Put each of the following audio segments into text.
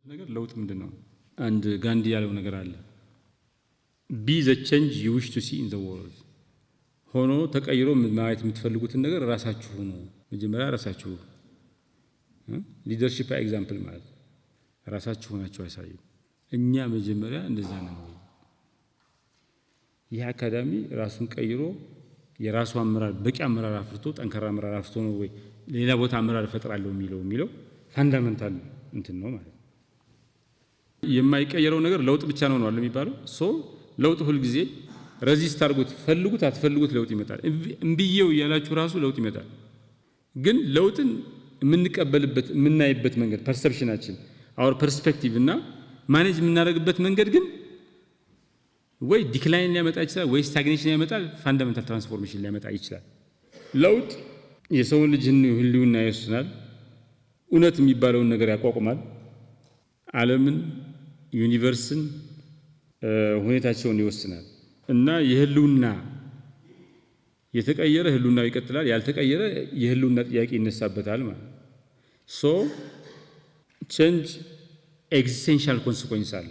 ነገር ለውጥ ምንድነው? አንድ ጋንዲ ያለው ነገር አለ። be the change you wish to see in the world ሆኖ ተቀይሮ ማየት የምትፈልጉትን ነገር ራሳችሁ ሁኑ። መጀመሪያ ራሳችሁ ሊደርሺፕ ኤግዛምፕል ማለት ራሳችሁ ሆናችሁ አሳዩ። እኛ መጀመሪያ እንደዛ ነው። ይህ አካዳሚ ራሱን ቀይሮ የራሱ አመራር በቂ አመራር አፍርቶ ጠንካራ አመራር አፍርቶ ነው ወይ ሌላ ቦታ አመራር ፈጥራለሁ የሚለው ፋንዳሜንታል እንትን ነው ማለት ነው። የማይቀየረው ነገር ለውጥ ብቻ ነው አይደል የሚባለው? ለውጥ ሁሉ ጊዜ ሬዚስት አድርጉት፣ ፈልጉት አትፈልጉት ለውጥ ይመጣል። እንብየው ያላችሁ ራሱ ለውጥ ይመጣል። ግን ለውጥን የምንቀበልበት የምናይበት መንገድ ፐርሰፕሽናችን our perspective እና ማኔጅ የምናደርግበት መንገድ ግን ወይ ዲክላይን ሊያመጣ ይችላል ወይ ስታግኔሽን ያመጣል፣ ፋንዳሜንታል ትራንስፎርሜሽን ሊያመጣ ይችላል። ለውጥ የሰውን ልጅ ህልውና ይወስናል። እውነት የሚባለውን ነገር ያቋቁማል። ዓለምን ዩኒቨርስን ሁኔታቸውን ይወስናል። እና የህልውና የተቀየረ ህልውናው ይቀጥላል፣ ያልተቀየረ የህልውና ጥያቄ ይነሳበታል ማለት change existential consequence አለ።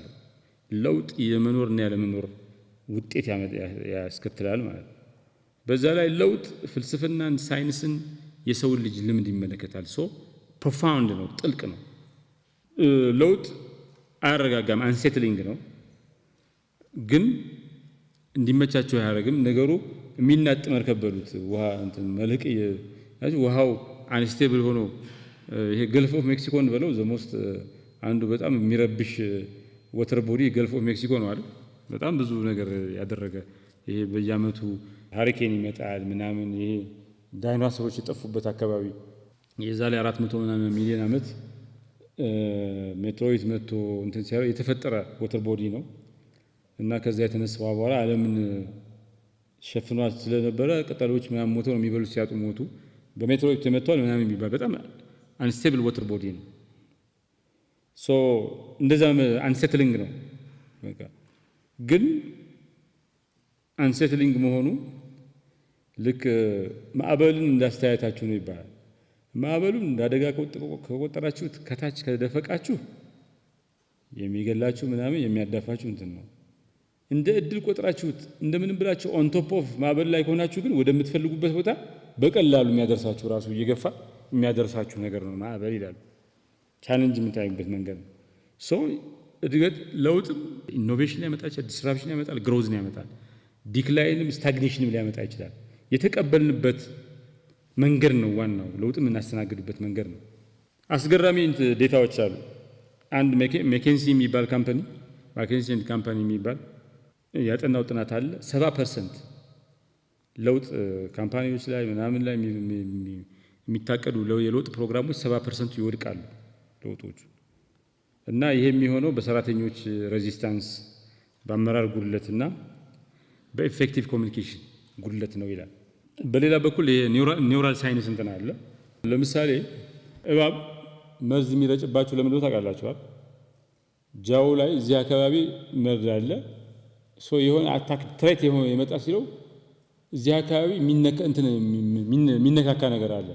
ለውጥ የመኖርና ያለመኖር ውጤት ያስከትላል ማለት ነው። በዛ ላይ ለውጥ ፍልስፍናን ሳይንስን የሰው ልጅ ልምድ ይመለከታል። profound ነው፣ ጥልቅ ነው። ለውጥ አያረጋጋም፣ አንሴትሊንግ ነው። ግን እንዲመቻቸው ያደርግም ነገሩ የሚናጥ መርከብ በሉት ውሃ እንትን መልህቅ ውሃው አንስቴብል ሆኖ ይሄ ገልፍ ኦፍ ሜክሲኮን በለው ዘሞስት አንዱ በጣም የሚረብሽ ወተር ቦዲ ገልፍ ኦፍ ሜክሲኮ ነው አይደል? በጣም ብዙ ነገር ያደረገ ይሄ በየአመቱ ሃሪኬን ይመጣል ምናምን ይሄ ዳይኖሰሮች የጠፉበት አካባቢ የዛሬ 400 ምናምን ሚሊዮን አመት ሜትሮይድ መጥቶ እንትን ሲያረ የተፈጠረ ወተር ቦዲ ነው። እና ከዛ የተነሳው በኋላ ዓለምን ሸፍኗል ስለነበረ ቅጠሎች ምናምን ሞተው ነው የሚበሉት፣ ሲያጡ ሞቱ። በሜትሮይድ ተመቷል ምናምን የሚባል በጣም አንስቴብል ወተር ቦዲ ነው። እንደዛ አንሴትሊንግ ነው በቃ። ግን አንሴትሊንግ መሆኑ ልክ ማዕበልን እንዳስተያየታችሁ ነው ይባላል። ማዕበሉን እንዳደጋ ከቆጠራችሁት ከታች ከደፈቃችሁ የሚገላችሁ ምናምን የሚያዳፋችሁ እንትን ነው። እንደ እድል ቆጥራችሁት እንደምን ብላችሁ ኦን ቶፕ ኦፍ ማዕበል ላይ ሆናችሁ ግን ወደምትፈልጉበት ቦታ በቀላሉ የሚያደርሳችሁ ራሱ እየገፋ የሚያደርሳችሁ ነገር ነው ማዕበል ይላል። ቻሌንጅ የምታዩበት መንገድ ነው። እድገት ለውጥም ኢኖቬሽን ያመጣል፣ ዲስራፕሽን ያመጣል፣ ግሮዝን ያመጣል፣ ዲክላይንም ስታግኔሽንም ሊያመጣ ይችላል። የተቀበልንበት መንገድ ነው ዋናው ለውጥም እናስተናግድበት መንገድ ነው። አስገራሚ ዴታዎች አሉ። አንድ ሜኬንሲ የሚባል ካምፓኒ የሚባል ያጠናው ጥናት አለ። 70% ለውጥ ካምፓኒዎች ላይ ምናምን ላይ የሚታቀዱ የለውጥ ፕሮግራሞች 70% ይወድቃሉ ለውጦቹ። እና ይሄ የሚሆነው በሰራተኞች ሬዚስታንስ፣ በአመራር ጉድለትና በኢፌክቲቭ ኮሙኒኬሽን ጉድለት ነው ይላል። በሌላ በኩል የኒውራል ሳይንስ እንትን አለ። ለምሳሌ እባብ መርዝ የሚረጭባችሁ ለምን ነው ታውቃላችሁ? ጃው ላይ እዚህ አካባቢ መርዝ አለ። የሆነ አታክ ትሬት የመጣ ሲለው እዚህ አካባቢ የሚነካካ ነገር አለ።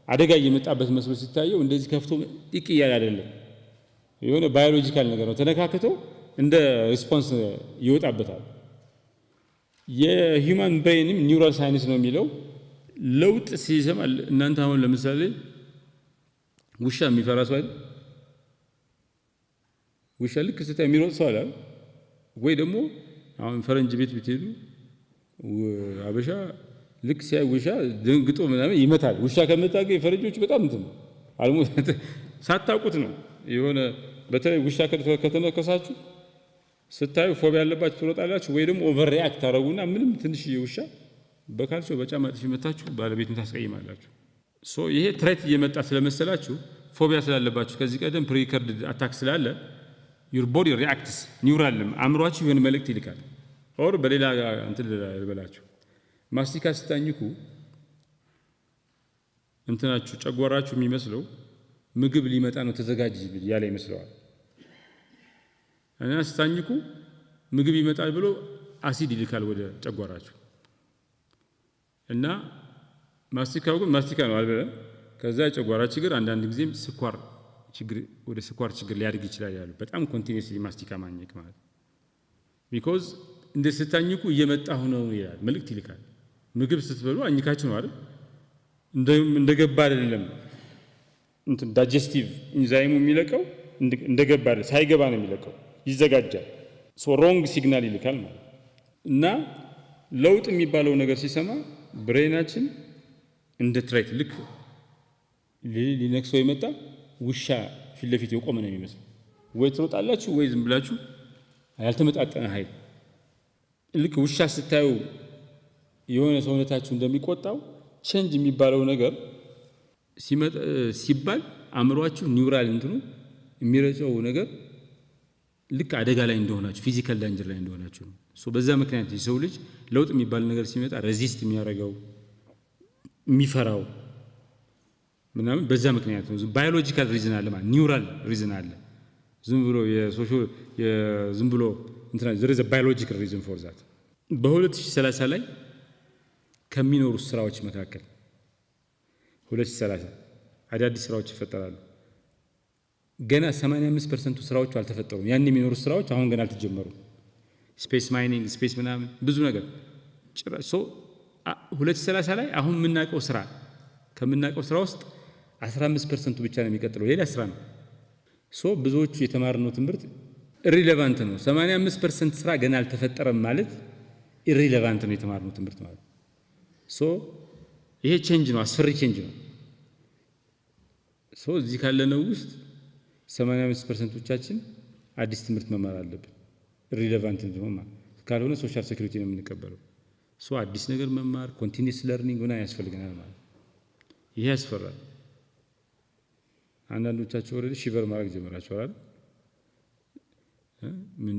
አደጋ እየመጣበት መስሎ ሲታየው እንደዚህ ከፍቶ ጥቅ ይያል አይደለም፣ የሆነ ባዮሎጂካል ነገር ነው። ተነካክቶ እንደ ሪስፖንስ ይወጣበታል። የሂውማን ብሬንም ኒውራል ሳይንስ ነው የሚለው ለውጥ ሲሰማ እናንተ አሁን ለምሳሌ ውሻ የሚፈራ ሰው አይደል? ውሻ ልክ ስታይ የሚሮጥ ሰው አለ ወይ? ደግሞ አሁን ፈረንጅ ቤት ብትሄዱ አበሻ ልክ ሲያይ ውሻ ደንግጦ ምናምን ይመታል። ውሻ ከመጣ ግን ፈረንጆች በጣም እንትን አልሞ ሳታውቁት ነው የሆነ በተለይ ውሻ ከተነከሳችሁ ስታዩ ፎቢያ ያለባችሁ ትሮጣላችሁ ወይ ደግሞ ኦቨር ሪአክት ታረጉና ምንም ትንሽ ውሻ በካልቾ በጫማ ጥፊ መታችሁ ባለቤቱን ታስቀይማላችሁ። ይሄ ትሬት እየመጣ ስለመሰላችሁ ፎቢያ ስላለባችሁ ከዚህ ቀደም ፕሪከርድ አታክ ስላለ your body reacts ኒውራል አእምሮአችሁ የሆነ መልእክት ይልካል። ኦር በሌላ እንትን ልበላችሁ ማስቲካ ስታኝኩ እንትናችሁ ጨጓራችሁ የሚመስለው ምግብ ሊመጣ ነው ተዘጋጅ ያለ ይመስለዋል። እና ስታኝኩ ምግብ ይመጣል ብሎ አሲድ ይልካል ወደ ጨጓራችሁ። እና ማስቲካው ግን ማስቲካ ነው አልበለ ከዛ ጨጓራችሁ ግን አንዳንድ ጊዜም ስኳር ችግር ወደ ስኳር ችግር ሊያድግ ይችላል ያሉ በጣም ኮንቲኒዩስሊ ማስቲካ ማኘክ ማለት because እንደ ስታኝኩ እየመጣሁ ነው ይላል መልእክት ይልካል ምግብ ስትበሉ አኝካችሁ ነው አይደል እንደገባ አይደለም እንትን ዳይጀስቲቭ ኢንዛይሙ የሚለቀው እንደገባ አይደል ሳይገባ ነው የሚለቀው ይዘጋጃል ሶ ሮንግ ሲግናል ይልካል ማለት እና ለውጥ የሚባለው ነገር ሲሰማ ብሬናችን እንደ ትራይት ልክ ሊነክሰው ይመጣ ውሻ ፊት ለፊት የቆመ ነው የሚመስል ወይ ትሮጣላችሁ ወይ ዝም ብላችሁ ያልተመጣጠነ ኃይል ልክ ውሻ ስታዩ የሆነ ሰውነታችሁ እንደሚቆጣው ቼንጅ የሚባለው ነገር ሲባል አእምሮአችሁ ኒውራል እንትኑ የሚረጨው ነገር ልክ አደጋ ላይ እንደሆናችሁ ፊዚካል ዳንጀር ላይ እንደሆናችሁ ነው ሶ በዛ ምክንያት የሰው ልጅ ለውጥ የሚባል ነገር ሲመጣ ሬዚስት የሚያደርገው የሚፈራው ምናምን በዛ ምክንያት ነው ባዮሎጂካል ሪዝን አለ ማለት ኒውራል ሪዝን አለ ዝም ብሎ ዝም ብሎ እንትና there is a biological reason for that በ2030 ላይ ከሚኖሩ ስራዎች መካከል 2030 አዳዲስ ስራዎች ይፈጠራሉ ገና 85% ስራዎች አልተፈጠሩም ያን የሚኖሩ ስራዎች አሁን ገና አልተጀመሩም ስፔስ ማይኒንግ ስፔስ ምናምን ብዙ ነገር ሶ 2030 ላይ አሁን የምናውቀው ስራ ከምናውቀው ስራ ውስጥ 15% ብቻ ነው የሚቀጥለው ሌላ ስራ ነው ሶ ብዙዎቹ የተማርነው ትምህርት ኢሪሌቫንት ነው 85% ስራ ገና አልተፈጠረም ማለት ኢሪሌቫንት ነው የተማርነው ትምህርት ማለት ሶ ይሄ ቼንጅ ነው አስፈሪ ቼንጅ ነው ሶ እዚህ ካለነው ውስጥ 85% ብቻችን አዲስ ትምህርት መማር አለብን ኢሪሌቫንት ነው ማለት ካልሆነ ሶሻል ሴኩሪቲ ነው የምንቀበለው ሶ አዲስ ነገር መማር ኮንቲኒዩስ ለርኒንግ ሆነ ያስፈልገናል ማለት ይሄ ያስፈራል አንዳንዶቻችሁ ወረድ ሺቨር ማድረግ ጀምራችኋል አይደል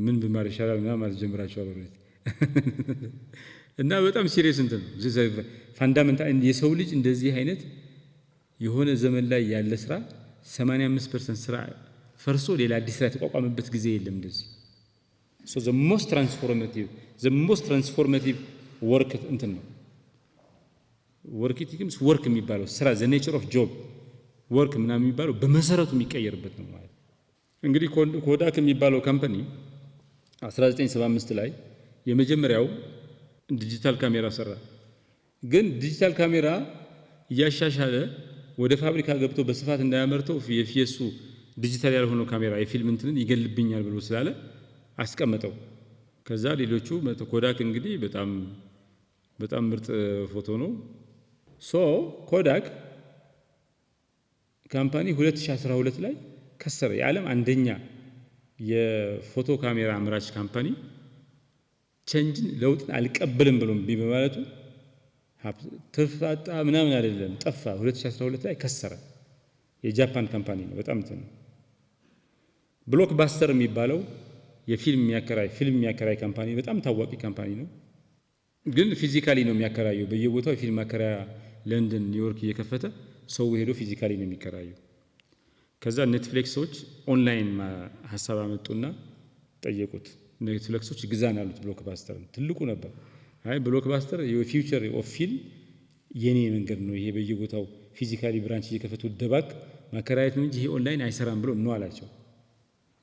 ምን በማር ይሻላል ማለት ጀምራችኋል ወረድ እና በጣም ሲሪየስ እንትን ነው ፋንዳሜንታል የሰው ልጅ እንደዚህ አይነት የሆነ ዘመን ላይ ያለ ስራ 85% ስራ ፈርሶ ሌላ አዲስ ስራ ተቋቋመበት ጊዜ የለም እንደዚህ so the most transformative work እንትን ነው work ኢቲክስ work የሚባለው ስራ the nature of job work ምናምን የሚባለው በመሰረቱ የሚቀየርበት ነው ማለት እንግዲህ ኮዳክ የሚባለው ካምፓኒ 1975 ላይ የመጀመሪያው ዲጂታል ካሜራ ሰራ ግን ዲጂታል ካሜራ ያሻሻለ ወደ ፋብሪካ ገብቶ በስፋት እንዳያመርተው የፊየሱ ዲጂታል ያልሆነው ካሜራ የፊልም እንትንን ይገልብኛል ብሎ ስላለ አስቀመጠው ከዛ ሌሎቹ ኮዳክ እንግዲህ በጣም ምርጥ ፎቶ ነው ሶ ኮዳክ ካምፓኒ 2012 ላይ ከሰረ የዓለም አንደኛ የፎቶ ካሜራ አምራች ካምፓኒ ቼንጅን ለውጥን አልቀበልም ብሎ በማለቱ ተፋጣ ምናምን አይደለም ጠፋ 2012 ላይ ከሰረ የጃፓን ካምፓኒ ነው በጣም እንትን ነው ብሎክባስተር የሚባለው የፊልም የሚያከራይ ካምፓኒ በጣም ታዋቂ ካምፓኒ ነው ግን ፊዚካሊ ነው የሚያከራየው በየቦታው የፊልም ማከራያ ለንደን ኒውዮርክ እየከፈተ ሰው ሄዶ ፊዚካሊ ነው የሚከራየው ከዛ ኔትፍሊክሶች ኦንላይን ሐሳብ አመጡና ጠየቁት ኔትፍሊክሶች ግዛን አሉት ብሎክባስተር ትልቁ ነበር አይ ብሎክባስተር የፊውቸር ኦፍ ፊልም የኔ መንገድ ነው ይሄ በየቦታው ፊዚካሊ ብራንች እየከፈቱ ደባቅ ማከራየት ነው እንጂ ይሄ ኦንላይን አይሰራም ብሎ ነው አላቸው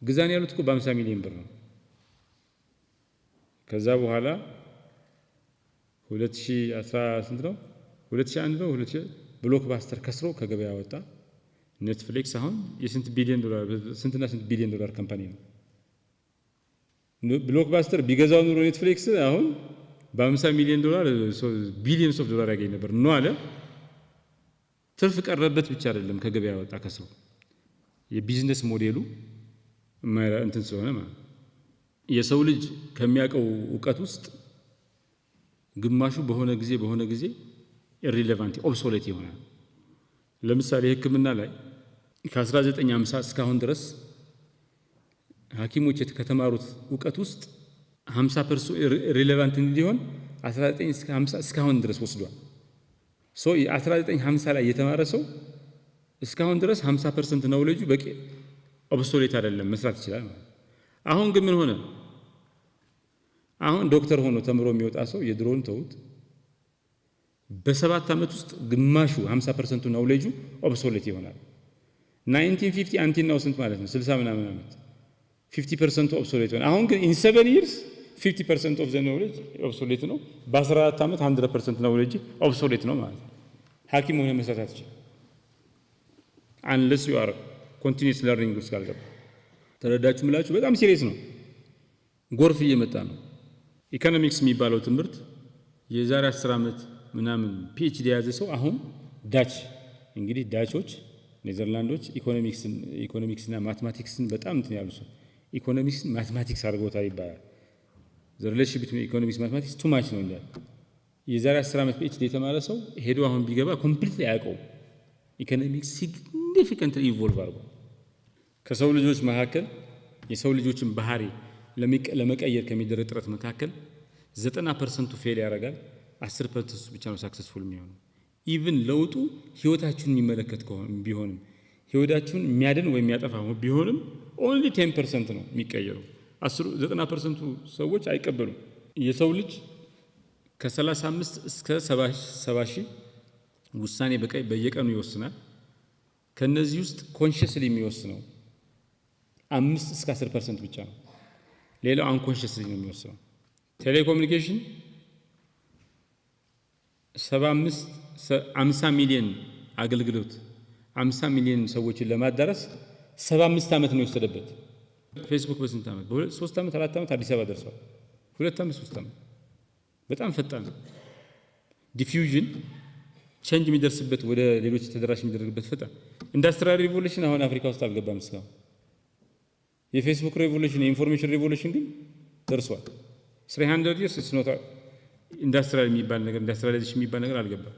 ግዛን ያሉት እኮ በ50 ሚሊዮን ብር ነው ከዛ በኋላ 2010 ስንት ነው 2001 ነው 2000 ብሎክባስተር ከስሮ ከገበያ ወጣ ኔትፍሊክስ አሁን የስንት ቢሊዮን ዶላር ስንትና ስንት ቢሊዮን ዶላር ካምፓኒ ነው ብሎክባስተር ቢገዛው ኑሮ ኔትፍሊክስ አሁን በ50 ሚሊዮን ዶላር ቢሊዮንስ ኦፍ ዶላር ያገኝ ነበር ነው አለ ትርፍ ቀረበት ብቻ አይደለም ከገበያ ወጣ ከስሮ የቢዝነስ ሞዴሉ እንትን ስለሆነ ማለት የሰው ልጅ ከሚያቀው ዕውቀት ውስጥ ግማሹ በሆነ ጊዜ ኢሪሌቫንት ኦብሶሌት ይሆናል ለምሳሌ ህክምና ላይ ከ1950 እስካሁን ድረስ ሐኪሞች ከተማሩት ዕውቀት ውስጥ 50% ኢሪሌቫንት እንዲሆን 1950 እስካሁን ድረስ ወስዷል ሶ 1950 ላይ የተማረ ሰው እስካሁን ድረስ 50% ኖሌጁ በቂ ኦብሶሌት አይደለም መስራት ይችላል ማለት አሁን ግን ምን ሆነ አሁን ዶክተር ሆኖ ተምሮ የሚወጣ ሰው የድሮን ተውት በ7 አመት ውስጥ ግማሹ 50% ኖሌጁ ኦብሶሌት ይሆናል 1950 until now ስንት ማለት ነው 60 ምናምን ዓመት 50% obsolete ነው አሁን ግን in 7 years 50% of the knowledge obsolete ነው በ14 ዓመት 100% knowledge obsolete ነው ማለት ነው ሐኪም ሆነ መስራት አትችልም unless you are continuous learning ውስጥ ካልገባ ተረዳችሁ ምላችሁ በጣም ሲሪየስ ነው ጎርፍ እየመጣ ነው ኢኮኖሚክስ የሚባለው ትምህርት የዛሬ 10 ዓመት ምናምን PhD ያዘ ሰው አሁን ዳች እንግዲህ ዳቾች ኔዘርላንዶች ኢኮኖሚክስና ማትማቲክስን በጣም እንትን ያሉ ሰው ኢኮኖሚክስ ማትማቲክስ አድርገውታል ይባላል the relationship between economics and mathematics too much ነው እንዴ የዛሬ 10 ዓመት PhD የተማረ ሰው ሄዶ አሁን ቢገባ ኮምፕሊትሊ ያውቀው ኢኮኖሚክስ significantly evolve አድርጓል ከሰው ልጆች መካከል የሰው ልጆችን ባህሪ ለመቀየር ከሚደረግ ጥረት መካከል 90% ፌል ያደርጋል 10% ብቻ ነው ሰክሰስፉል የሚሆነው ኢቭን ለውጡ ህይወታችሁን የሚመለከት ከሆነ ቢሆንም ህይወታችሁን የሚያድን ወይ የሚያጠፋ ቢሆንም only 10% ነው የሚቀየረው 90% ሰዎች አይቀበሉም የሰው ልጅ ከ35 እስከ 70 ሺህ ውሳኔ በየቀኑ ይወስናል ከነዚህ ውስጥ ኮንሺየስሊ የሚወስነው 5 እስከ 10% ብቻ ነው ሌላው አንኮንሺየስሊ ነው የሚወስነው ቴሌኮሙኒኬሽን 50 ሚሊዮን አገልግሎት 50 ሚሊዮን ሰዎችን ለማዳረስ 75 ዓመት ነው የወሰደበት ፌስቡክ በስንት ዓመት በ3 ዓመት 4 ዓመት አዲስ አበባ ደርሷል 2 ዓመት 3 ዓመት በጣም ፈጣን ነው ዲፊውዥን ቼንጅ የሚደርስበት ወደ ሌሎች ተደራሽ የሚደረግበት ፈጣን ኢንዱስትሪያል ሪቮሉሽን አሁን አፍሪካ ውስጥ አልገባም እስካሁን የፌስቡክ ሪቮሉሽን የኢንፎርሜሽን ሪቮሉሽን ግን ደርሷል 300 years it's not ኢንዱስትሪያል የሚባል ነገር ኢንዱስትሪያላይዜሽን የሚባል ነገር አልገባም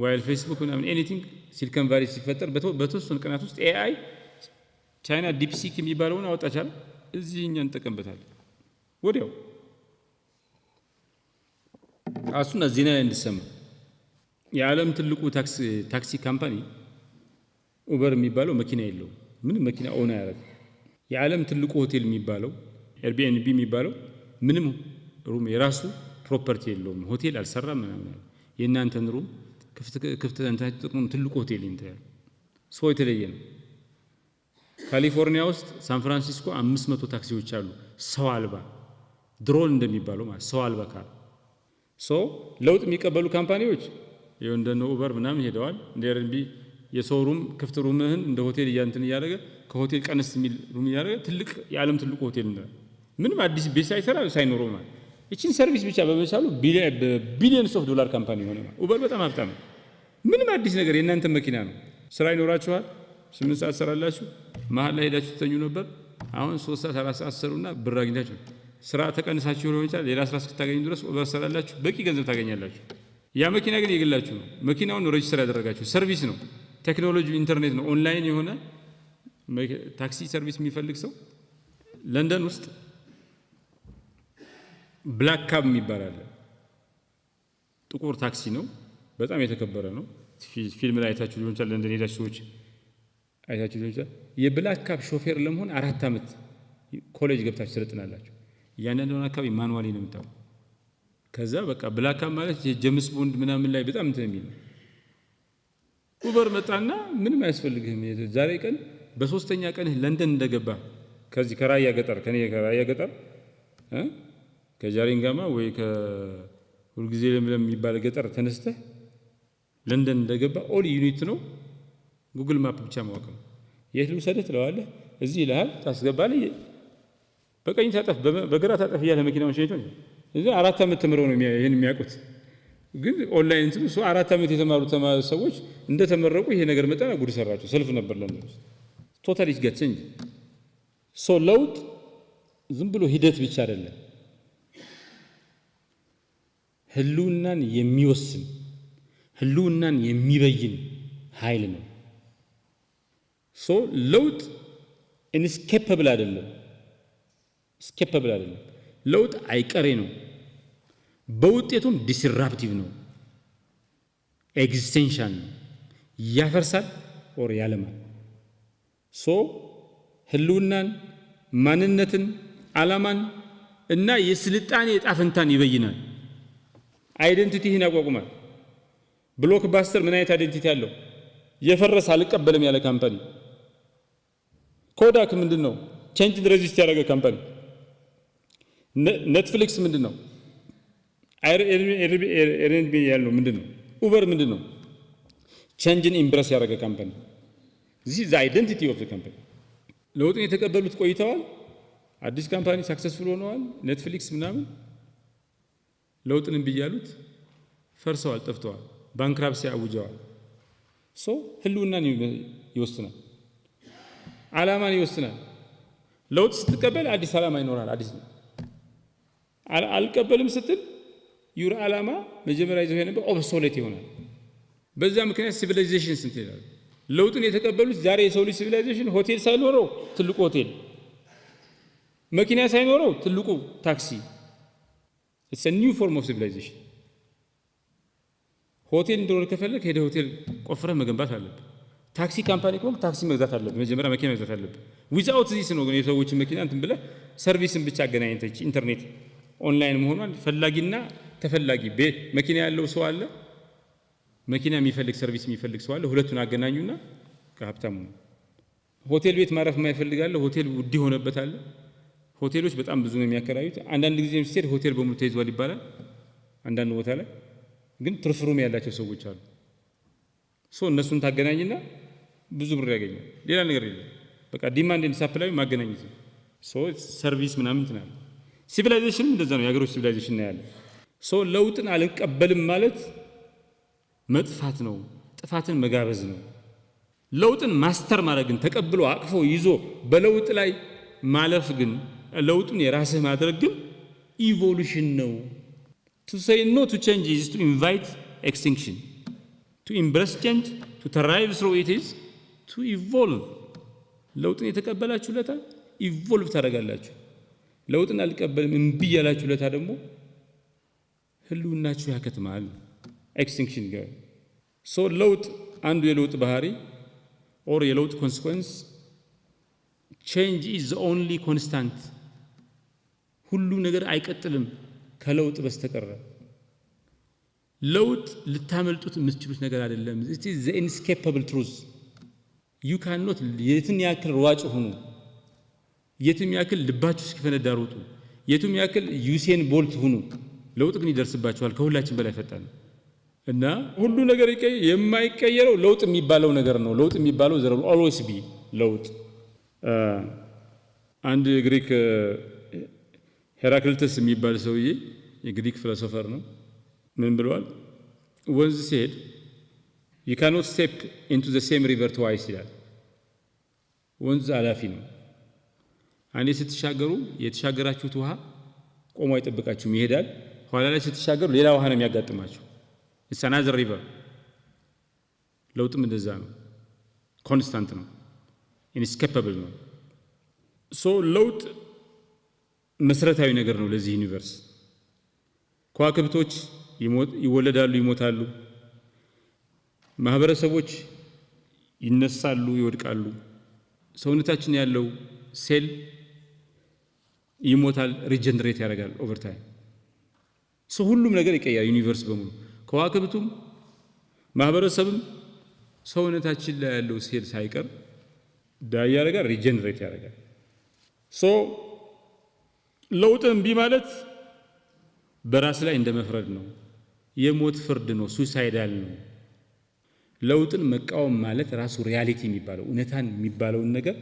while Facebook ምናምን ኤኒቲንግ ሲሊኮን ቫሊ ሲፈጠር በተወሰኑ ቀናት ውስጥ AI ቻይና ዲፕሲክ የሚባለውን አወጣቻል እዚህ እኛ እንጠቀምበታለን ወዲያው አሱና ዜና እንድሰማ የዓለም ትልቁ ታክሲ ካምፓኒ ኡበር የሚባለው መኪና የለውም ምንም መኪና ኦን አያደርግም የዓለም ትልቁ ሆቴል የሚባለው ኤርቢኤንቢ የሚባለው ምንም ሩም የራሱ ፕሮፐርቲ የለውም ሆቴል አልሰራም ምናምን የእናንተን ሩም ክፍት እንታችሁ ጥቅሙን ትልቁ ሆቴል እንታያል ሰው የተለየ ነው ካሊፎርኒያ ውስጥ ሳን ፍራንሲስኮ 500 ታክሲዎች አሉ ሰው አልባ ድሮን እንደሚባለው ማለት ሰው አልባ ካር ሰው ለውጥ የሚቀበሉ ካምፓኒዎች የወንደነ ኡበር ምናምን ሄደዋል እንደ ኤርቢኤንቢ የሰው ሩም ክፍት ሩምህን እንደ ሆቴል ያንተን ያደረገ ከሆቴል ቀነስ የሚል ሩም ያደረገ ትልቅ የዓለም ትልቁ ሆቴል ነው ምንም አዲስ ቤት ሳይኖረው ማለት እቺን ሰርቪስ ብቻ በመቻሉ ቢሊየንስ ኦፍ ዶላር ካምፓኒ ሆነ ኡበር በጣም ሀብታም ምንም አዲስ ነገር የእናንተ መኪና ነው ስራ ይኖራችኋል 8 ሰዓት ሰራላችሁ መሃል ላይ ሄዳችሁ ተኙ ነበር አሁን 3 ሰዓት 4 ሰዓት ሰሩና ብር አግኝታችሁ ስራ ተቀንሳችሁ ሊሆን ይችላል ሌላ ስራ እስክታገኙ ድረስ ኡበር ሰራላችሁ በቂ ገንዘብ ታገኛላችሁ ያ መኪና ግን የግላችሁ ነው መኪናውን ሬጅስተር ያደረጋችሁ ሰርቪስ ነው ቴክኖሎጂ ኢንተርኔት ነው ኦንላይን የሆነ ታክሲ ሰርቪስ የሚፈልግ ሰው ለንደን ውስጥ ብላክ ካብ የሚባል ጥቁር ታክሲ ነው በጣም የተከበረ ነው ፊልም ላይ አይታችሁ ሊሆን ይችላል ለንደን ሄዳችሁ ሰዎች አይታችሁ ሊሆን ይችላል የብላክ ካብ ሾፌር ለመሆን 4 ዓመት ኮሌጅ ገብታችሁ ትሰለጥናላችሁ ያንኛውን አካባቢ ማኑዋሊ ነው የምታው ከዛ በቃ ብላክ ካብ ማለት የጄምስ ቦንድ ምናምን ላይ በጣም እንትን የሚል ኡበር መጣና ምንም አያስፈልግህም ዛሬ ቀን በሶስተኛ ቀን ለንደን እንደገባ ከዚህ ከራያ ገጠር ከጃሪንጋማ ወይ ከሁልጊዜ ለምለም የሚባል ገጠር ተነስተህ ለንደን እንደገባ ኦል ዩኒት ነው ጉግል ማፕ ብቻ ማወቅ ነው የት ልውሰድህ ትለዋለህ እዚህ ይልሃል ታስገባለህ በቀኝ ታጠፍ በግራ ታጠፍ ያለ መኪናውን ሸይቶ እዚህ 4 ዓመት ተምረው ነው ይሄን የሚያውቁት ግን ኦንላይን እንትን ሰው 4 ዓመት የተማሩ ሰዎች እንደተመረቁ ይሄ ነገር መጣና ጉድ ሰራቸው ሰልፍ ነበር ለምን ቶታሊ ገትሰኝ ሶ ለውጥ ዝም ብሎ ሂደት ብቻ አይደለም ህልውናን የሚወስን ህልውናን የሚበይን ኃይል ነው ሶ ለውጥ ኢንስኬፐብል አይደለም ለውጥ አይቀሬ ነው በውጤቱም ዲስራፕቲቭ ነው ኤግዚስቴንሻል ነው ያፈርሳል ኦር ያለማል ሶ ህልውናን ማንነትን ዓላማን እና የስልጣኔ ጣፈንታን ይበይናል አይደንቲቲህን ያቋቁማል ብሎክባስተር ምን አይነት አይደንቲቲ ያለው የፈረሰ አልቀበልም ያለ ካምፓኒ ኮዳክ ምንድነው ቼንጅን ሬዚስት ያደረገ ካምፓኒ ኔትፍሊክስ ምንድነው ኤርኤንቢ ያለው ምንድነው ኡበር ምንድነው ቼንጅን ኢምብረስ ያደረገ ካምፓኒ this is the identity of the company ለውጥን የተቀበሉት ቆይተዋል አዲስ ካምፓኒ ሰክሰስፉል ሆነዋል ኔትፍሊክስ ምናምን ለውጥን ቢያሉት ፈርሰዋል ጠፍተዋል ባንክራፕሲ አውጀዋል ሶ ህልውናን ይወስናል ዓላማን ይወስናል ለውጥ ስትቀበል አዲስ ዓላማ ይኖራል አዲስ አልቀበልም ስትል ዩር ዓላማ መጀመሪያ ይዘው የነበረ ኦብሶሌት ይሆናል በዛ ምክንያት ሲቪላይዜሽን ስንት ይላል ለውጥን የተቀበሉት ዛሬ የሰው ልጅ ሲቪላይዜሽን ሆቴል ሳይኖረው ትልቁ ሆቴል መኪና ሳይኖረው ትልቁ ታክሲ it's a new form of civilization ሆቴል እንደሆነ ከፈለክ ሄደ ሆቴል ቆፍረህ መገንባት አለብህ ታክሲ ካምፓኒ ኮንክ ታክሲ መግዛት አለብህ መጀመሪያ መኪና መግዛት አለብህ without this ነው ግን የሰዎች መኪና እንትን ብለህ ሰርቪስን ብቻ አገናኝተህ ኢንተርኔት ኦንላይን መሆኗን ፈላጊና ተፈላጊ መኪና ያለው ሰው አለ መኪና የሚፈልግ ሰርቪስ የሚፈልግ ሰው አለ ሁለቱን አገናኙና ከሀብታሙ ሆቴል ቤት ማረፍ የማይፈልጋለ ሆቴል ውድ ሆነበታል ሆቴሎች በጣም ብዙ ነው የሚያከራዩት አንዳንድ ጊዜም ሲሄድ ሆቴል በሙሉ ተይዟል ይባላል አንዳንድ ቦታ ላይ ግን ትርፍ ሩም ያላቸው ሰዎች አሉ ሶ እነሱን ታገናኝና ብዙ ብር ያገኛል ሌላ ነገር የለም በቃ ዲማንድ ኤንድ ሰፕላይ ማገናኘት ሶ ሰርቪስ ምናምን እንትና ሲቪላይዜሽን እንደዛ ነው ያገሮች ሲቪላይዜሽን ነው ያለ ሶ ለውጥን አልቀበልም ማለት መጥፋት ነው ጥፋትን መጋበዝ ነው ለውጥን ማስተር ማድረግን ተቀብሎ አቅፎ ይዞ በለውጥ ላይ ማለፍ ግን ለውጡን የራስህ ማድረግ ግን ኢቮሉሽን ነው to say no to change is to invite extinction to embrace change to thrive through it is to evolve ለውጥን የተቀበላችሁ ለታ ኢቮልቭ ታደርጋላችሁ ለውጥን አልቀበልም እምቢ ያላችሁ ለታ ደግሞ ህልውናችሁ ያከትማል extinction ጋር so ለውጥ አንዱ የለውጥ ባህሪ or የለውጥ consequence change is the only constant ሁሉ ነገር አይቀጥልም ከለውጥ በስተቀር ለውጥ ልታመልጡት የምትችሉት ነገር አይደለም it is the inescapable truth you cannot የትን ያክል ሯጭ ሆኑ የትም ያክል ልባችሁ እስኪፈነዳ ሮጡ የትም ያክል ዩሴን ቦልት ሆኑ ለውጥ ግን ይደርስባችኋል ከሁላችን በላይ ፈጣን እና ሁሉ ነገር የማይቀየረው ለውጥ የሚባለው ነገር ነው ለውጥ የሚባለው there will always be ለውጥ አንድ ግሪክ ሄራክሊተስ የሚባል ሰውዬ የግሪክ ፊሎሶፈር ነው ምን ብለዋል ወንዝ ሲሄድ you cannot step into the same river twice ይላል ወንዝ አላፊ ነው አንዴ ስትሻገሩ የተሻገራችሁት ውሃ ቆሞ አይጠብቃችሁም ይሄዳል ኋላ ላይ ስትሻገሩ ሌላ ውሃ ነው የሚያጋጥማችሁ it's another river ለውጥም እንደዛ ነው ኮንስታንት ነው inescapable ነው so ለውጥ መሰረታዊ ነገር ነው ለዚህ ዩኒቨርስ ከዋክብቶች ይወለዳሉ ይሞታሉ ማህበረሰቦች ይነሳሉ ይወድቃሉ ሰውነታችን ያለው ሴል ይሞታል ሪጀነሬት ያደርጋል ኦቨር ታይም so ሁሉም ነገር ይቀያል ዩኒቨርስ በሙሉ ከዋክብቱም ማህበረሰብም ሰውነታችን ላይ ያለው ሴል ሳይቀር ዳይ ያደርጋል ሪጀነሬት ያደርጋል so ለውጥን ቢማለት በራስ ላይ እንደመፍረድ ነው የሞት ፍርድ ነው ሱሳይዳል ነው ለውጥን መቃወም ማለት ራሱ ሪያሊቲ የሚባለው እውነታን የሚባለው ነገር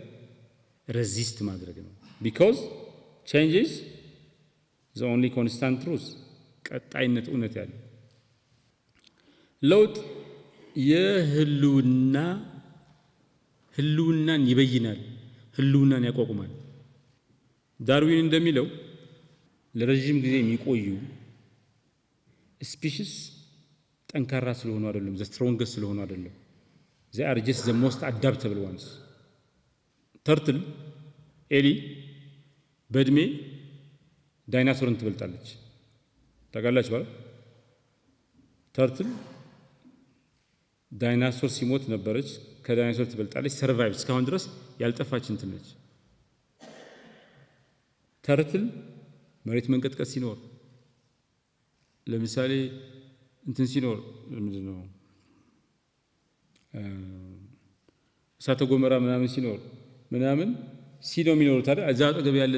ሬዚስት ማድረግ ነው because change is the only constant truth ቀጣይነት እውነት ያለው ለውጥ ህልውናን ይበይናል ህልውናን ያቋቁማል ዳርዊን እንደሚለው ለረጅም ጊዜ የሚቆዩ ስፒሺስ ጠንካራ ስለሆኑ አይደለም the strongest ስለሆኑ አይደለም they are just the most adaptable ones ተርትል ኤሊ በእድሜ ዳይናሶርን ትበልጣለች ታውቃላችሁ ማለት ተርትል ዳይናሶር ሲሞት ነበረች ከዳይናሶር ትበልጣለች ሰርቫይቭ እስካሁን ድረስ ያልጠፋች እንትን ነች ተርትል መሬት መንቀጥቀጥ ሲኖር ለምሳሌ እንትን ሲኖር ምንድነው እሳተ ገሞራ ምናምን ሲኖር ምናምን ሲ ነው የሚኖሩት አይደል እዛ አጠገብ ያለ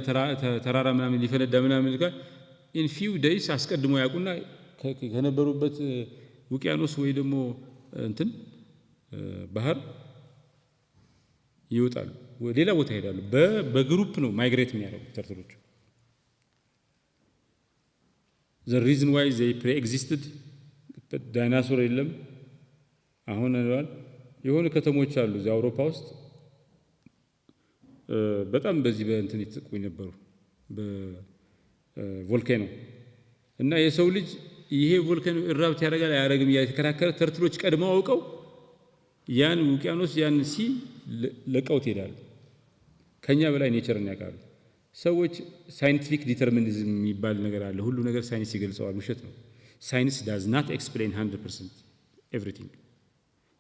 ተራራ ምናምን ሊፈነዳ ምናምን ጋር in few days አስቀድሞ ያውቁና ከነበሩበት ውቅያኖስ ወይ ደግሞ እንትን ባህር ይወጣሉ ሌላ ቦታ ይሄዳሉ በግሩፕ ነው ማይግሬት የሚያደርጉት ተርትሎቹ the reason why they pre-existed ዳይናሶር የለም አሁን አሏል የሆነ ከተሞች አሉ እዛ አውሮፓ ውስጥ በጣም በዚህ በእንትን ይጥቁኝ ነበሩ በቮልካኖ እና የሰው ልጅ ይሄ ቮልካኖ ኢራፕት ያደርጋል አያደርግም ያተከራከረ ተርትሎች ቀድመው አውቀው ያን ውቅያኖስ ያን ሲ ለቀውት ይላል ከኛ በላይ ኔቸርን ያውቃሉ ሰዎች ሳይንቲፊክ ዲተርሚኒዝም የሚባል ነገር አለ ሁሉ ነገር ሳይንስ ይገልጸዋል ውሸት ነው ሳይንስ does not explain 100% everything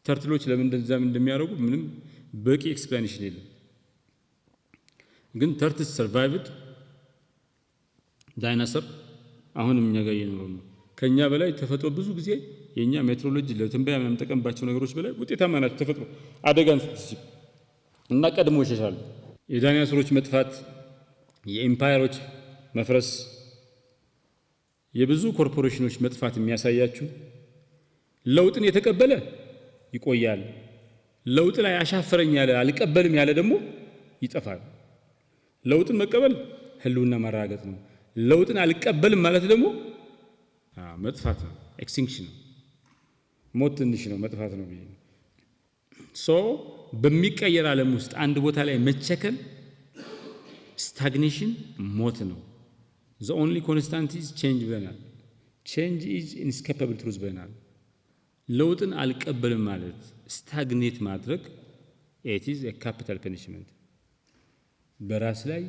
ተርትሎች ለምን እንደዛም እንደሚያደርጉ ምንም በቂ ኤክስፕላኔሽን የለም ግን ተርትስ ሰርቫይቭድ ዳይናሶር አሁንም እኛ ጋር እየኖሩ ነው ከኛ በላይ ተፈጥሮ ብዙ ጊዜ የኛ ሜትሮሎጂ ለትንበያ ምናምን ተቀምባቸው ነገሮች በላይ ውጤታማ ናቸው ተፈጥሮ አደጋን ስትስብ እና ቀድሞ ይሸሻሉ የዳይናሶሮች መጥፋት የኤምፓየሮች መፍረስ የብዙ ኮርፖሬሽኖች መጥፋት የሚያሳያችሁ ለውጥን የተቀበለ ይቆያል ለውጥ ላይ አሻፈረኝ ያለ አልቀበልም ያለ ደግሞ ይጠፋል ለውጥን መቀበል ህልውና ማራገጥ ነው ለውጥን አልቀበልም ማለት ደግሞ መጥፋት ነው ኤክስቲንክሽን ነው ሞት ትንሽ ነው መጥፋት ነው ሶ በሚቀየር ዓለም ውስጥ አንድ ቦታ ላይ መቸከል stagnation ሞት ነው the only constant is change ብለናል change is inescapable truth ብለናል ለውጥን አልቀበልም ማለት ስታግኔት ማድረግ it is a capital punishment በራስ ላይ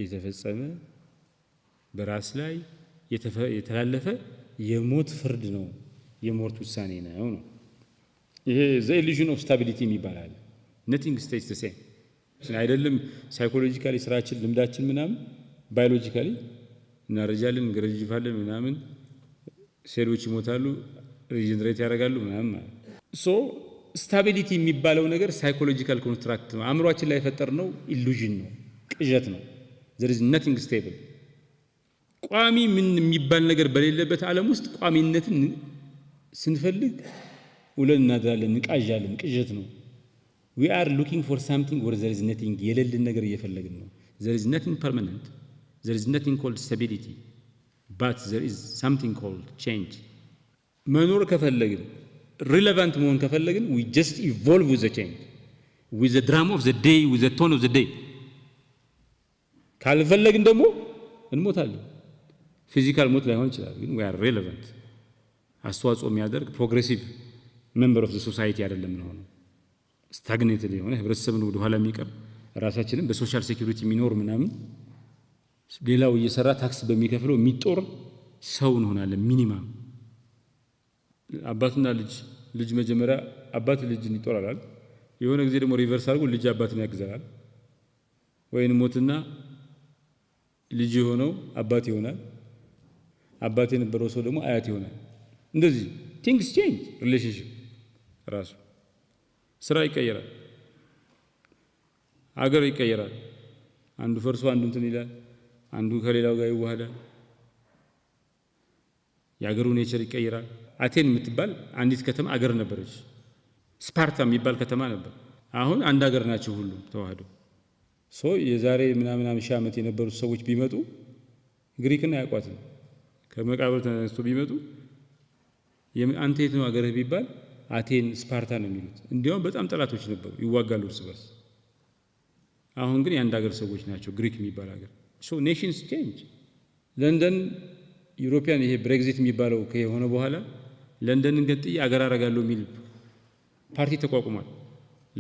የተፈጸመ በራስ ላይ የተላለፈ የሞት ፍርድ ነው የሞት ውሳኔ ነው ይሄ the illusion of stability የሚባላል nothing stays the same አይደለም ሳይኮሎጂካሊ ስራችን ልምዳችን ምናምን ባዮሎጂካሊ እናረጃለን እንገረጅፋለን ምናምን ሴሎች ይሞታሉ ሪጀነሬት ያደርጋሉ ምናምን ሶ ስታቢሊቲ የሚባለው ነገር ሳይኮሎጂካል ኮንስትራክት ነው አእምሮአችን ላይ የፈጠርነው ኢሉዥን ነው ቅዠት ነው there is nothing stable ቋሚ ምን የሚባል ነገር በሌለበት ዓለም ውስጥ ቋሚነትን ስንፈልግ ውለን እናድራለን እንቃዣለን ቅዠት ነው we are looking for something where there is nothing የሌለን ነገር እየፈለግን ነው there is nothing permanent there is nothing called stability but there is something called change መኖር ከፈለግን relevant መሆን ከፈለግን we just evolve with the change with the drama of the day with the tone of the day ካልፈለግን ደግሞ እንሞታለን ፊዚካል ሞት ላይሆን ይችላል ግን we are relevant አስተዋጽኦ የሚያደርግ progressive member of the society አይደለም ነው ስታግኔትድ የሆነ ህብረተሰብን ወደ ኋላ የሚቀር ራሳችንን በሶሻል ሴኩሪቲ የሚኖር ምናምን ሌላው እየሰራ ታክስ በሚከፍለው የሚጦር ሰው እንሆናለን ሚኒማም አባትና ልጅ መጀመሪያ አባት ልጅን ይጦራል የሆነ ጊዜ ደግሞ ሪቨርስ አድርጎ ልጅ አባትን ያግዛል ወይን ሞትና ልጅ ሆነው አባት ይሆናል አባት የነበረው ሰው ደግሞ አያት ይሆናል እንደዚህ things change relationship ራሱ ስራ ይቀየራል አገር ይቀየራል አንዱ ፈርሶ አንዱ እንትን ይላል አንዱ ከሌላው ጋር ይዋሃዳል ያገሩ ኔቸር ይቀየራል አቴን የምትባል አንዲት ከተማ አገር ነበረች ስፓርታ የሚባል ከተማ ነበር አሁን አንድ አገር ናቸው ሁሉ ተዋህደው ሶ የዛሬ ምናምን ሺህ ዓመት የነበሩ ሰዎች ቢመጡ ግሪክና ያቋትን ከመቃብር ተነስቶ ቢመጡ አንተ የት ነው አገርህ ቢባል አቴን ስፓርታ ነው የሚሉት እንዲያውም በጣም ጠላቶች ነበሩ ይዋጋሉ እርስ በርስ አሁን ግን የአንድ ሀገር ሰዎች ናቸው ግሪክ የሚባል ሀገር ሶ ኔሽንስ ቼንጅ ለንደን ዩሮፒያን ይሄ ብሬግዚት የሚባለው ከሆነ በኋላ ለንደንን ገጥዬ አገር አረጋለሁ የሚል ፓርቲ ተቋቁሟል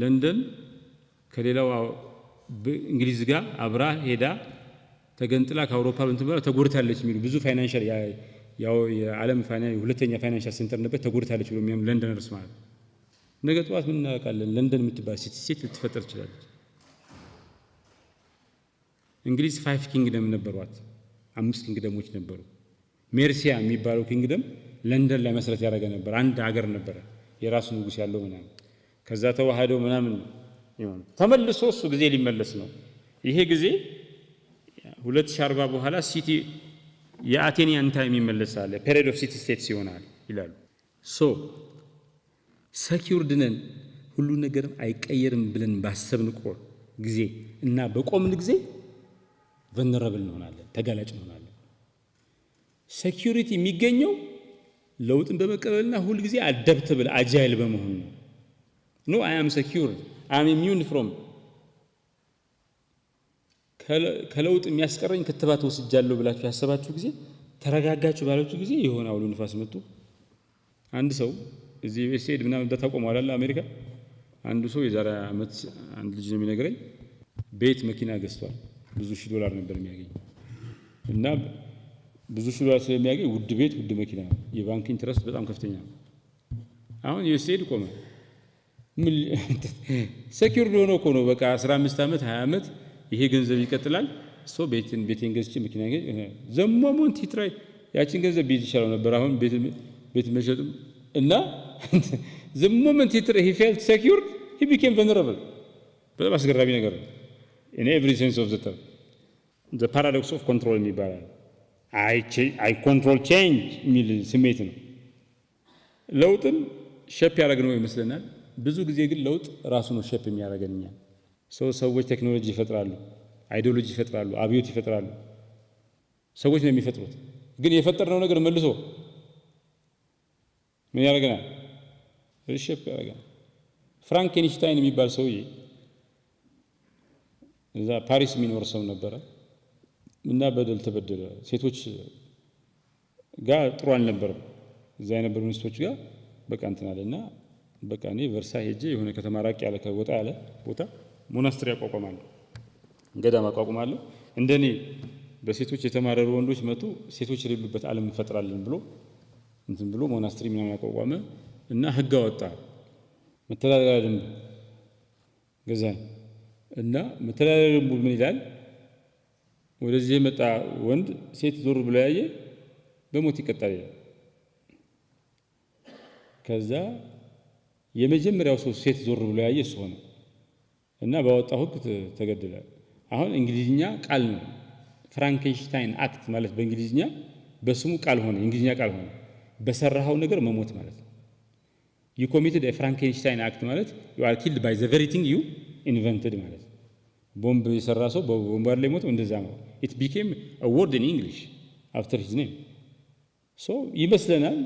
ለንደን ከሌላው እንግሊዝ ጋር አብራ ሄዳ ተገንጥላ ከአውሮፓ እንትን ተጎድታለች የሚሉ ብዙ ፋይናንሻል ያው የዓለም ሁለተኛ ፋይናንሻል ሴንተር ነበር ተጎድታለች ብሎ የሚያም ለንደነርስ ማለት ነገ ጠዋት ምን እናውቃለን ለንደን የምትባል ሲቲ ልትፈጠር ይችላልች እንግሊዝ 5 ኪንግደም ነበሯት 5 ኪንግደሞች ነበሩ ሜርሲያ የሚባለው ኪንግደም ለንደን ላይ መሰረት ያደረገ ነበር አንድ ሀገር ነበር የራሱ ንጉስ ያለው ምናምን ከዛ ተዋሃደው ምናምን ይሆን ተመልሶ እሱ ጊዜ ሊመለስ ነው ይሄ ጊዜ 2040 በኋላ ሲቲ የአቴኒያን ታይም ይመለሳል ፔሪድ ኦፍ ሲቲ ስቴትስ ይሆናል ይላሉ ሶ ሰኪውርድ ነን ሁሉ ነገር አይቀየርም ብለን ባሰብን ጊዜ እና በቆምን ጊዜ vulnerable እንሆናለን ተጋላጭ እንሆናለን ሴኩሪቲ የሚገኘው ለውጥን በመቀበልና ሁሉ ጊዜ አዳፕተብል አጃይል በመሆን ነው no I am secure I am immune from ከለውጥ የሚያስቀረኝ ክትባት ወስጃለሁ ብላችሁ ያሰባችሁ ጊዜ ተረጋጋችሁ ባላችሁ ጊዜ የሆነ አውሎ ንፋስ መጥቶ አንድ ሰው እዚህ ዩኤስኤድ ምናምን ተቆሟል አይደል አሜሪካ አንዱ ሰው የዛሬ አመት አንድ ልጅ ነው የሚነግረኝ ቤት መኪና ገዝቷል ብዙ ሺህ ዶላር ነበር የሚያገኝ እና ብዙ ሺህ ዶላር ስለሚያገኝ ውድ ቤት ውድ መኪና የባንክ ኢንትረስት በጣም ከፍተኛ ነው አሁን ዩኤስኤድ ቆመ ምን ሴኩሪቲ ሆኖ እኮ ነው በቃ 15 አመት 20 አመት ይሄ ገንዘብ ይቀጥላል ሶ ቤትን ገዝቼ መኪና ዘሞሞን ትራይ ያቺን ገንዘብ ቤት ይሻለው ነበር አሁን ቤት መሸጥም እና the moment he felt secure he became vulnerable በጣም አስገራሚ ነገር ነው in every sense of the term the paradox of control የሚባለው I control change የሚል ስሜት ነው ለውጥን ሼፕ ያደርገው ይመስለናል ብዙ ጊዜ ግን ለውጥ ራሱ ነው ሼፕ የሚያደርገንኛ ሰዎች ቴክኖሎጂ ይፈጥራሉ አይዲዮሎጂ ይፈጥራሉ አብዮት ይፈጥራሉ ሰዎች ነው የሚፈጥሩት ግን የፈጠርነው ነገር መልሶ ምን ያደርገናል ሪሼፕ ያደርጋል ፍራንኬንሽታይን የሚባል ሰውዬ እዛ ፓሪስ የሚኖር ሰው ነበር እና በደል ተበደለ ሴቶች ጋር ጥሩ አልነበረም እዛ የነበሩ ሚስቶች ጋር በቃ እንትን አለና በቃ እኔ ቨርሳይ ሄጄ የሆነ ከተማ ራቅ ያለ ከወጣ ያለ ቦታ ሞናስትሪ ያቋቁማለሁ ገዳም አቋቁማለሁ እንደኔ በሴቶች የተማረሩ ወንዶች መጡ ሴቶች የሌሉበት ዓለም እንፈጥራለን ብሎ እንትን ብሎ ሞናስትሪ ምናምን ያቋቋመ እና ህግ አወጣ መተዳደሪያ ደንብ ገዛ እና መተዳደሪያ ደንቡ ምን ይላል ወደዚህ የመጣ ወንድ ሴት ዞር ብሎ ያየ በሞት ይቀጣል ይላል ከዛ የመጀመሪያው ሰው ሴት ዞር ብሎ ያየ እሱ ሆነ እና ባወጣው ህግ ተገደለ አሁን እንግሊዝኛ ቃል ነው ፍራንኬንሽታይን አክት ማለት በእንግሊዝኛ በስሙ ቃል ሆነ እንግሊዝኛ ቃል ሆነ በሰራው ነገር መሞት ማለት ነው you committed a Frankenstein act ማለት you are killed by the very thing you invented ማለት ቦምብ የሰራ ሰው በቦምብ ላይ ሞት እንደዛ ነው it became a word in English after his name so ይመስለናል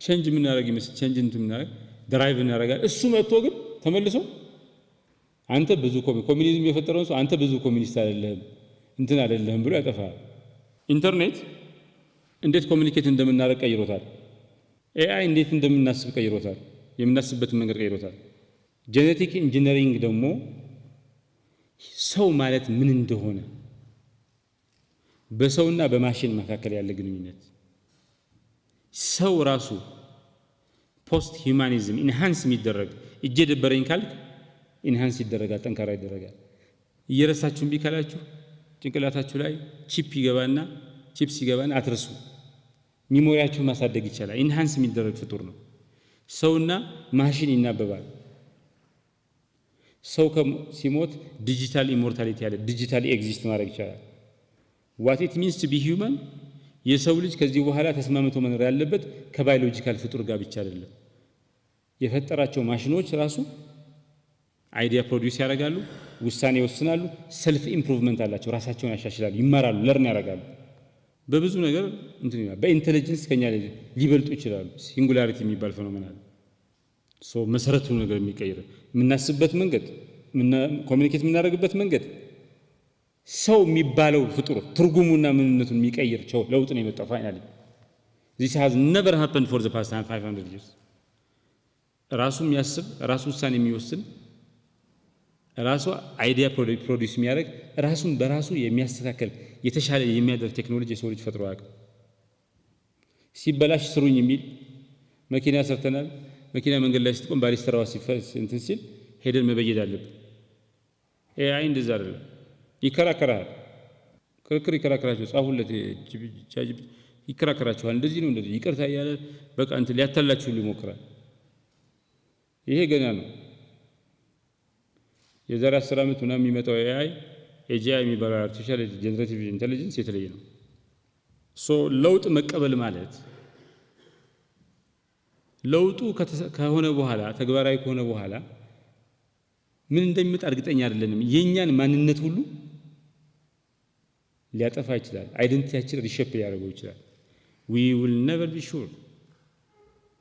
ቼንጅ ምን ያደርግ ይመስል ቼንጅ እንትን ምን ያደርግ ድራይቭ እናደርጋለን እሱ መጥቶ ግን ተመልሶ አንተ ብዙ ኮሚኒዝም የፈጠረው ሰው አንተ ብዙ ኮሚኒስት አይደለም እንትን አይደለም ብሎ ያጠፋል ኢንተርኔት እንዴት ኮሙኒኬት እንደምናደርግ ቀይሮታል AI እንዴት እንደምናስብ ቀይሮታል የምናስብበትን መንገድ ቀይሮታል ጄኔቲክ ኢንጂነሪንግ ደግሞ ሰው ማለት ምን እንደሆነ በሰውና በማሽን መካከል ያለ ግንኙነት ሰው ራሱ ፖስት ሂዩማኒዝም ኢንሃንስ የሚደረግ እጄ ደበረኝ ካልክ ኢንሃንስ ይደረጋል ጠንካራ ይደረጋል እየረሳችሁም ቢካላችሁ ጭንቅላታችሁ ላይ ቺፕ ይገባና ቺፕስ ይገባና አትርሱ ሚሞሪያችሁ ማሳደግ ይችላል ኢንሃንስ የሚደረግ ፍጡር ነው ሰውና ማሽን ይናበባል ሰው ሲሞት ዲጂታል ኢሞርታሊቲ ያለ ዲጂታሊ ኤግዚስት ማድረግ ይችላል what it means to be human የሰው ልጅ ከዚህ በኋላ ተስማምቶ መኖር ያለበት ከባዮሎጂካል ፍጡር ጋር ብቻ አይደለም የፈጠራቸው ማሽኖች ራሱ አይዲያ ፕሮዲዩስ ያደርጋሉ ውሳኔ ይወስናሉ ሰልፍ ኢምፕሩቭመንት አላቸው ራሳቸውን ያሻሽላሉ ይማራሉ ለርን ያደርጋሉ በብዙ ነገር እንትን ይላል በኢንተለጀንስ ከኛ ሊበልጡ ይችላሉ ሲንጉላሪቲ የሚባል ፌኖሜና አለ ሶ መሰረቱ ነገር የሚቀየር የምናስብበት መንገድ ኮሙኒኬት የምናደርግበት መንገድ ሰው የሚባለው ፍጡር ትርጉሙና ምንነቱን የሚቀይር ለውጥ ነው የመጣው ፋይናሊ this has never happened for the past 500 years ራሱ የሚያስብ ራሱ ውሳኔ የሚወስን ራሱ አይዲያ ፕሮዲዩስ የሚያደርግ ራሱን በራሱ የሚያስተካክል የተሻለ የሚያደርግ ቴክኖሎጂ የሰው ልጅ ፈጥሮ ያውቃል ሲበላሽ ስሩኝ የሚል መኪና ሰርተናል መኪና መንገድ ላይ ስትቆም ባሪስተራው ሲፈስ እንትን ሲል ሄደን መበየድ አለብን AI እንደዛ አይደለም ይከራከራል ክርክር ይከራከራቸው ጻፉለት ይከራከራቸዋል እንደዚህ ነው እንደዚህ ይቅርታ ያለ በቃ እንትን ሊያታላችሁ ይሞክራል ይሄ ገና ነው የዛሬ 10 ዓመት ምናምን የሚመጣው AI AGI የሚባለው አርቲፊሻል ጀነሬቲቭ ኢንተለጀንስ የተለየ ነው። ለውጥ መቀበል ማለት ለውጡ ከሆነ በኋላ ተግባራዊ ከሆነ በኋላ ምን እንደሚመጣ እርግጠኛ አይደለንም። የኛን ማንነት ሁሉ ሊያጠፋ ይችላል። አይደንቲቲያችን ሪሼፕ ሊያደርገው ይችላል። we will never be sure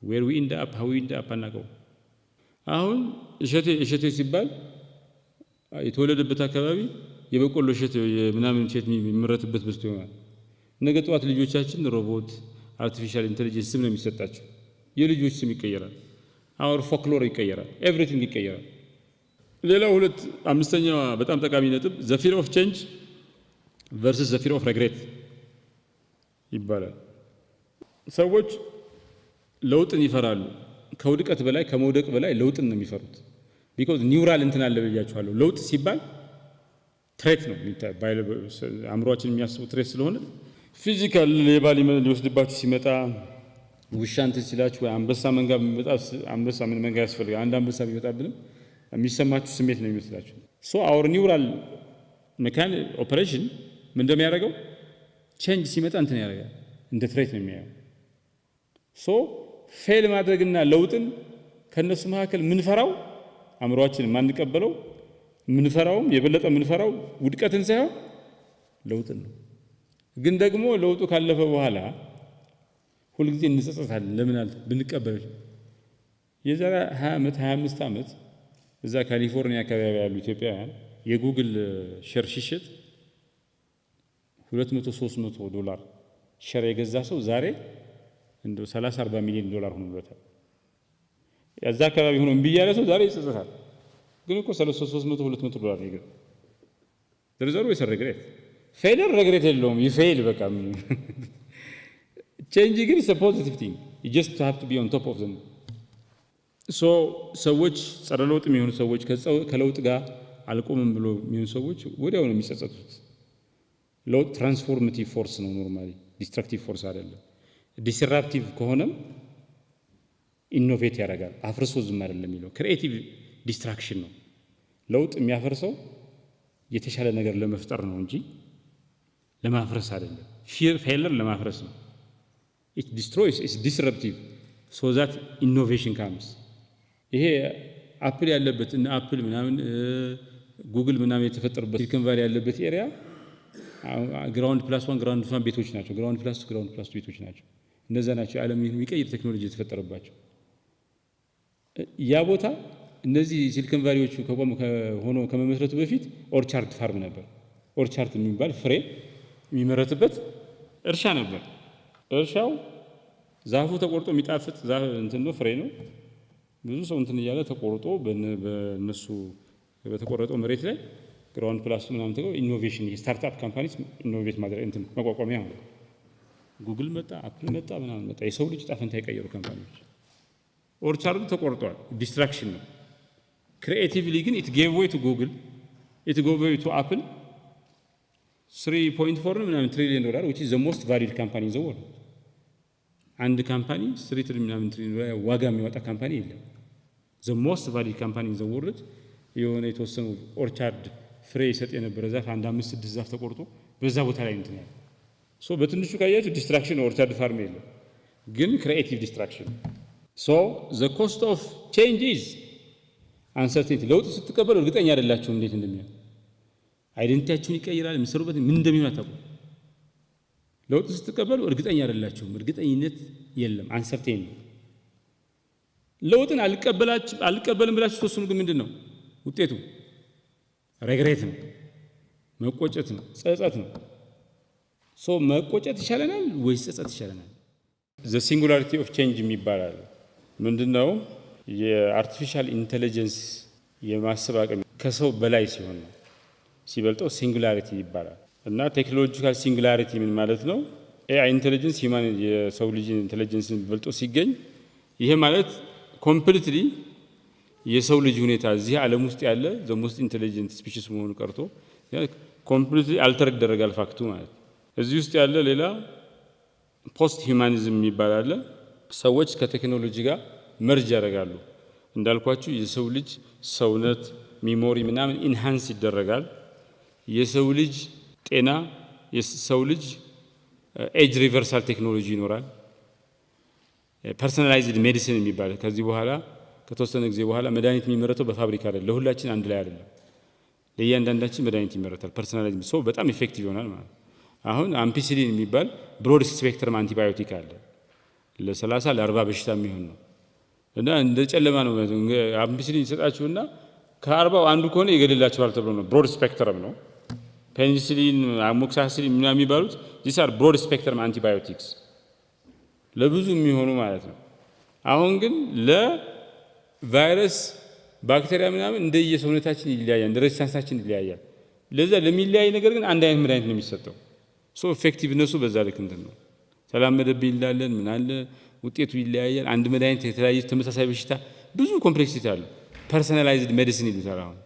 where we end up, how we end up አናውቀው። አሁን እሸቴ ሲባል የተወለደበት አካባቢ የበቆሎ እሸት የምናምን እሸት የሚመረትበት በስቶ ይሆናል። ነገ ጠዋት ልጆቻችን ሮቦት አርቲፊሻል ኢንተለጀንስ ስም ነው የሚሰጣቸው። የልጆች ስም ይቀየራል። our folklore ይቀየራል። everything ይቀየራል። ሌላው አምስተኛው በጣም ጠቃሚ ነጥብ the fear of change versus the fear of regret ይባላል። ሰዎች ለውጥን ይፈራሉ። ከውድቀት በላይ ከመውደቅ በላይ ለውጥን ነው የሚፈሩት። because ኒውራል እንትን አለ ብያችኋለሁ። ለውጥ ሲባል ትሬት ነው አእምሮአችን የሚያስበው ትሬት ስለሆነ ፊዚካል ሌባ ሊወስድባችሁ ሲመጣ ውሻ እንትን ሲላችሁ ወይ አንበሳ መንጋ ቢመጣ አንበሳ ምን መንጋ ያስፈልጋል? አንድ አንበሳ ቢመጣብንም የሚሰማችሁ ስሜት ነው የሚመስላችሁ። our neural operation ምን እንደሚያደርገው ቼንጅ ሲመጣ እንትን ያደርጋል። እንደ ትሬት ነው የሚያየው። ፌል ማድረግና ለውጥን ከነሱ መካከል ምንፈራው አእምሮአችን ማንቀበለው ምንፈራው የበለጠ ምንፈራው ውድቀትን ሳይሆን ለውጥን ነው። ግን ደግሞ ለውጡ ካለፈ በኋላ ሁሉ ጊዜ እንጸጸታለን። ለምን ብንቀበል የዛሬ 20 ዓመት 25 ዓመት እዛ ካሊፎርኒያ አካባቢ ያሉ ኢትዮጵያውያን የጉግል ሼር ሲሸጥ $200-300 ሼር የገዛ ሰው ዛሬ እንደ 30-40 ሚሊዮን ዶላር ሆኖበታል። ያዛ አካባቢ ሆኖ እምቢ ያለ ሰው ዛሬ ይጸጸታል። ግን እኮ $300-200 ነው ይገርም። ዘርዘሩ regret failure regret የለውም። ይፌል በቃ change ግን is a positive thing. You just have to be on top of them. ሰዎች ጸረ ለውጥ የሚሆኑ ሰዎች ከለውጥ ጋር አልቆምም ብሎ የሚሆኑ ሰዎች ወዲያው ነው የሚጸጸቱት። ለውጥ ትራንስፎርማቲቭ ፎርስ ነው ኖርማሊ፣ ዲስትራክቲቭ ፎርስ አይደለም። ዲስራፕቲቭ ከሆነም ኢኖቬት ያደርጋል። አፍርሶ ዝም አይደለም የሚለው ክሪኤቲቭ ዲስትራክሽን ነው። ለውጥ የሚያፈርሰው የተሻለ ነገር ለመፍጠር ነው እንጂ ለማፍረስ አይደለም። ፌለር ለማፍረስ ነው። it destroys, it's disruptive so that innovation comes. ይሄ አፕል ያለበት እና አፕል ምናምን ጉግል ምናምን የተፈጠረበት ሲሊኮን ቫሊ ያለበት ኤሪያ ግራውንድ ፕላስ 1 ግራውንድ 2 ቤቶች ናቸው። ግራውንድ ፕላስ 2 ግራውንድ ፕላስ 2 ቤቶች ናቸው። እነዛ ናቸው ዓለም የሚቀይር ቴክኖሎጂ የተፈጠረባቸው። ያ ቦታ እነዚህ ሲሊኮን ቫሊዎቹ ሆኖ ከመመስረቱ በፊት ኦርቻርድ ፋርም ነበር። ኦርቻርድ የሚባል ፍሬ የሚመረትበት እርሻ ነበር። እርሻው ዛፉ ተቆርጦ የሚጣፍጥ ዛፍ እንትን ነው፣ ፍሬ ነው። ብዙ ሰው እንትን እያለ ተቆርጦ በነሱ በተቆረጠው መሬት ላይ ግራውንድ ፕላስ ምናምን ተቆ ኢኖቬሽን የስታርታፕ ካምፓኒስ ኢኖቬት ማድረግ እንትን መቋቋሚያ ነው። ጉግል መጣ፣ አፕል መጣ፣ ምናምን መጣ። የሰው ልጅ ጣፈንታ የቀየሩ ካምፓኒዎች። ኦርቻርዱ ተቆርጧል፣ ዲስትራክሽን ነው። ክሪኤቲቭሊ ግን it gave way to Google, it gave way to Apple. $3.4 trillion, which is the most valued company in the world. አንድ ካምፓኒ 3 ትሪሊዮን ዋጋ የሚያወጣ ካምፓኒ የለም። the most valued company in the world የሆነ የተወሰኑ ኦርቻርድ ፍሬ ይሰጥ የነበረ ዛፍ 5-6 ዛፍ ተቆርጦ በዛ ቦታ ላይ እንትን ያለ በትንሹ ካያችሁ ዲስትራክሽን ኦርቻርድ ፋርም የለም፣ ግን ክሪኤቲቭ ዲስትራክሽን። the cost of change is uncertainty. ለውጥ ስትቀበሉ እርግጠኛ አይደላችሁም እንዴት እንደሚሆን። አይደንቲቲያችሁን ይቀይራል። የምትሰሩበት ምን እንደሚሆን አታውቁም። ለውጥ ስትቀበሉ እርግጠኛ አይደላችሁም። እርግጠኝነት የለም፣ አንሰርቴን ነው። ለውጥን አልቀበልም ብላችሁ ተወስኑ፣ ግን ምንድነው ውጤቱ? ሬግሬት ነው፣ መቆጨት ነው፣ ጸጸት ነው። መቆጨት ይሻለናል ወይስ ጸጸት ይሻለናል? the singularity of change የሚባላል ምንድነው? የአርቲፊሻል ኢንተለጀንስ የማሰብ አቅም ከሰው በላይ ሲሆን ነው፣ ሲበልጠው ሲንጉላሪቲ ይባላል። እና ቴክኖሎጂካል ሲንጉላሪቲ ምን ማለት ነው? ኤአይ ኢንተለጀንስ ሂማን የሰው ልጅ ኢንተለጀንስን በልጦ ሲገኝ ይሄ ማለት ኮምፕሊትሊ የሰው ልጅ ሁኔታ እዚህ ዓለም ውስጥ ያለ the most intelligent species መሆኑ ቀርቶ ኮምፕሊትሊ አልተር ይደረጋል ፋክቱ ማለት። እዚህ ውስጥ ያለ ሌላ ፖስት ሂማኒዝም ይባላል። ሰዎች ከቴክኖሎጂ ጋር መርጅ ያደርጋሉ። እንዳልኳችሁ የሰው ልጅ ሰውነት፣ ሚሞሪ ምናምን ኢንሃንስ ይደረጋል። የሰው ልጅ ጤና የሰው ልጅ ኤጅ ሪቨርሳል ቴክኖሎጂ ይኖራል። ፐርሰናላይዝድ ሜዲሲን የሚባል ከዚህ በኋላ ከተወሰነ ጊዜ በኋላ መድኃኒት የሚመረተው በፋብሪካ አይደለም፣ ለሁላችን አንድ ላይ አይደለም፣ ለእያንዳንዳችን መድኃኒት ይመረታል። ፐርሰናላይዝድ ሰው በጣም ኢፌክቲቭ ይሆናል ማለት። አሁን አምፒሲሊን የሚባል ብሮድ ስፔክትረም አንቲባዮቲክ አለ ለ30 ለ40 በሽታ የሚሆን ነው እና እንደ ጨለማ ነው። አምፒሲሊን ይሰጣችሁና ከ40 አንዱ ከሆነ ይገድላችኋል ተብሎ ነው። ብሮድ ስፔክትረም ነው። ፔኒሲሊን አሞክሳሲሊን ምናምን የሚባሉት these are broad spectrum antibiotics ለብዙ የሚሆኑ ማለት ነው። አሁን ግን ለቫይረስ ባክቴሪያ ምናምን እንደየሰውነታችን ይለያያል፣ ሬዚስታንሳችን ይለያያል። ለዛ ለሚለያይ ነገር ግን አንድ አይነት መድኃኒት ነው የሚሰጠው። ሶ ኢፌክቲቭነሱ በዛ ልክ እንትን ነው። ተላመደብኝ ይላለን ምን አለ ውጤቱ ይለያያል። አንድ መድኃኒት የተለያየ ተመሳሳይ በሽታ ብዙ ኮምፕሌክሲቲ አለ። ፐርሰናላይዝድ ሜዲሲን ይሉታል። አሁን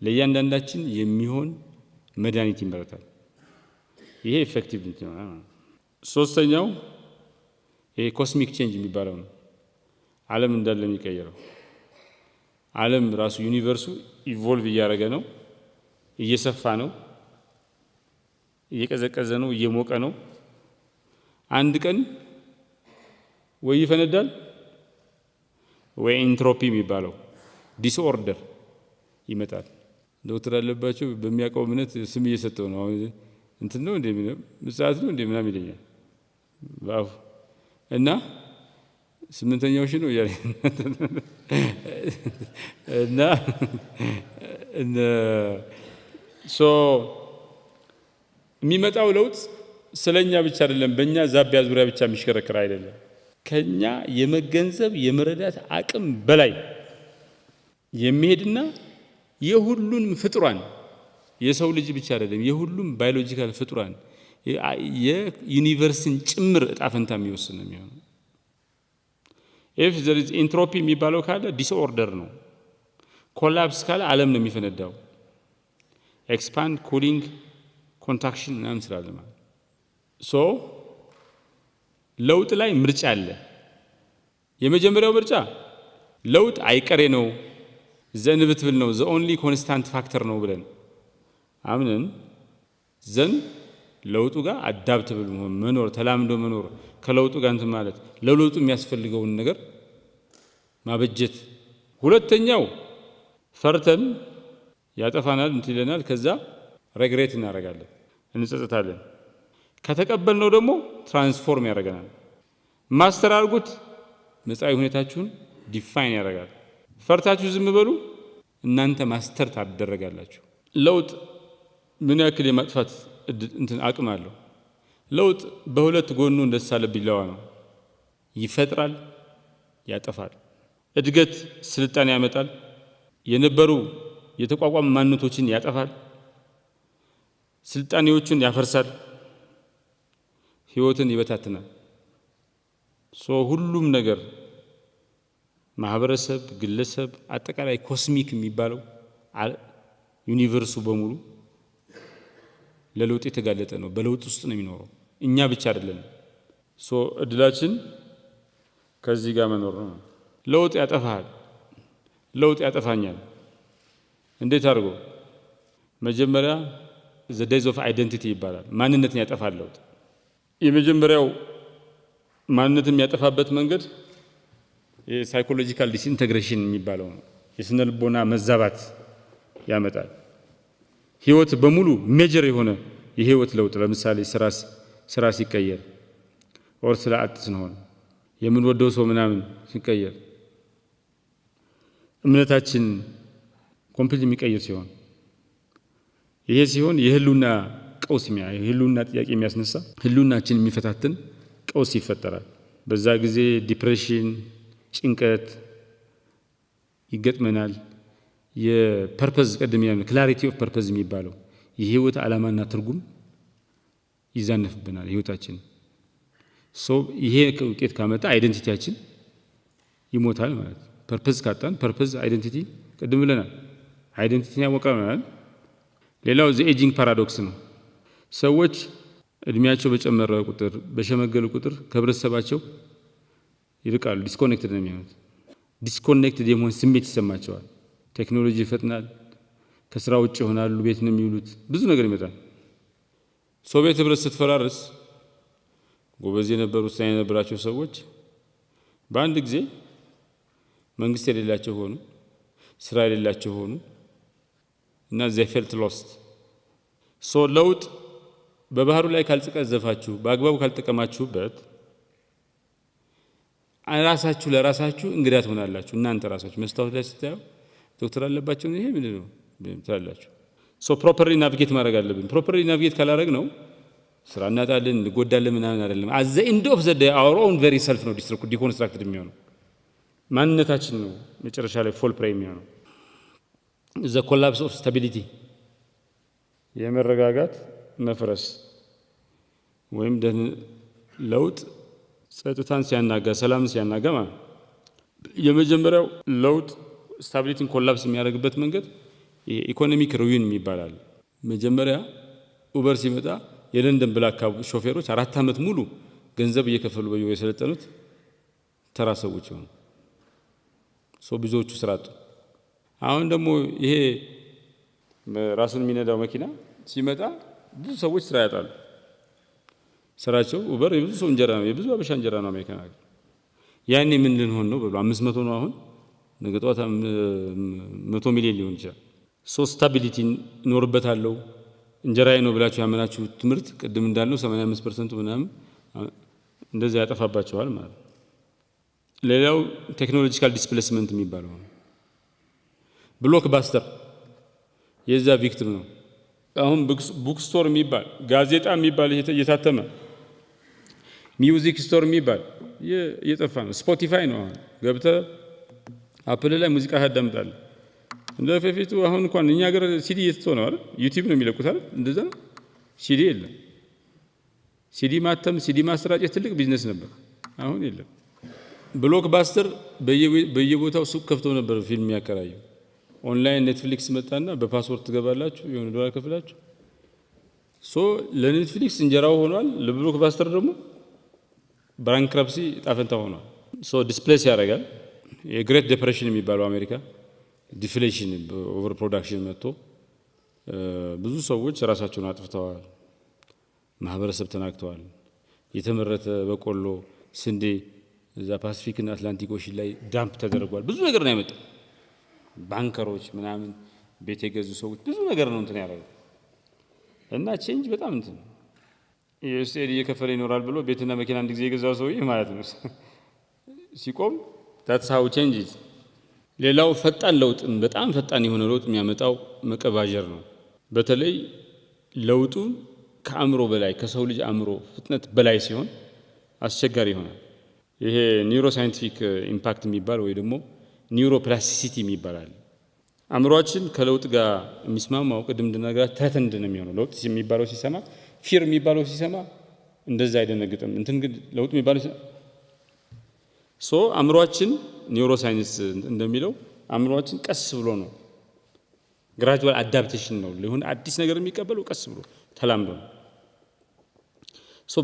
ለእያንዳንዳችን የሚሆን መድኃኒት ይመረታል። ይሄ ኢፌክቲቭ ነው። ሶስተኛው ይሄ ኮስሚክ ቼንጅ የሚባለው ነው። ዓለም እንዳለ የሚቀየረው ዓለም ራሱ ዩኒቨርሱ ኢቮልቭ እያደረገ ነው፣ እየሰፋ ነው፣ እየቀዘቀዘ ነው፣ እየሞቀ ነው። አንድ ቀን ወይ ይፈነዳል ወይ ኢንትሮፒ የሚባለው ዲስኦርደር ይመጣል። ዶክተር አለባቸው በሚያውቀው እምነት ስም እየሰጠው ነው። አሁን እንትን ነው እንደ ምጽአት ነው እንደ ምናምን ይለኛል ባው እና ስምንተኛው ሺ ነው ያለ እና ሶ የሚመጣው ለውጥ ስለኛ ብቻ አይደለም፣ በእኛ ዛቢያ ዙሪያ ብቻ የሚሽከረከር አይደለም። ከኛ የመገንዘብ የመረዳት አቅም በላይ የሚሄድና የሁሉን ፍጥሯን የሰው ልጅ ብቻ አይደለም የሁሉም ባዮሎጂካል ፍጥሯን የዩኒቨርስን ጭምር እጣ ፈንታ የሚወስን ነው የሚሆነው። if there is entropy የሚባለው ካለ ዲስኦርደር ነው። ኮላፕስ ካለ ዓለም ነው የሚፈነዳው። ኤክስፓንድ ኩሊንግ ኮንትራክሽን ምናምን ስላለ ማለት ሶ ለውጥ ላይ ምርጫ አለ። የመጀመሪያው ምርጫ ለውጥ አይቀሬ ነው፣ ዘንብትብል ነው፣ ዘ ኦንሊ ኮንስታንት ፋክተር ነው ብለን አምነን ዘን ለውጡ ጋር አዳፕተብል መኖር ተላምዶ መኖር ከለውጡ ጋር እንትን ማለት ለለውጡ የሚያስፈልገውን ነገር ማበጀት። ሁለተኛው ፈርተን ያጠፋናል እንትን ይለናል፣ ከዛ ሬግሬት እናደርጋለን፣ እንጸጸታለን። ከተቀበልነው ደግሞ ትራንስፎርም ያደርገናል። ማስተር አድርጉት፣ መጻኢ ሁኔታችሁን ዲፋይን ያደርጋል። ፈርታችሁ ዝም በሉ፣ እናንተ ማስተር ታደረጋላችሁ። ለውጥ ምን ያክል የማጥፋት እንትን አቅም አለው። ለውጥ በሁለት ጎኑ እንደሳለ ቢላዋ ነው። ይፈጥራል፣ ያጠፋል። እድገት ስልጣኔ ያመጣል፣ የነበሩ የተቋቋሙ ማንነቶችን ያጠፋል፣ ስልጣኔዎችን ያፈርሳል፣ ህይወትን ይበታትናል። ሁሉም ነገር ማህበረሰብ፣ ግለሰብ፣ አጠቃላይ ኮስሚክ የሚባለው ዩኒቨርሱ በሙሉ ለለውጥ የተጋለጠ ነው። በለውጥ ውስጥ ነው የሚኖረው። እኛ ብቻ አይደለም። እድላችን ከዚህ ጋር መኖር ነው። ለውጥ ያጠፋል፣ ለውጥ ያጠፋኛል። እንዴት አድርጎ? መጀመሪያ the days of identity ይባላል። ማንነትን ያጠፋል ለውጥ። የመጀመሪያው ማንነትን የሚያጠፋበት መንገድ የሳይኮሎጂካል ዲስኢንተግሬሽን የሚባለው ነው። የስነ ልቦና መዛባት ያመጣል። ህይወት በሙሉ ሜጀር የሆነ የህይወት ለውጥ ለምሳሌ ስራ ሲቀየር ኦር ስለ አጥ ስንሆን የምንወደው ሰው ምናምን ሲቀየር እምነታችን ኮምፕሊት የሚቀየር ሲሆን ይሄ ሲሆን የህሉና ቀውስ የህሉና ጥያቄ የሚያስነሳ ህሉናችን የሚፈታተን ቀውስ ይፈጠራል። በዛ ጊዜ ዲፕሬሽን፣ ጭንቀት ይገጥመናል። የፐርፐዝ ቀደም ያለው ክላሪቲ ኦፍ ፐርፐዝ የሚባለው የህይወት ዓላማና ትርጉም ይዛነፍብናል ህይወታችን። ይሄ ውጤት ካመጣ አይደንቲቲያችን ይሞታል ማለት። ፐርፐዝ ካጣን ፐርፐዝ አይደንቲቲ ቀደም ብለናል። አይደንቲቲን ያወቀናል። ሌላው ዘ ኤጂንግ ፓራዶክስ ነው። ሰዎች እድሜያቸው በጨመረ ቁጥር በሸመገሉ ቁጥር ከህብረተሰባቸው ይርቃሉ። ዲስኮኔክትድ ነው የሚሆኑት። ዲስኮኔክትድ የመሆን ስሜት ይሰማቸዋል። ቴክኖሎጂ ይፈጥናል ከስራ ውጭ ይሆናሉ ቤት ነው የሚውሉት ብዙ ነገር ይመጣል ሶቪየት ህብረት ስትፈራርስ ጎበዝ የነበሩ ሳይን የነበራቸው ሰዎች በአንድ ጊዜ መንግስት የሌላቸው ሆኑ ስራ የሌላቸው ሆኑ እና they felt lost so ለውጥ በባህሩ ላይ ካልተቀዘፋችሁ በአግባቡ ካልተቀማችሁበት ራሳችሁ ለራሳችሁ እንግዳ ትሆናላችሁ እናንተ ራሳችሁ መስታወት ላይ ስታዩ ዶክተር አለባቸው ይሄ ምንድን ነው ትላላችሁ so properly navigate ማድረግ አለብን properly navigate ካላረግ ነው ስራ እናጣለን እንጎዳለን ምናምን አይደለም at the end of the day our own very self ነው deconstructed የሚሆነው ማንነታችን ነው መጨረሻ ላይ fall prey የሚሆነው the collapse of stability የመረጋጋት መፍረስ ወይም ለውጥ ጸጥታን ሲያናጋ ሰላም ሲያናጋ ማለት የመጀመሪያው ለውጥ ስታቢሊቲን ኮላፕስ የሚያደርግበት መንገድ ኢኮኖሚክ ሩዊን ይባላል መጀመሪያ ኡበር ሲመጣ የለንደን ብላክ ሾፌሮች 4 አመት ሙሉ ገንዘብ እየከፈሉ በየወሩ የሰለጠኑት ተራ ሰዎች ሆኑ ብዙዎቹ ስራ አጡ አሁን ደግሞ ይሄ ራሱን የሚነዳው መኪና ሲመጣ ብዙ ሰዎች ስራ ያጣሉ ስራቸው ኡበር የብዙ ሰው እንጀራ ነው የብዙ አበሻ እንጀራ ነው አሜሪካ ያኔ ምን ልንሆን ነው ብሎ 500 ነው አሁን ነገ ጧት 100 ሚሊዮን ሊሆን ይችላል ስታቢሊቲ ኖርበታለው እንጀራዬ ነው ብላችሁ ያመናችሁ ትምርት ቅድም እንዳልነው 85% ምናምን እንደዚህ ያጠፋባቸዋል ማለት ሌላው ቴክኖሎጂካል ዲስፕሌስመንት የሚባለው ብሎክባስተር የዛ ቪክቲም ነው አሁን ቡክ ስቶር የሚባል ጋዜጣ የሚባል እየታተመ ሚውዚክ ስቶር የሚባል እየጠፋ ነው ስፖቲፋይ ነው አሁን ገብተህ አፕል ላይ ሙዚቃ ታዳምጣለህ እንደ በፊቱ አሁን እንኳን እኛ ሀገር ሲዲ እየተተው ነው አይደል ዩቲዩብ ነው የሚለቁት አይደል እንደዛ ነው ሲዲ የለም ሲዲ ማተም ሲዲ ማሰራጨት ትልቅ ቢዝነስ ነበር አሁን የለም ብሎክባስተር በየቦታው ሱቅ ከፍተው ነበር ፊልም ያከራዩ ኦንላይን ኔትፍሊክስ መጣና በፓስወርድ ትገባላችሁ የሆነ ዶላር ከፍላችሁ ለኔትፍሊክስ እንጀራው ሆኗል ለብሎክባስተር ደግሞ ባንክራፕሲ ጣፈንታ ሆኗል ዲስፕሌስ ያደርጋል የግሬት ዲፕሬሽን የሚባለው አሜሪካ ዲፍሌሽን ኦቨር ፕሮዳክሽን መጥቶ ብዙ ሰዎች ራሳቸውን አጥፍተዋል ማህበረሰብ ተናግተዋል የተመረተ በቆሎ ስንዴ እዛ ፓሲፊክ እና አትላንቲክ ኦሽን ላይ ዳምፕ ተደርጓል ብዙ ነገር ነው ያመጣው ባንከሮች ምናምን ቤት የገዙ ሰዎች ብዙ ነገር ነው እንትን ያደረገው እና ቼንጅ በጣም እንትን የዩኤስኤድ እየከፈለ ይኖራል ብሎ ቤትና መኪና አንድ ጊዜ የገዛው ሰውዬ ማለት ነው ሲቆም that's how changes ሌላው ፈጣን ለውጥ በጣም ፈጣን የሆነ ለውጥ የሚያመጣው መቀባጀር ነው በተለይ ለውጡ ከአምሮ በላይ ከሰው ልጅ አምሮ ፍጥነት በላይ ሲሆን አስቸጋሪ ይሆናል ይሄ ኒውሮሳይንቲፊክ ኢምፓክት የሚባል ወይ ደግሞ ኒውሮፕላስቲሲቲ የሚባላል አምሮአችን ከለውጥ ጋር የሚስማማው ቅድም እንደነገራችሁ ተተንድ ነው የሚሆነው ለውጥ የሚባለው ሲሰማ ፊር የሚባለው ሲሰማ እንደዛ አይደነግጥም እንትን ግን ለውጥ የሚባለው አምሮአችን ኒውሮሳይንስ እንደሚለው አምሮአችን ቀስ ብሎ ነው ግራጁዋል አዳፕቴሽን ነው ለሆነ አዲስ ነገር የሚቀበለው ቀስ ብሎ ተላምዶ ነው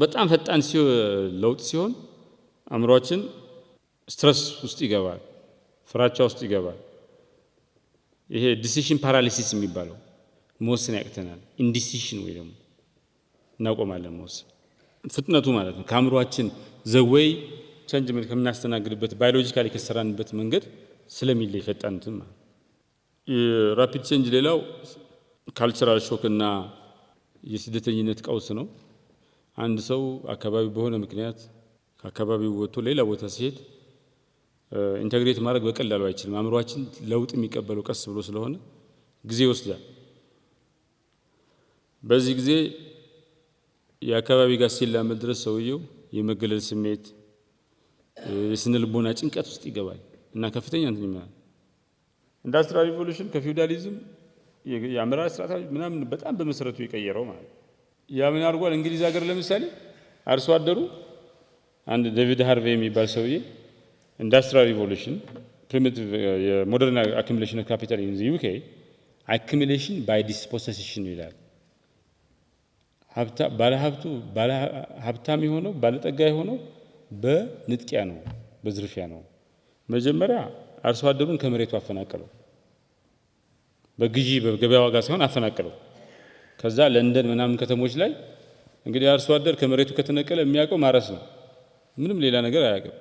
በጣም ፈጣን ለውጥ ሲሆን አምሮአችን ስትረስ ውስጥ ይገባል ፍራቻ ውስጥ ይገባል ይሄ ዲሲዥን ፓራሊሲስ የሚባለው መወሰን ያቅተናል ኢንዲሲዥን ወይ ደግሞ እናቆማለን መወሰን ፍጥነቱ ማለት ነው ከአምሮአችን ዘወይ ቼንጅ ምን ከምናስተናግድበት ባዮሎጂካሊ ከሰራንበት መንገድ ስለሚለይ ፈጣንትን ማለት ራፒድ ቼንጅ ሌላው ካልቸራል ሾክ እና የስደተኝነት ቀውስ ነው አንድ ሰው አካባቢ በሆነ ምክንያት ከአካባቢው ወጥቶ ሌላ ቦታ ሲሄድ ኢንተግሬት ማድረግ በቀላሉ አይችልም አምሮአችን ለውጥ የሚቀበለው ቀስ ብሎ ስለሆነ ጊዜ ይወስዳል በዚህ ጊዜ የአካባቢ ጋር ሲላመድ ድረስ ሰውየው የመገለል ስሜት የስነ ልቦና ጭንቀት ውስጥ ይገባል እና ከፍተኛ እንትን ይመጣል ኢንዱስትሪያል ሪቮሉሽን ከፊውዳሊዝም የአመራር ስርዓት ምናምን በጣም በመሰረቱ የቀየረው ማለት ያ ምን አድርጓል እንግሊዝ ሀገር ለምሳሌ አርሶ አደሩ አንድ ዴቪድ ሃርቬ የሚባል ሰውዬ ኢንዱስትሪያል ሪቮሉሽን ፕሪሚቲቭ የሞደርን አኩሙሌሽን ኦፍ ካፒታል ኢን ዘ ዩኬ አኩሙሌሽን ባይ ዲስፖሴሽን ይላል ሀብታም የሆነው ባለጠጋ የሆነው በንጥቂያ ነው በዝርፊያ ነው መጀመሪያ አርሶ አደሩን ከመሬቱ አፈናቀለው በግዢ በገበያ ዋጋ ሳይሆን አፈናቀለው። ከዛ ለንደን ምናምን ከተሞች ላይ እንግዲህ አርሶ አደር ከመሬቱ ከተነቀለ የሚያውቀው ማረስ ነው። ምንም ሌላ ነገር አያውቅም።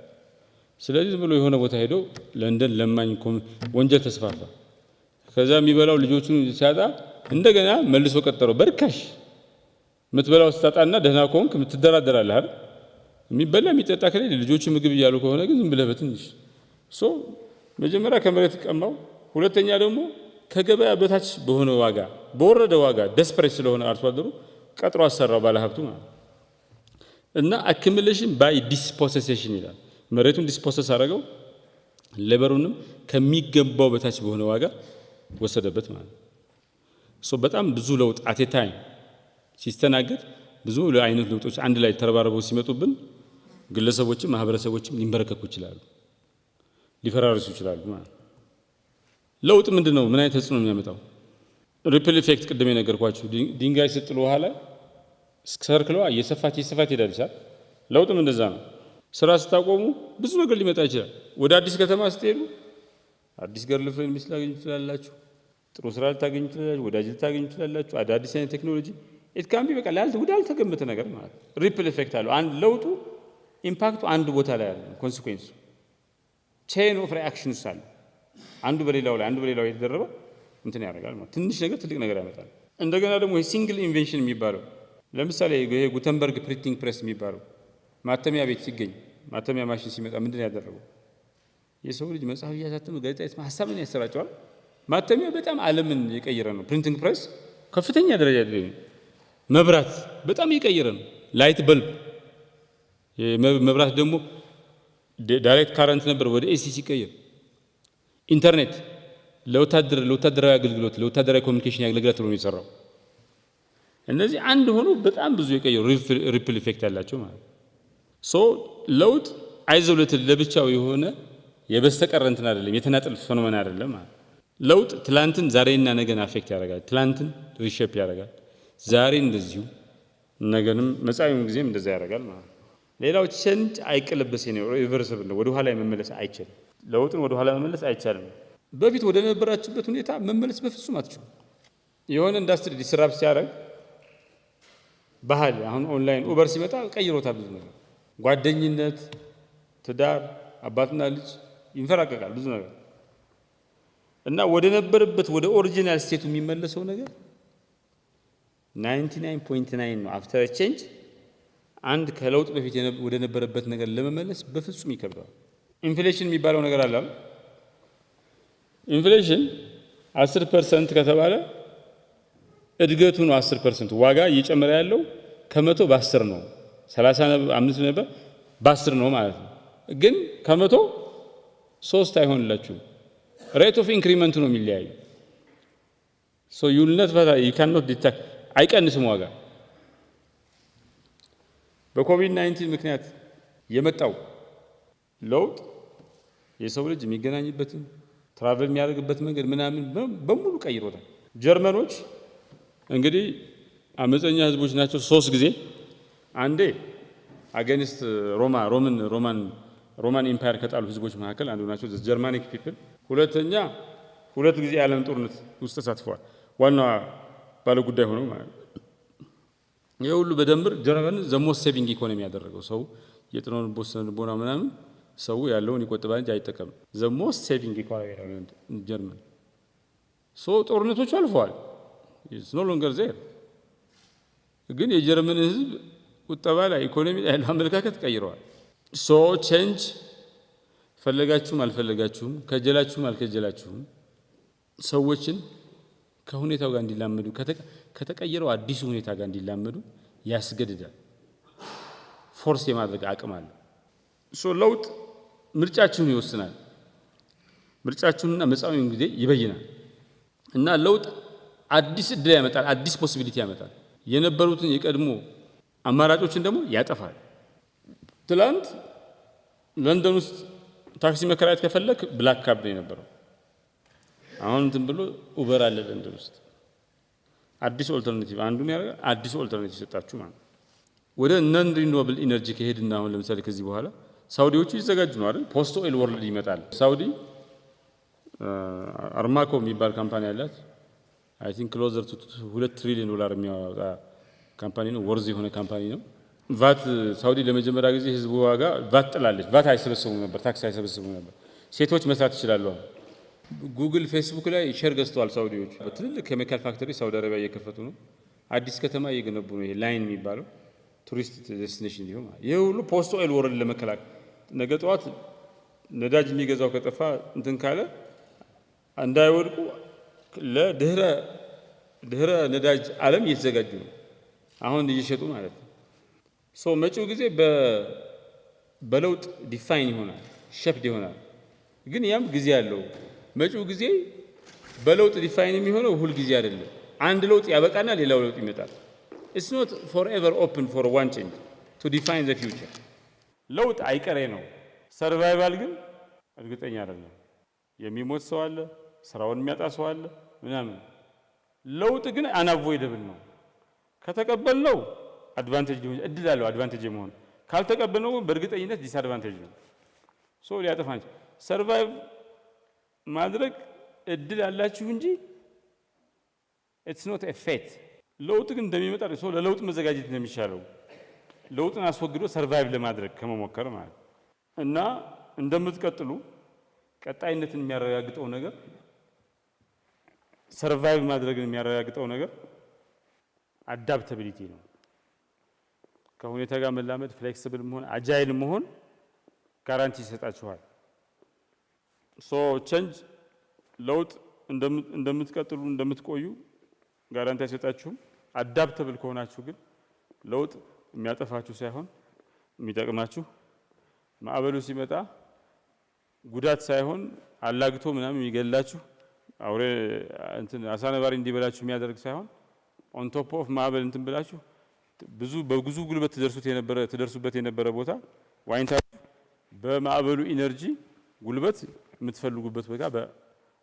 ስለዚህ ዝም ብሎ የሆነ ቦታ ሄዶ ለንደን ለማኝ ወንጀል ተስፋፋ። ከዛ የሚበላው ልጆቹን ሲያጣ እንደገና መልሶ ቀጠረው በርካሽ ምትበላው ስታጣና ደህና ከሆንክ ምትደራደራለህ አይደል? የሚበላ የሚጠጣ ከሌለ ልጆቹ ምግብ እያሉ ከሆነ ግን ዝም ብለህ በትንሽ መጀመሪያ ከመሬት ቀማው። ሁለተኛ ደግሞ ከገበያ በታች በሆነ ዋጋ በወረደ ዋጋ ደስፐሬት ስለሆነ አርሶ አደሩ ቀጥሮ አሰራው ባለሀብቱ ማለት እና አክሙሌሽን ባይ ዲስፖሴሽን ይላል። መሬቱን ዲስፖሰስ አደረገው፣ ሌበሩንም ከሚገባው በታች በሆነ ዋጋ ወሰደበት ማለት ነው። በጣም ብዙ ለውጥ አት ኤ ታይም ሲስተናገድ ብዙ አይነት ለውጦች አንድ ላይ ተረባርበው ሲመጡብን ግለሰቦችም ማህበረሰቦችም ሊንበረከኩ ይችላሉ፣ ሊፈራርሱ ይችላሉ ማለት ነው። ለውጥ ምንድነው? ምን አይነት ተጽዕኖ የሚያመጣው? ሪፕል ኢፌክት ቅድም የነገርኳችሁ ድንጋይ ስጥሉ በኋላ ሰርክሏ እየሰፋች ሄዳለች። ለውጥም እንደዛ ነው። ስራ ስታቆሙ ብዙ ነገር ሊመጣ ይችላል። ወደ አዲስ ከተማ ስትሄዱ አዲስ ገርል ፍሬንድ ሚስት ላገኙ ትችላላችሁ፣ ጥሩ ስራ ልታገኙ ትችላላችሁ፣ ወዳጅ ልታገኙ ትችላላችሁ፣ አዳዲስ አይነት ቴክኖሎጂ ኢትካምቢ በቃ ወዳልተገመተ ነገር ማለት ሪፕል ኢፌክት አለው። አንድ ለውጡ ኢምፓክቱ አንድ ቦታ ላይ አለ፣ ኮንሲኩዌንሱ ቼን ኦፍ ሪአክሽንስ አለ። አንዱ በሌላው የተደረበ እንትን ያደርጋል ማለት ትንሽ ነገር ትልቅ ነገር ያመጣል። እንደገና ደግሞ ሲንግል ኢንቬንሽን የሚባለው ለምሳሌ ይሄ ጉተንበርግ ፕሪንቲንግ ፕሬስ የሚባለው ማተሚያ ቤት ሲገኝ ማተሚያ ማሽን ሲመጣ ምንድነው ያደረገው? የሰው ልጅ መጽሐፍ እያሳተመ ጋዜጣ ሐሳብን ያሰራጨዋል። ማተሚያ በጣም ዓለምን የቀየረ ነው። ፕሪንቲንግ ፕሬስ ከፍተኛ ደረጃ ላይ መብራት በጣም የቀየረ ነው። ላይት በልብ መብራት ደግሞ ዳይሬክት ካረንት ነበር ወደ ኤሲ ሲቀየር፣ ኢንተርኔት ለወታደራዊ አገልግሎት ለወታደራዊ ኮሙኒኬሽን ያገለግላል ተብሎ ነው የሰራው። እነዚህ አንድ ሆኖ በጣም ብዙ የቀየሩ ሪፕል ኢፌክት ያላቸው ማለት ነው። ለውጥ አይዞሌትድ ለብቻው የሆነ የበስተቀር እንትን አይደለም፣ የተናጠል ፌኖሜና አይደለም ማለት ለውጥ ትላንትን ዛሬና ነገን አፌክት ያደርጋል። ትላንትን ሪሼፕ ያደርጋል። ዛሬ እንደዚሁ ነገንም መጻኢውን ጊዜም እንደዛ ያደርጋል ማለት ነው። ሌላው ቼንጅ አይቀለበስ ነው፣ ሪቨርሲብል ነው። ወደ ኋላ መመለስ አይቻልም። ለውጥን ወደ ኋላ መመለስ አይቻልም። በፊት ወደ ነበራችሁበት ሁኔታ መመለስ በፍጹም አትችሉም። የሆነ ኢንዱስትሪ ዲስራፕት ሲያደርግ ባህል አሁን ኦንላይን ኡበር ሲመጣ ቀይሮታል ብዙ ነገር። ጓደኝነት፣ ትዳር፣ አባትና ልጅ ይንፈራቀቃል ብዙ ነገር እና ወደ ነበረበት ወደ ኦሪጂናል ስቴቱ የሚመለሰው ነገር 99.9 ነው። አፍተር ቼንጅ አንድ ከለውጥ በፊት ወደ ነበረበት ነገር ለመመለስ በፍጹም ይከብዳል። ኢንፍሌሽን የሚባለው ነገር አለ። ኢንፍሌሽን 10% ከተባለ እድገቱ ነው 10%። ዋጋ እየጨመረ ያለው ከመቶ በ10 ነው። 35 ነበር በ10 ነው ማለት ነው። ግን ከመቶ 3 አይሆንላችሁ። ሬት ኦፍ ኢንክሪመንት ነው የሚለያዩ። you will not you cannot detect አይቀንስም ዋጋ። በኮቪድ-19 ምክንያት የመጣው ለውጥ የሰው ልጅ የሚገናኝበትን ትራቨል የሚያደርግበት መንገድ ምናምን በሙሉ ቀይሮታል። ጀርመኖች እንግዲህ አመፀኛ ህዝቦች ናቸው። 3 ጊዜ አንዴ አገንስት ሮማን ኢምፓየር ከጣሉ ህዝቦች መካከል አንዱ ናቸው ጀርማኒክ ፒፕል። ሁለተኛ 2 ጊዜ ዓለም ጦርነት ውስጥ ተሳትፈዋል። ዋና ባለ ጉዳይ ሆነው ማለት ነው። የሁሉ በደምር ጀርመን ዘሞስ ሴቪንግ ኢኮኖሚ ያደረገው ሰው የጥኖን ቦሰን ቦና ምናምን ሰው ያለውን ይቆጥባል እንጂ አይጠቀምም። ዘሞስ ሴቪንግ ኢኮኖሚ ጀርመን ጦርነቶች አልፈዋል። ኢትስ ኖ ሎንገር ዜር። ግን የጀርመን ህዝብ ቁጠባ ላይ ኢኮኖሚ ላይ አመለካከት ቀይረዋል። ቼንጅ ፈለጋችሁም አልፈለጋችሁም ከጀላችሁም አልከጀላችሁም ሰዎችን ከሁኔታው ጋር እንዲላመዱ ከተቀየረው አዲሱ ሁኔታ ጋር እንዲላመዱ ያስገድዳል። ፎርስ የማድረግ አቅም አለ። ለውጥ ምርጫችሁን ይወስናል። ምርጫችሁንና መጻኢውን ጊዜ ይበይናል። እና ለውጥ አዲስ እድል ያመጣል፣ አዲስ ፖሲቢሊቲ ያመጣል። የነበሩትን የቀድሞ አማራጮችን ደግሞ ያጠፋል። ትላንት ለንደን ውስጥ ታክሲ መከራየት ከፈለክ ብላክ ካብ ነው የነበረው። አሁን እንትን ብሎ ኡበር አለ ለንደን ውስጥ። አዲስ ኦልተርናቲቭ አንዱን ያደርጋል፣ አዲስ ኦልተርናቲቭ ሰጣችሁ ማለት ወደ ነን ሪኒዌብል ኢነርጂ ከሄድና አሁን ለምሳሌ ከዚህ በኋላ ሳውዲዎቹ ይዘጋጁ ነው አይደል? ፖስት ኦይል ወርልድ ይመጣል። ሳውዲ አርማኮ የሚባል ካምፓኒ አላት። አይ ቲንክ ክሎዘር ቱ 2 ትሪሊዮን ዶላር የሚያወጣ ካምፓኒ ነው ወርዝ የሆነ ካምፓኒ ነው ቫት ሳውዲ ለመጀመሪያ ጊዜ ህዝቡ ዋጋ ቫት ጥላለች ቫት አይሰበስቡም ነበር ታክስ አይሰበስቡም ነበር ሴቶች መስራት ይችላሉ ጉግል ፌስቡክ ላይ ሼር ገዝተዋል ሳውዲዎች በትልልቅ ኬሚካል ፋክተሪ ሳውዲ አረቢያ እየከፈቱ ነው አዲስ ከተማ እየገነቡ ነው ይሄ ላይን የሚባለው ቱሪስት ዴስቲኔሽን ይሁን ይሄ ሁሉ ፖስት ኦይል ወረድ ለመከላከል ነገ ጠዋት ነዳጅ የሚገዛው ከጠፋ እንትን ካለ እንዳይወድቁ ለድህረ ነዳጅ ዓለም እየተዘጋጁ ነው አሁን እየሸጡ ማለት ነው ሶ መጪው ጊዜ በለውጥ ዲፋይን ይሆናል ሼፕድ ይሆናል ግን ያም ጊዜ ያለው መጪው ጊዜ በለውጥ ዲፋይን የሚሆነው ሁሉ ጊዜ አይደለም አንድ ለውጥ ያበቃና ሌላው ለውጥ ይመጣል it's not forever open for one change to define the future ለውጥ አይቀሬ ነው ሰርቫይቫል ግን እርግጠኛ አይደለም የሚሞት ሰው አለ ስራውን የሚያጣ ሰው አለ ምናምን ለውጥ ግን አንአቮይደብል ነው ከተቀበልነው አድቫንቴጅ ሊሆን እድል አለው አድቫንቴጅ መሆን ካልተቀበልነው በእርግጠኝነት ዲስአድቫንቴጅ ነው ሶ ሊያጠፋን ሰርቫይቭ ማድረግ እድል አላችሁ እንጂ it's not a fate ለውጥ ግን እንደሚመጣ ሰው ለለውጥ መዘጋጀት ነው የሚሻለው ለውጥን አስወግዶ ሰርቫይቭ ለማድረግ ከመሞከር ማለት እና እንደምትቀጥሉ ቀጣይነትን የሚያረጋግጠው ነገር ሰርቫይቭ ማድረግን የሚያረጋግጠው ነገር አዳፕታቢሊቲ ነው ከሁኔታ ጋር መላመድ ፍሌክሲብል መሆን አጃይል መሆን ጋራንቲ ይሰጣችኋል ሶ ቼንጅ ለውጥ እንደምትቀጥሉ እንደምትቆዩ ጋራንቲ አይሰጣችሁ አዳፕታብል ከሆናችሁ ግን ለውጥ የሚያጠፋችሁ ሳይሆን የሚጠቅማችሁ ማዕበሉ ሲመጣ ጉዳት ሳይሆን አላግቶ ምናምን የሚገላችሁ አውሬ እንትን አሳነባሪ እንዲበላችሁ የሚያደርግ ሳይሆን ኦን ቶፕ ኦፍ ማዕበል እንትን ብላችሁ በብዙ ጉልበት ተደርሱበት የነበረ ቦታ ዋይንታችሁ በማዕበሉ ኢነርጂ ጉልበት የምትፈልጉበት ቦታ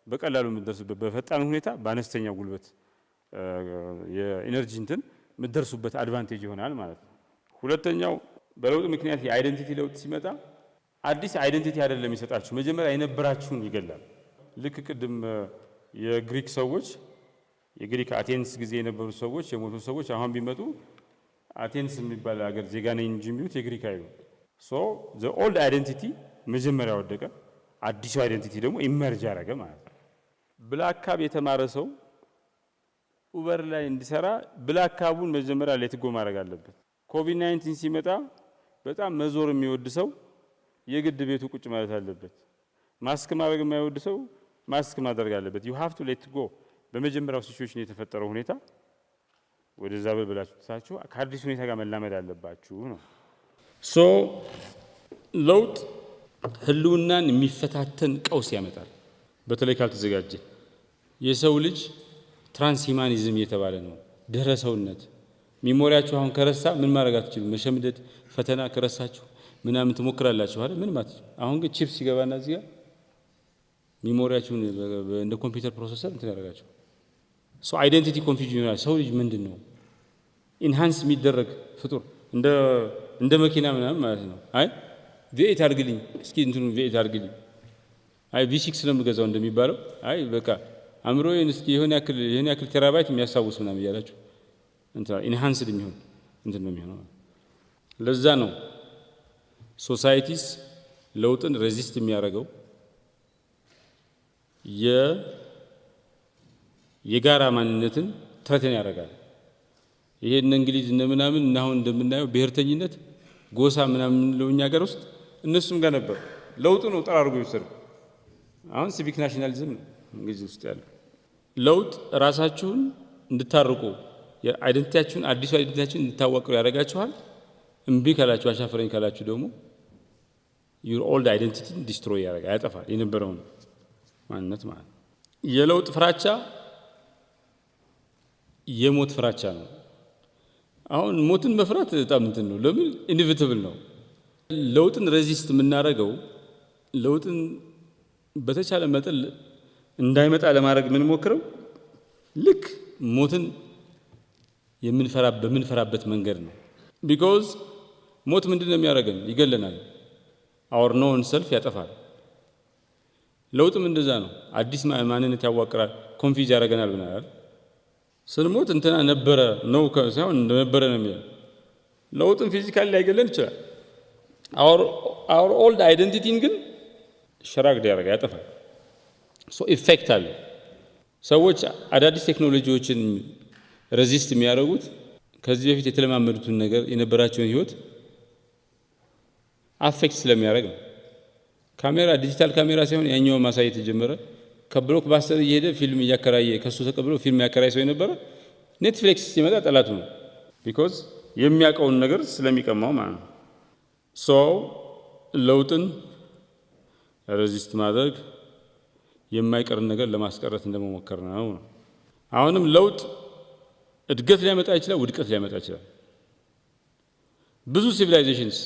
በቀላሉ የምትደርሱበት በፈጣን ሁኔታ በአነስተኛ ጉልበት የኢነርጂ እንትን የምትደርሱበት አድቫንቴጅ ይሆናል ማለት ነው ሁለተኛው በለውጥ ምክንያት የአይደንቲቲ ለውጥ ሲመጣ አዲስ አይደንቲቲ አይደለም ይሰጣችሁ መጀመሪያ የነበራችሁን ይገላል ልክ ቅድም የግሪክ ሰዎች የግሪክ አቴንስ ጊዜ የነበሩ ሰዎች የሞቱ ሰዎች አሁን ቢመጡ አቴንስ የሚባል ሀገር ዜጋ ነኝ እንጂ የሚሉት የግሪክ አይሉ ሶ the old identity መጀመሪያ ወደቀ አዲሱ አይደንቲቲ ደግሞ ኢመርጅ አደረገ ማለት ነው ብላክ ካብ የተማረ ሰው ኡበር ላይ እንዲሰራ ብላክ ካቡን መጀመሪያ ለትጎ ማድረግ አለበት ኮቪድ-19 ሲመጣ በጣም መዞር የሚወድ ሰው የግድ ቤቱ ቁጭ ማለት አለበት ማስክ ማድረግ የማይወድ ሰው ማስክ ማድረግ አለበት you have to let go በመጀመሪያው ሲቹዌሽን የተፈጠረው ሁኔታ ወደዛ በብላችሁ ተሳችሁ ከአዲስ ሁኔታ ጋር መላመድ አለባችሁ ነው ሶ ለውጥ ህልውናን የሚፈታተን ቀውስ ያመጣል በተለይ ካልተዘጋጀ የሰው ልጅ ትራንስሂማኒዝም የተባለ ነው ደረሰውነት ሚሞሪያችሁ አሁን ከረሳ ምን ማድረግ አትችሉም መሸምደድ ፈተና ከረሳችሁ ምናምን ትሞክራላችሁ አይደል ምን ማለት አሁን ግን ቺፕስ ይገባና እዚህ ጋር ሚሞሪያችሁን እንደ ኮምፒውተር ፕሮሰሰር እንትን ያደርጋችሁ ሶ አይደንቲቲ ኮንፊውዥን ይሆናል ሰው ልጅ ምንድነው ኢንሃንስ የሚደረግ ፍጡር እንደ መኪና ምናምን ማለት ነው አይ V8 አድርግልኝ እስኪ እንትኑ V8 አድርግልኝ አይ V6 ነው የምገዛው እንደሚባለው አይ በቃ አምሮዬን እስኪ የሆነ ያክል ቴራባይት የሚያሳውስ ምናምን ይያላችሁ እንትን ኢንሃንስድ የሚሆን እንትን ነው የሚሆነው ለዛ ነው ሶሳይቲስ ለውጥን ሬዚስት የሚያደርገው የጋራ ማንነትን ትረተን ያደርጋል ይሄን እንግሊዝ እንደምናምን እና አሁን እንደምናየው ብሔርተኝነት ጎሳ ምናምን ለውኛ ሀገር ውስጥ እነሱም ጋር ነበር ለውጡ ነው ጠራርጎ ይወሰዱ አሁን ሲቪክ ናሽናሊዝም ነው እንግሊዝ ውስጥ ያለው ለውጥ ራሳችሁን እንድታርቁ የአይደንቲቲያችሁን አዲስ አይደንቲቲያችሁን እንድታዋቅሩ ያደርጋችኋል እምቢ ካላችሁ አሻፈረኝ ካላችሁ ደግሞ your old identity destroy ያጠፋል የነበረውን ማንነት ማለት የለውጥ ፍራቻ የሞት ፍራቻ ነው አሁን ሞትን መፍራት በጣም እንትን ነው ለምን ኢንቪቴብል ነው ለውጥን ሬዚስት የምናደርገው ለውጥን በተቻለ መጠን እንዳይመጣ ለማድረግ ምን ሞክረው ልክ ሞትን በምንፈራበት መንገድ ነው because ሞት ምንድነው የሚያደርገን ይገለናል our known self ያጠፋል ለውጥም እንደዛ ነው አዲስ ማንነት ያዋቅራል ኮንፊውዝ ያደርገናል ብናል ስንሞት እንትና ነበረ ነው ሳይሆን ነበረ ነው የሚለው ለውጥን ፊዚካሊ ላይገለን ይችላል our old identity ግን ሸራግድ ያጠፋል so effect አለ ሰዎች አዳዲስ ቴክኖሎጂዎችን ሬዚስት የሚያደርጉት ከዚህ በፊት የተለማመዱትን ነገር የነበራቸውን ህይወት አፌክት ስለሚያደርግ ነው ካሜራ ዲጂታል ካሜራ ሳይሆን ያኛው ማሳየት ጀመረ ከብሎክ ባስተር እየሄደ ፊልም ያከራየ ከሱ ተቀብሎ ፊልም ያከራየ ሰው የነበረ ኔትፍሊክስ ሲመጣ ጠላቱ ነው because የሚያቀውን ነገር ስለሚቀማው ማለት ነው so ለውጥን ሬዚስት ማድረግ የማይቀር ነገር ለማስቀረት እንደመሞከር ነው አሁንም ለውጥ እድገት ሊያመጣ ይችላል ውድቀት ሊያመጣ ይችላል ብዙ ሲቪላይዜሽንስ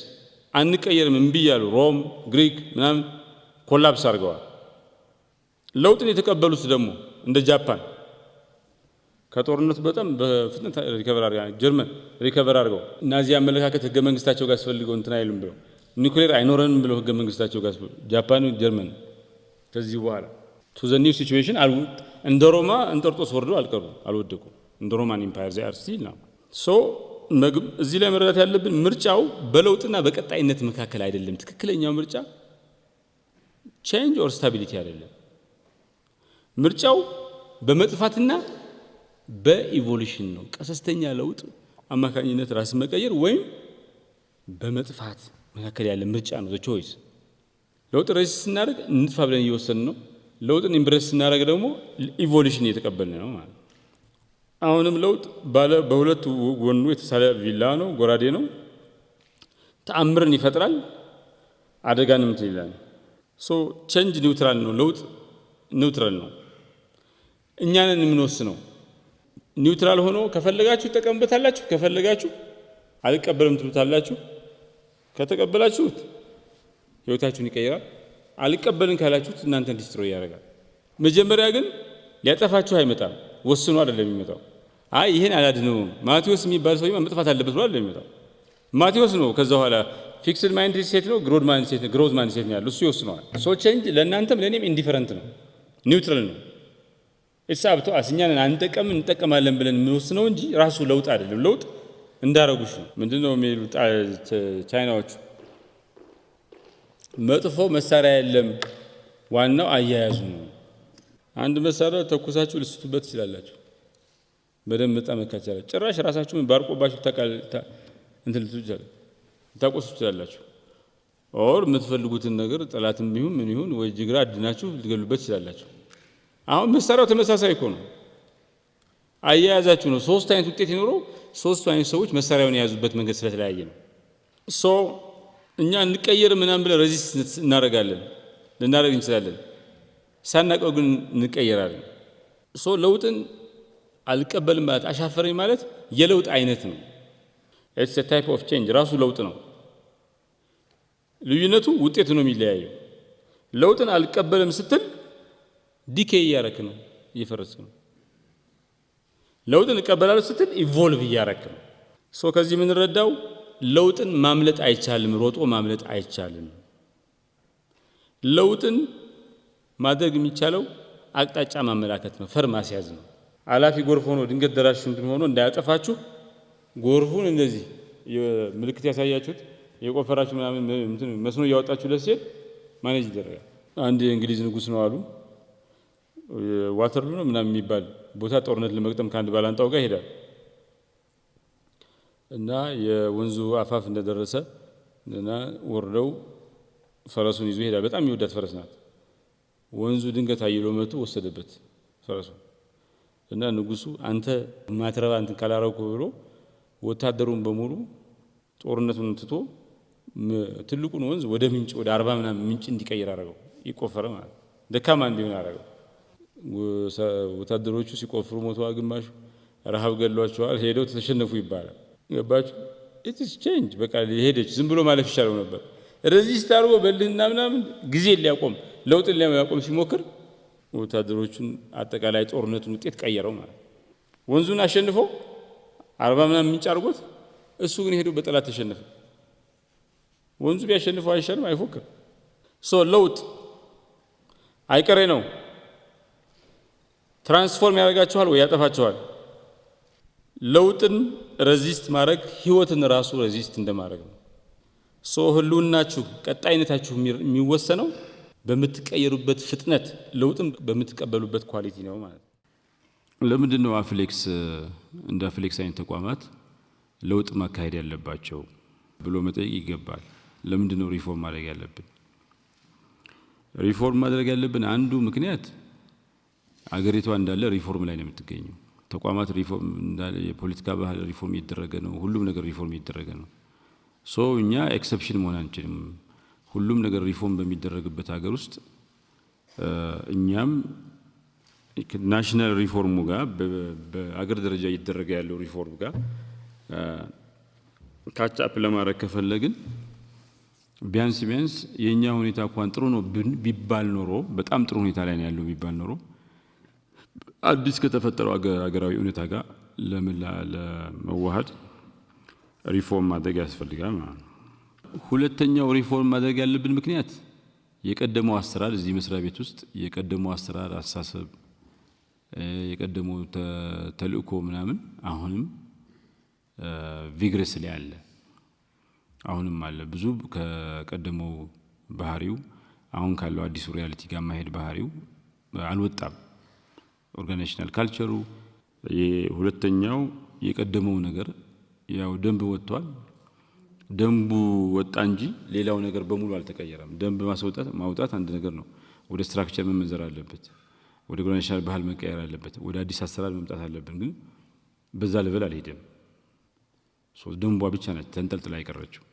አንቀየርም እንቢ ያሉ ሮም ግሪክ ምናምን ኮላፕስ አድርገዋል ለውጥን የተቀበሉት ደግሞ እንደ ጃፓን ከጦርነቱ በጣም በፍጥነት ሪከቨር አድርገው ጀርመን ሪከቨር አድርገው ናዚ አመለካከት ህገ መንግስታቸው ጋር አስፈልገው እንትና አይሉም ብለው ኒውክሌር አይኖረንም ብለው ህገ መንግስታቸው ጋር ጃፓን ጀርመን ከዚህ በኋላ to the new situation እንደ ሮማ እንጠርጦስ ወርደው አልወደቁ እንደ ሮማን ኢምፓየር they are still now so እዚህ ላይ መረዳት ያለብን ምርጫው በለውጥና በቀጣይነት መካከል አይደለም ትክክለኛው ምርጫ change or stability አይደለም ምርጫው በመጥፋትና በኢቮሉሽን ነው ቀሰስተኛ ለውጥ አማካኝነት ራስ መቀየር ወይም በመጥፋት መካከል ያለ ምርጫ ነው the choice ለውጥ ሬዚስት ስናደርግ እንጥፋ ብለን እየወሰን ነው ለውጥን ኢምብሬስ ስናደርግ ደግሞ ኢቮሉሽን እየተቀበልን ነው ማለት አሁንም ለውጥ በሁለት ጎኑ የተሳለ ቪላ ነው ጎራዴ ነው ተአምርን ይፈጥራል አደጋንም ይላል so change ኒውትራል ነው ለውጥ ኒውትራል ነው እኛንን የምንወስነው ኒውትራል ሆኖ ከፈለጋችሁ ተቀምጣላችሁ ከፈለጋችሁ አልቀበልም ትሉታላችሁ ከተቀበላችሁት ህይወታችሁን ይቀየራል አልቀበልን ካላችሁት እናንተን ዲስትሮይ ያደርጋል መጀመሪያ ግን ሊያጠፋችሁ አይመጣም ወስኖ አይደለም የሚመጣው አይ ይሄን አላድነው ማቴዎስ የሚባል ሰው መጥፋት አለበት ብሎ አይደለም የሚመጣው ማቴዎስ ነው ከዛ ኋላ ፊክስድ ማይንድ ሴት ነው ግሮዝ ማይንድ ሴት ነው ያለው እሱ ይወስነዋል ሶ ቼንጅ ለእናንተም ለኔም ኢንዲፈረንት ነው ኒውትራል ነው እሳብቶ አስኛን አንጠቀም እንጠቀማለን ብለን የምንወስነው እንጂ ራሱ ለውጥ አይደለም ለውጥ እንዳረጉሽ ነው ምንድነው የሚሉት ቻይናዎች መጥፎ መሳሪያ የለም ዋናው አያያዙ ነው አንድ መሳሪያ ተኩሳችሁ ልስቱበት ይችላልላችሁ በደም መጣመካቻለ ጭራሽ ራሳችሁን ባርቆባችሁ እንትን ታቆሱ ይችላልላችሁ ኦር የምትፈልጉትን ነገር ጠላትም ቢሆን ምን ይሁን ወይ ጅግራ አድናችሁ ልትገሉበት ይችላልላችሁ አሁን መሳሪያው ተመሳሳይ እኮ ነው አያያዛችሁ ነው ሶስት አይነት ውጤት ይኖረው ሶስቱ አይነት ሰዎች መሳሪያውን ያዙበት መንገድ ስለተለያየ ነው ሶ እኛ እንቀየር ምናምን ብለ ሬዚስት እናረጋለን ልናረግ እንችላለን ሳናቀው ግን እንቀየራለን ሶ ለውጥን አልቀበልም ማለት አሻፈረኝ ማለት የለውጥ አይነት ነው it's a type of change ራሱ ለውጥ ነው ልዩነቱ ውጤቱ ነው የሚለያየው ለውጥን አልቀበልም ስትል ዲኬይ ያረክ ነው እየፈረስክ ነው ለውጥን እቀበላለሁ ስትል ኢቮልቭ ያረክ ነው ሶ ከዚህ ምን ረዳው ለውጥን ማምለጥ አይቻልም ሮጦ ማምለጥ አይቻልም ለውጥን ማድረግ የሚቻለው አቅጣጫ ማመላከት ነው ፈርማስ ያዝ ነው አላፊ ጎርፍ ሆኖ ድንገት ደራሽ እንትን ሆኖ እንዳያጠፋችሁ ጎርፉን እንደዚህ ምልክት ያሳያችሁት የቆፈራችሁ ምናምን እንትን መስኖ ያወጣችሁ ለሲል ማኔጅ ይደረጋል አንድ የእንግሊዝ ንጉስ ነው አሉ ዋተርሉ ነው ምናምን የሚባል ቦታ ጦርነት ለመግጠም ካንድ ባላንጣው ጋር ሄዳል እና የወንዙ አፋፍ እንደደረሰ እና ወርደው ፈረሱን ይዞ ሄዳል በጣም ይወዳት ፈረስ ናት ወንዙ ድንገት አይሎ መጡ ወሰደበት ፈረሱ እና ንጉሱ አንተ ማትረባ እንትን ካላረኩ ብሎ ወታደሩን በሙሉ ጦርነቱን ትቶ ትልቁን ወንዝ ወደ ምንጭ ወደ 40 ምናምን ምንጭ እንዲቀየር አረጋው ይቆፈረ ማለት ደካማ እንዲሆን አረጋው ወታደሮቹ ሲቆፍሩ ሞተዋ ግማሹ ረሃብ ገሏቸዋል ሄደው ተሸነፉ ይባላል ገባችሁ it is change በቃ ሄደች ዝም ብሎ ማለፍ ይችላል ነበር ሬዚስት አርጎ በልህና ምናምን ጊዜ ሊያቆም ለውጥ ሊያቆም ሲሞክር ወታደሮቹን አጠቃላይ ጦርነቱን ውጤት ቀየረው ማለት ወንዙን አሸንፎ 40 ምናምን ምንጭ አርጎት እሱ ግን ሄዶ በጠላት ተሸነፈ ወንዙ ቢያሸንፈው አይሻልም አይፎክር ሶ ለውጥ አይቀሬ ነው ትራንስፎርም ያደርጋቸዋል ወይ ያጠፋቸዋል ለውጥን ሬዚስት ማድረግ ህይወትን ራሱ ሬዚስት እንደማድረግ ነው። ህልውናችሁ ቀጣይነታችሁ የሚወሰነው በምትቀየሩበት ፍጥነት ለውጥን በምትቀበሉበት ኳሊቲ ነው ማለት ነው። ለምንድን ነው አፍሌክስ እንደ አፍሌክስ አይነት ተቋማት ለውጥ ማካሄድ ያለባቸው ብሎ መጠየቅ ይገባል። ለምንድን ነው ሪፎርም ማድረግ ያለብን? ሪፎርም ማድረግ ያለብን አንዱ ምክንያት አገሪቷ እንዳለ ሪፎርም ላይ ነው የምትገኘው። ተቋማት ሪፎርም እንዳለ የፖለቲካ ባህል ሪፎርም እየተደረገ ነው። ሁሉም ነገር ሪፎርም እየተደረገ ነው። እኛ ኤክሰፕሽን መሆን አንችልም። ሁሉም ነገር ሪፎርም በሚደረግበት ሀገር ውስጥ እኛም ናሽናል ሪፎርሙ ጋር በአገር ደረጃ እየተደረገ ያለው ሪፎርም ጋር ካች አፕ ለማድረግ ከፈለግን ቢያንስ የኛ ሁኔታ እንኳን ጥሩ ነው ቢባል ኖሮ በጣም ጥሩ ሁኔታ ላይ ነው ያለው ቢባል ኖሮ አዲስ ከተፈጠረው አገራዊ ሁኔታ ጋር ለመዋሃድ ሪፎርም ማድረግ ያስፈልጋል ማለት ነው። ሁለተኛው ሪፎርም ማድረግ ያለብን ምክንያት የቀደመው አሰራር እዚህ መስሪያ ቤት ውስጥ የቀደመው አሰራር አሳሰብ የቀደመው ተልእኮ ምናምን አሁንም ቪግረስ ላይ አለ። አሁንም አለ ብዙ ከቀደመው ባህሪው አሁን ካለው አዲሱ ሪያሊቲ ጋር ማሄድ ባህሪው አልወጣም። ኦርጋናይዜሽናል ካልቸሩ የሁለተኛው የቀደመው ነገር ያው ደንብ ወጥቷል። ደንቡ ወጣ እንጂ ሌላው ነገር በሙሉ አልተቀየረም። ደንብ ማውጣት አንድ ነገር ነው። ወደ ስትራክቸር መመንዘር አለበት። ወደ ኦርጋናይዜሽናል ባህል መቀየር አለበት። ወደ አዲስ አሰራር መምጣት አለብን። ግን በዛ ሌቭል አልሄደም። ደንቧ ብቻ ነች ተንጠልጥላ አይቀረችው።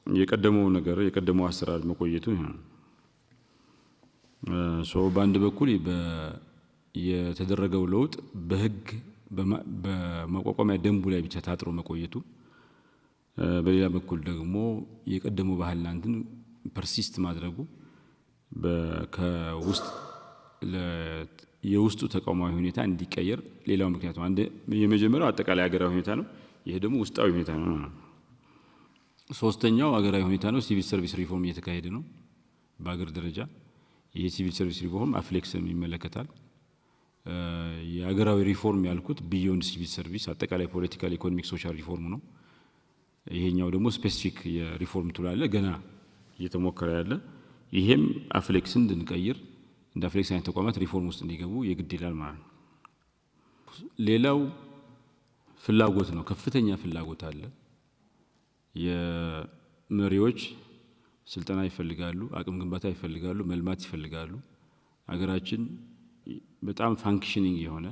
የቀደመው ነገር የቀደመው አሰራር መቆየቱ ይሆናል። በአንድ በኩል የተደረገው ለውጥ በህግ በማቋቋሚያ ደንቡ ላይ ብቻ ታጥሮ መቆየቱ፣ በሌላ በኩል ደግሞ የቀደመው ባህልና እንትን ፐርሲስት ማድረጉ ከውስጥ የውስጡ ተቋማዊ ሁኔታ እንዲቀየር ሌላው ምክንያት ነው። አንድ የመጀመሪያው አጠቃላይ ሀገራዊ ሁኔታ ነው። ይሄ ደግሞ ውስጣዊ ሁኔታ ነው። ሶስተኛው ሀገራዊ ሁኔታ ነው። ሲቪል ሰርቪስ ሪፎርም እየተካሄደ ነው በአገር ደረጃ። ይሄ ሲቪል ሰርቪስ ሪፎርም አፍሌክስም ይመለከታል። የሀገራዊ ሪፎርም ያልኩት ቢዮንድ ሲቪል ሰርቪስ አጠቃላይ ፖለቲካል፣ ኢኮኖሚክ፣ ሶሻል ሪፎርም ነው። ይሄኛው ደግሞ ስፔሲፊክ የሪፎርም ቱል አለ ገና እየተሞከረ ያለ። ይሄም አፍሌክስን እንድንቀይር እንደ አፍሌክስ አይነት ተቋማት ሪፎርም ውስጥ እንዲገቡ የግድ ይላል ማለት ነው። ሌላው ፍላጎት ነው። ከፍተኛ ፍላጎት አለ። የመሪዎች ስልጠና ይፈልጋሉ፣ አቅም ግንባታ ይፈልጋሉ፣ መልማት ይፈልጋሉ። ሀገራችን በጣም ፋንክሽኒንግ የሆነ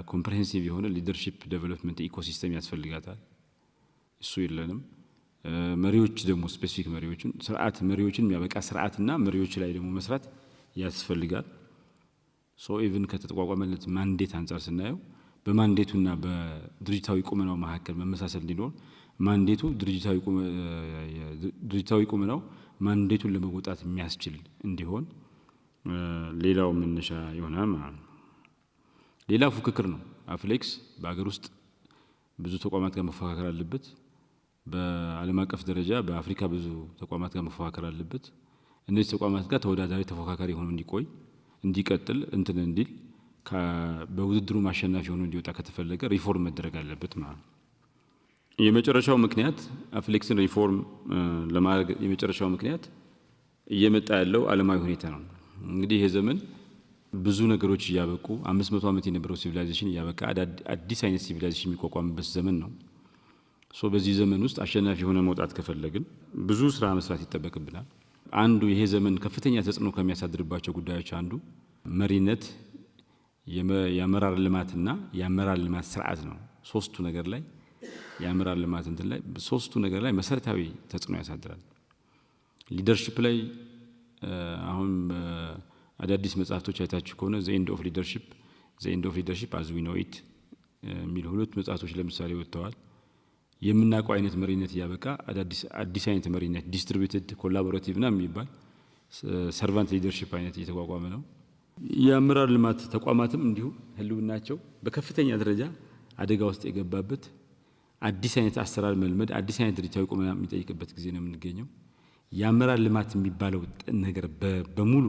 ኮምፕሬሄንሲቭ የሆነ ሊደርሺፕ ዴቨሎፕመንት ኢኮሲስተም ያስፈልጋታል። እሱ የለንም። መሪዎች ደግሞ ስፔሲፊክ መሪዎችን የሚያበቃ ስርዓትና መሪዎች ላይ ደግሞ መስራት ያስፈልጋል። ኢቭን ከተቋቋመለት ማንዴት አንፃር ስናየው በማንዴቱና በድርጅታዊ ቁመናው መካከል መመሳሰል እንዲኖር ማንዴቱ ድርጅታዊ ቁመናው ማንዴቱን ለመወጣት የሚያስችል እንዲሆን ሌላው መነሻ ይሆናል ማለት ነው። ሌላ ፉክክር ነው። አፍሌክስ በአገር ውስጥ ብዙ ተቋማት ጋር መፎካከር አለበት። በዓለም አቀፍ ደረጃ በአፍሪካ ብዙ ተቋማት ጋር መፎካከር አለበት። እነዚህ ተቋማት ጋር ተወዳዳሪ ተፎካካሪ ሆኖ እንዲቀጥል እንዲል በውድድሩ ማሸናፊ ሆኖ እንዲወጣ ከተፈለገ ሪፎርም መደረግ አለበት ማለት ነው። የመጨረሻው ምክንያት አፍሌክስን ሪፎርም ለማድረግ የመጨረሻው ምክንያት እየመጣ ያለው ዓለማዊ ሁኔታ ነው። እንግዲህ ይሄ ዘመን ብዙ ነገሮች እያበቁ 500 ዓመት የነበረው ሲቪላይዜሽን እያበቃ አዲስ አይነት ሲቪላይዜሽን የሚቋቋምበት ዘመን ነው። በዚህ ዘመን ውስጥ አሸናፊ ሆነ መውጣት ከፈለግን ብዙ ስራ መስራት ይጠበቅብናል። አንዱ ይሄ ዘመን ከፍተኛ ተጽዕኖ ከሚያሳድርባቸው ጉዳዮች አንዱ መሪነት፣ የአመራር ልማትና የአመራር ልማት ስርዓት ነው። ሶስቱ ነገር ላይ የአመራር ልማት እንትን ላይ ሶስቱ ነገር ላይ መሰረታዊ ተጽዕኖ ያሳድራል። ሊደርሺፕ ላይ አሁን አዳዲስ መጽሐፍቶች አይታችሁ ከሆነ ዘ ኤንድ ኦፍ ሊደርሺፕ አዝ ዊ ኖው ኢት የሚል ሁለት መጽሐፍቶች ለምሳሌ ወጥተዋል። የምናውቀው አይነት መሪነት እያበቃ አዲስ አይነት መሪነት ዲስትሪቢዩትድ ኮላቦሬቲቭ ና የሚባል ሰርቫንት ሊደርሺፕ አይነት እየተቋቋመ ነው። የአመራር ልማት ተቋማትም እንዲሁ ህልውናቸው በከፍተኛ ደረጃ አደጋ ውስጥ የገባበት አዲስ አይነት አሰራር መልመድ አዲስ አይነት ድርጅታዊ ቁመና የሚጠይቅበት ጊዜ ነው የምንገኘው። የአመራር ልማት የሚባለው ነገር በሙሉ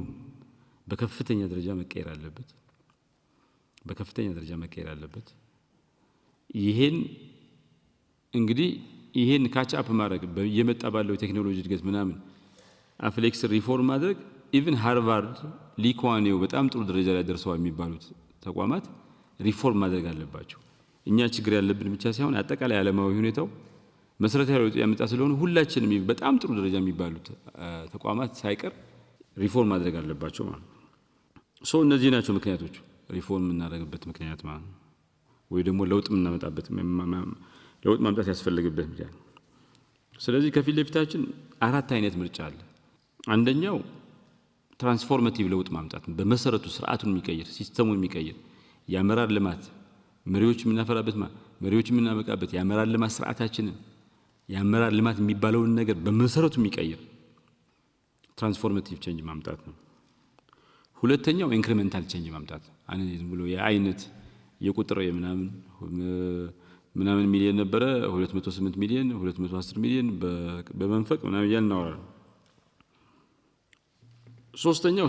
በከፍተኛ ደረጃ መቀየር አለበት። በከፍተኛ ደረጃ መቀየር አለበት ይሄን እንግዲህ ይሄን ካች አፕ ማድረግ በየመጣ ባለው ቴክኖሎጂ እድገት ምናምን አፍሌክስ ሪፎርም ማድረግ ኢቭን ሃርቫርድ ሊኳኒዮ በጣም ጥሩ ደረጃ ላይ ደርሰዋል የሚባሉት ተቋማት ሪፎርም ማድረግ አለባቸው እኛ ችግር ያለብን ብቻ ሳይሆን አጠቃላይ ዓለማዊ ሁኔታው መሰረታዊ ለውጥ ያመጣ ስለሆነ ሁላችንም በጣም ጥሩ ደረጃ የሚባሉት ተቋማት ሳይቀር ሪፎርም ማድረግ አለባቸው ማለት ሶ እነዚህ ናቸው ምክንያቶች ሪፎርም እናደርግበት ምክንያት ማለት ወይ ደግሞ ለውጥ እናመጣበት ለውጥ ማምጣት ያስፈልግበት ምክንያት ስለዚህ ከፊት ለፊታችን አራት አይነት ምርጫ አለ አንደኛው ትራንስፎርማቲቭ ለውጥ ማምጣት በመሰረቱ ስርዓቱን የሚቀይር ሲስተሙን የሚቀይር ያመራር ልማት መሪዎች የምናፈራበት መሪዎች የምናመቃበት ያመራር ልማት ስርዓታችንን ያመራር ልማት የሚባለውን ነገር በመሰረቱ የሚቀይር ትራንስፎርማቲቭ ቼንጅ ማምጣት ነው ሁለተኛው ኢንክሪመንታል ቼንጅ ማምጣት ዝም ብሎ የአይነት የቁጥር ምናምን ሚሊዮን ነበረ 208 ሚሊዮን 210 ሚሊዮን በመንፈቅ ምናምን ያናወራል ሶስተኛው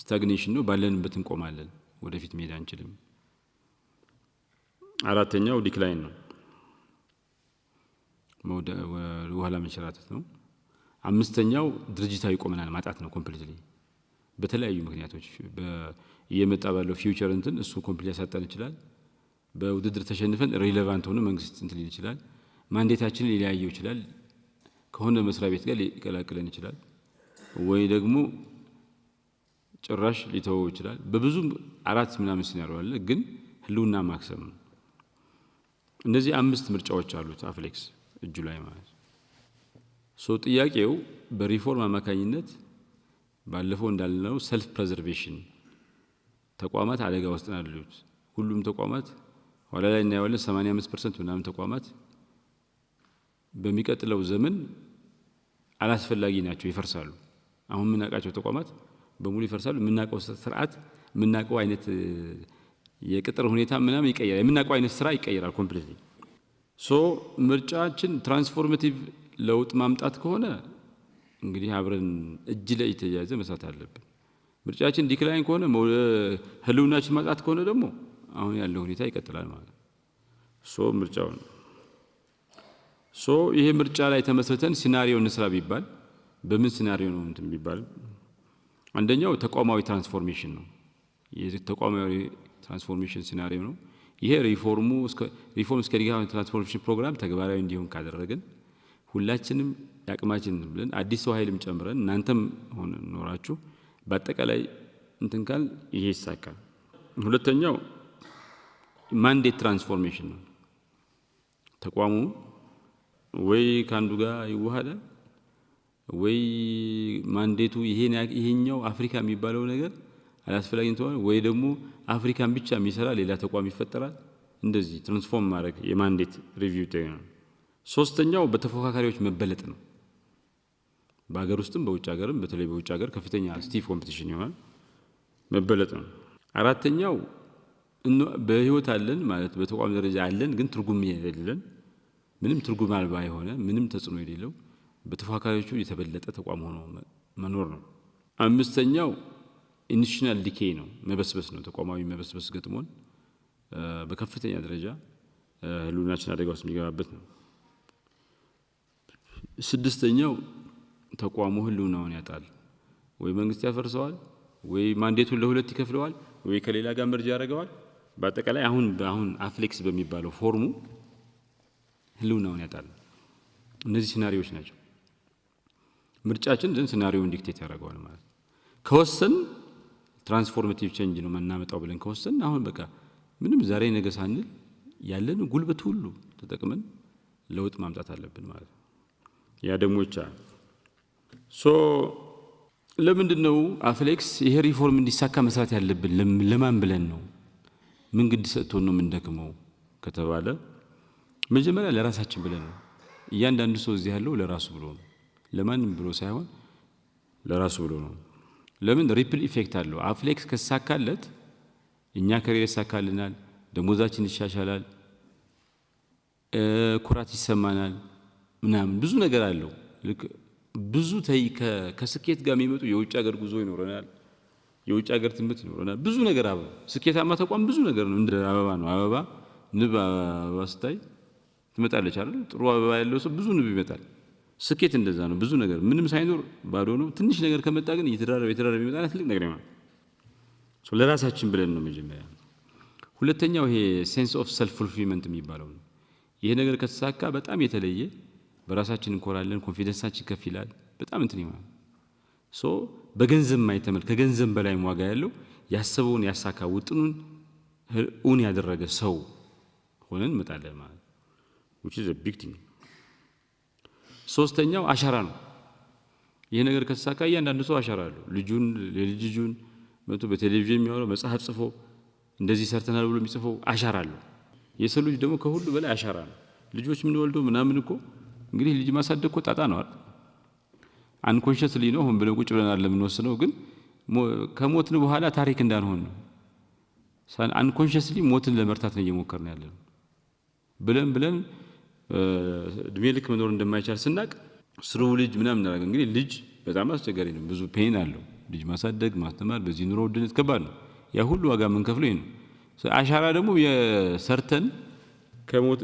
ስታግኔሽን ነው ባለንበት እንቆማለን ወደፊት መሄድ አንችልም አራተኛው ዲክላይን ነው ወኋላ መንሸራተት ነው አምስተኛው ድርጅታዊ ቆመናል ማጣት ነው ኮምፕሊትሊ በተለያዩ ምክንያቶች በየመጣ ባለው ፊውቸር እንትን እሱ ኮምፕሊት ያሳጣን ይችላል በውድድር ተሸንፈን ሪሌቫንት ሆነ መንግስት እንትን ሊል ይችላል ማንዴታችንን ሊያየው ይችላል ከሆነ መስሪያ ቤት ጋር ሊቀላቅለን ይችላል ወይ ደግሞ ጭራሽ ሊተወው ይችላል በብዙ አራት ምናምን ሲናሪዮ አለ ግን ህልውና ማክሰም እነዚህ አምስት ምርጫዎች አሉት አፍሌክስ እጁ ላይ ማለት ሶ ጥያቄው በሪፎርም አማካኝነት ባለፈው እንዳልነው ሰልፍ ፕሬዘርቬሽን ተቋማት አደጋ ውስጥ ናሉት ሁሉም ተቋማት ኋላ ላይ እናያለን 85% ምናምን ተቋማት በሚቀጥለው ዘመን አላስፈላጊ ናቸው ይፈርሳሉ አሁን ምናቃቸው ተቋማት በሙሉ ይፈርሳሉ ምናቀው ስርዓት ምናቀው አይነት የቅጥር ሁኔታ ምናምን ይቀየራል ምናቀው አይነት ስራ ይቀየራል ኮምፕሊትሊ ሶ ምርጫችን ትራንስፎርማቲቭ ለውጥ ማምጣት ከሆነ እንግዲህ አብረን እጅ ላይ ተያይዘ መስራት አለብን ምርጫችን ዲክላይን ከሆነ ህልውናችን ማጣት ከሆነ ደግሞ አሁን ያለው ሁኔታ ይቀጥላል ማለት ሶ ምርጫው ሶ ይሄ ምርጫ ላይ ተመስርተን ሲናሪዮ እንስራ ቢባል በምን ሲናሪዮ ነው እንትን ቢባል አንደኛው ተቋማዊ ትራንስፎርሜሽን ነው የተቋማዊ ትራንስፎርሜሽን ሲናሪዮ ነው ይሄ ሪፎርም ስኬዲንግ ትራንስፎርሜሽን ፕሮግራም ተግባራዊ እንዲሆን ካደረገን ሁላችንም ያቅማችን ብለን አዲስ ሰው ኃይልም ጨምረን እናንተም ሆነ ኖራችሁ በአጠቃላይ እንትን ካል ይሄ ይሳካል ሁለተኛው ማንዴት ትራንስፎርሜሽን ነው ተቋሙ ወይ ካንዱ ጋር ይዋሃዳል ወይ ማንዴቱ ይሄኛው አፍሪካ የሚባለው ነገር አላስፈላጊ እንተሆነ ወይ ደግሞ አፍሪካን ብቻ የሚሰራ ሌላ ተቋም ይፈጠራል እንደዚህ ትራንስፎርም ማድረግ የማንዴት ሪቪው ነው ሶስተኛው በተፎካካሪዎች መበለጥ ነው በአገር ውስጥም በውጭ ሀገርም በተለይ በውጭ ሀገር ከፍተኛ ስቲፍ ኮምፒቲሽን ይሆናል መበለጥ ነው አራተኛው በህይወት አለን ማለት በተቋም ደረጃ አለን ግን ትርጉም የሌለን ምንም ትርጉም አልባ የሆነ ምንም ተጽዕኖ የሌለው በተፎካካሪዎቹ የተበለጠ ተቋም ሆኖ መኖር ነው አምስተኛው ኢንስቲትዩሽናል ዲኬይ ነው መበስበስ ነው ተቋማዊ መበስበስ ገጥሞን በከፍተኛ ደረጃ ህልውናችን አደጋ ውስጥ የሚገባበት ነው ስድስተኛው ተቋሙ ህልውናውን ያጣል ወይ መንግስት ያፈርሰዋል ወይ ማንዴቱን ለሁለት ይከፍለዋል ወይ ከሌላ ጋር መርጃ ያደርገዋል በአጠቃላይ አሁን አፍሌክስ በሚባለው ፎርሙ ህልውናውን ያጣል እነዚህ ሲናሪዮዎች ናቸው ምርጫችን ግን ሲናሪዮውን ዲክቴት ያደርጋል ማለት ከወሰን ትራንስፎርማቲቭ ቼንጅ ነው መናመጣው ብለን ከወሰን አሁን በቃ ምንም ዛሬ ነገ ሳንል ያለን ጉልበት ሁሉ ተጠቅመን ለውጥ ማምጣት አለብን ማለት ያ ደግሞ ይቻላል ሶ ለምንድነው አፍሌክስ ይሄ ሪፎርም እንዲሳካ መስራት ያለብን ለማን ብለን ነው ምን ግድ ሰጥቶን ነው ምንደክመው ከተባለ መጀመሪያ ለራሳችን ብለን ነው እያንዳንዱ ሰው እዚህ ያለው ለራሱ ብሎ ነው ለማንም ብሎ ሳይሆን ለራሱ ብሎ ነው ለምን ሪፕል ኢፌክት አለው አፍሌክስ ከሳካለት እኛ ከሬ ይሳካልናል ደሞዛችን ይሻሻላል ኩራት ይሰማናል ምናምን ብዙ ነገር አለው ብዙ ከስኬት ጋር የሚመጡ የውጭ ሀገር ጉዞ ይኖረናል የውጭ ሀገር ትምህርት ይኖረናል ብዙ ነገር አበባ ስኬታማ ተቋም ብዙ ነገር ነው እንደ አበባ ነው አበባ ንብ አበባ ስታይ ትመጣለች አይደል ጥሩ አበባ ያለው ሰው ብዙ ንብ ይመጣል ስኬት እንደዛ ነው ብዙ ነገር ምንም ሳይኖር ባዶ ነው ትንሽ ነገር ከመጣ ግን እየተደራረበ ይመጣል ትልቅ ነገር ነው ለራሳችን ብለን ነው መጀመሪያ ሁለተኛው ይሄ ሴንስ ኦፍ ሰልፍ ፉልፊልመንት የሚባለው ነው ይሄ ነገር ከተሳካ በጣም የተለየ በራሳችን እንኮራለን ኮንፊደንሳችን ከፍ ይላል በጣም እንትን ይሆናል በገንዘብ ማይተመል ከገንዘብ በላይ ዋጋ ያለው ያሰበውን ያሳካ ውጥኑን ኡን ያደረገ ሰው ሆነን መጣለን ማለት which is a big thing ሶስተኛው አሻራ ነው ይሄ ነገር ከተሳካ እያንዳንዱ ሰው አሻራ አለው ልጁን መቶ በቴሌቪዥን የሚያወራው መጽሐፍ ጽፎ እንደዚህ ሰርተናል ብሎ የሚጽፈው አሻራ አለው የሰው ልጅ ደግሞ ከሁሉ በላይ አሻራ ነው ልጆች ምን ወልዶ ምናምን እኮ እንግዲህ ልጅ ማሳደግ እኮ ጣጣ ነው አይደል አንኮንሺየስሊ ነው ሆን ብለን ቁጭ ብለን አይደለም ወስነው ግን ከሞትን በኋላ ታሪክ እንዳንሆን ነው አንኮንሺየስሊ ሞትን ለመርታት ነው እየሞከርን ያለው ብለን እድሜ ልክ መኖር እንደማይቻል ስናቅ ስሩ ልጅ ምናምን እናደርግ እንግዲህ ልጅ በጣም አስቸጋሪ ነው ብዙ ፔን አለው ልጅ ማሳደግ ማስተማር በዚህ ኑሮ ውድነት ከባድ ነው ያ ሁሉ ዋጋ ምን ከፍለው ነው አሻራ ደግሞ የሰርተን ከሞት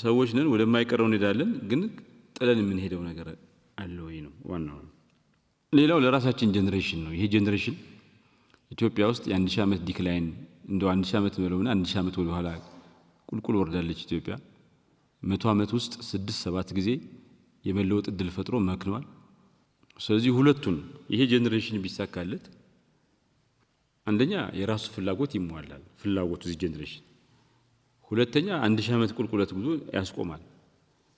ሰዎች ነን ወደማይቀረው እንሄዳለን ግን ጥለን ምን ሄደው ነገር አለ ወይ ነው ዋናው ሌላው ለራሳችን ጄነሬሽን ነው ይሄ ጄነሬሽን ኢትዮጵያ ውስጥ የ1000 ዓመት ዲክላይን እንደው 1000 ዓመት በለውና 1000 ዓመት ወደ ኋላ ቁልቁል ወርዳለች ኢትዮጵያ 100 ዓመት ውስጥ 6-7 ጊዜ የመለወጥ እድል ፈጥሮ መክኗል ስለዚህ ሁለቱን ይሄ ጄነሬሽን ቢሳካለት አንደኛ የራሱ ፍላጎት ይሟላል ፍላጎቱ እዚህ ጄነሬሽን ሁለተኛ 1000 ዓመት ቁልቁለት ጉዞ ያስቆማል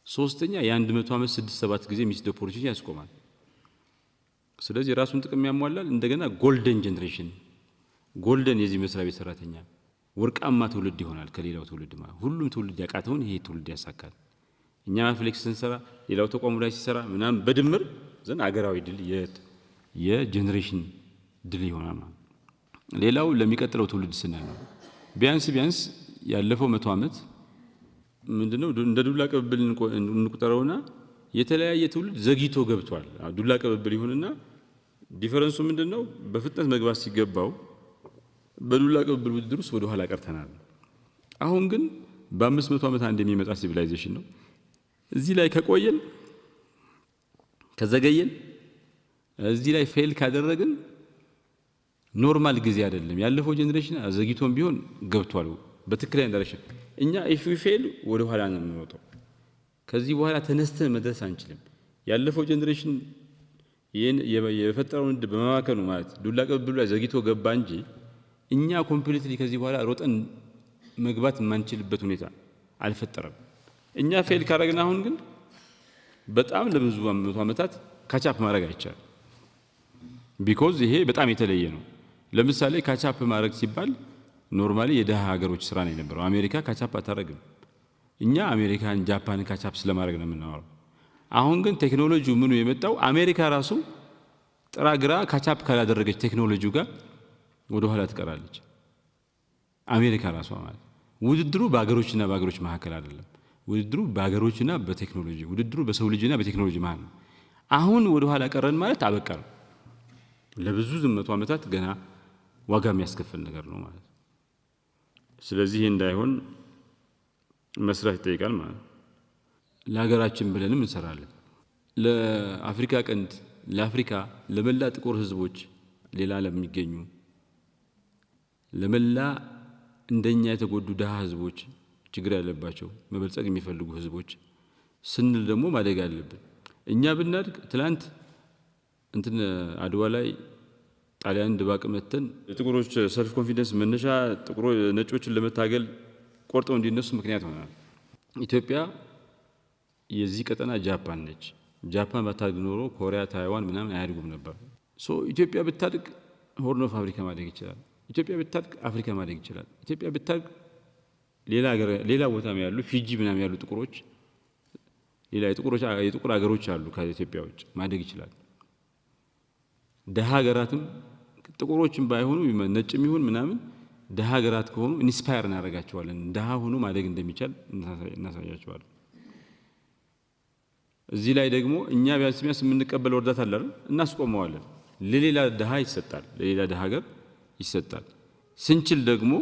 ሶስተኛ የ100 ዓመት 6-7 ጊዜ ሚስድ ኦፖርቹኒቲ ያስቆማል ስለዚህ ራሱን ጥቅም ያሟላል እንደገና ጎልደን ጄነሬሽን ጎልደን የዚህ መስሪያ ቤት ሰራተኛ ወርቃማ ትውልድ ይሆናል ከሌላው ትውልድ ማለት ሁሉም ትውልድ ያቃተውን ይሄ ትውልድ ያሳካል እኛ ፍሌክስ ስንሰራ ሌላው ተቋሙ ላይ ሲሰራ ምናም በድምር ዘን አገራዊ ድል የጄነሬሽን ድል ይሆናል ማለት ሌላው ለሚቀጥለው ትውልድ ስንል ነው ቢያንስ ያለፈው 100 ዓመት ምንድነው እንደ ዱላ ቀበብል እንቁጠረውና የተለያየ ትውልድ ዘግይቶ ገብቷል ዱላ ቀበብል ይሁንና ዲፈረንሱ ምንድነው በፍጥነት መግባት ሲገባው በዱላ ቀበብል ውድድር ውስጥ ወደ ኋላ ቀርተናል አሁን ግን በ500 ዓመት አንድ የሚመጣ ሲቪላይዜሽን ነው እዚህ ላይ ከቆየን ከዘገየን እዚህ ላይ ፌል ካደረግን ኖርማል ጊዜ አይደለም ያለፈው ጄነሬሽን ዘግይቶም ቢሆን ገብቷል በትክክለኛ ዳይሬክሽን እኛ if we fail ወደ ኋላ ነው የምንወጣው ከዚህ በኋላ ተነስተን መድረስ አንችልም ያለፈው ጄነሬሽን የፈጠረውን በማማከኑ ማለት ዱላ ቀበሉ ላይ ዘግይቶ ገባ እንጂ እኛ ኮምፕሊትሊ ከዚህ በኋላ ሮጠን መግባት ማንችልበት ሁኔታ አልፈጠረም እኛ ፌል ካረግና አሁን ግን በጣም ለብዙ ዓመታት ካቻፕ ማድረግ አይቻል ቢኮዝ ይሄ በጣም የተለየ ነው ለምሳሌ ካቻፕ ማድረግ ሲባል ኖርማሊ የደሃ ሀገሮች ስራ ነው የነበረው አሜሪካ ካቻፕ አታረግም እኛ አሜሪካን ጃፓን ካቻፕ ስለማድረግ ነው የምናወራው አሁን ግን ቴክኖሎጂው ምኑ የመጣው አሜሪካ ራሱ ጥራግራ ካቻፕ ካላደረገች ቴክኖሎጂው ጋር ወደ ኋላ ትቀራለች አሜሪካ ራሷ ማለት ውድድሩ በአገሮችና በአገሮች መካከል አይደለም ውድድሩ በአገሮችና በቴክኖሎጂ ውድድሩ በሰው ልጅና በቴክኖሎጂ መካከል አሁን ወደ ኋላ ቀረን ማለት አበቃ ለብዙ 100 ዓመታት ገና ዋጋ የሚያስከፍል ነገር ነው ማለት ስለዚህ እንዳይሆን መስራት ይጠይቃል ማለት ለሀገራችን ብለንም እንሰራለን ለአፍሪካ ቀንድ ለአፍሪካ ለመላ ጥቁር ህዝቦች ሌላ ለሚገኙ ለመላ እንደኛ የተጎዱ ደሃ ህዝቦች ችግር ያለባቸው መበልጸግ የሚፈልጉ ህዝቦች ስንል ደግሞ ማደግ አለብን እኛ ብናድግ ትላንት እንትን አድዋ ላይ ጣሊያን ድባቅ መተን ጥቁሮች ሰልፍ ኮንፊደንስ መነሻ ጥቁሮ ነጮችን ለመታገል ቆርጠው እንዲነሱ ምክንያት ሆናል ኢትዮጵያ የዚህ ቀጠና ጃፓን ነች ጃፓን ባታድግ ኖሮ ኮሪያ ታይዋን ምናምን አያድጉም ነበር ኢትዮጵያ ብታድግ ሆርን ኦፍ አፍሪካ ማደግ ይችላል ኢትዮጵያ ብታድግ አፍሪካ ማደግ ይችላል ኢትዮጵያ ብታድግ ሌላ ቦታም ያሉ ፊጂ ምናምን ያሉ ጥቁሮች ሌላ የጥቁር ሀገሮች አሉ ከኢትዮጵያ ውጭ ማደግ ይችላል ደሃ ሀገራትም ጥቁሮችም ባይሆኑ ነጭም ይሁን ምናምን ደሃ ሀገራት ከሆኑ ኢንስፓየር እናደርጋቸዋለን ደሃ ሆኖ ማደግ እንደሚቻል እናሳያቸዋለን እዚህ ላይ ደግሞ እኛ ቢያንስ የምንቀበለው እርዳታ አለ እናስቆመዋለን ለሌላ ድሃ ይሰጣል ለሌላ ድሃ ሀገር ይሰጣል ስንችል ደግሞ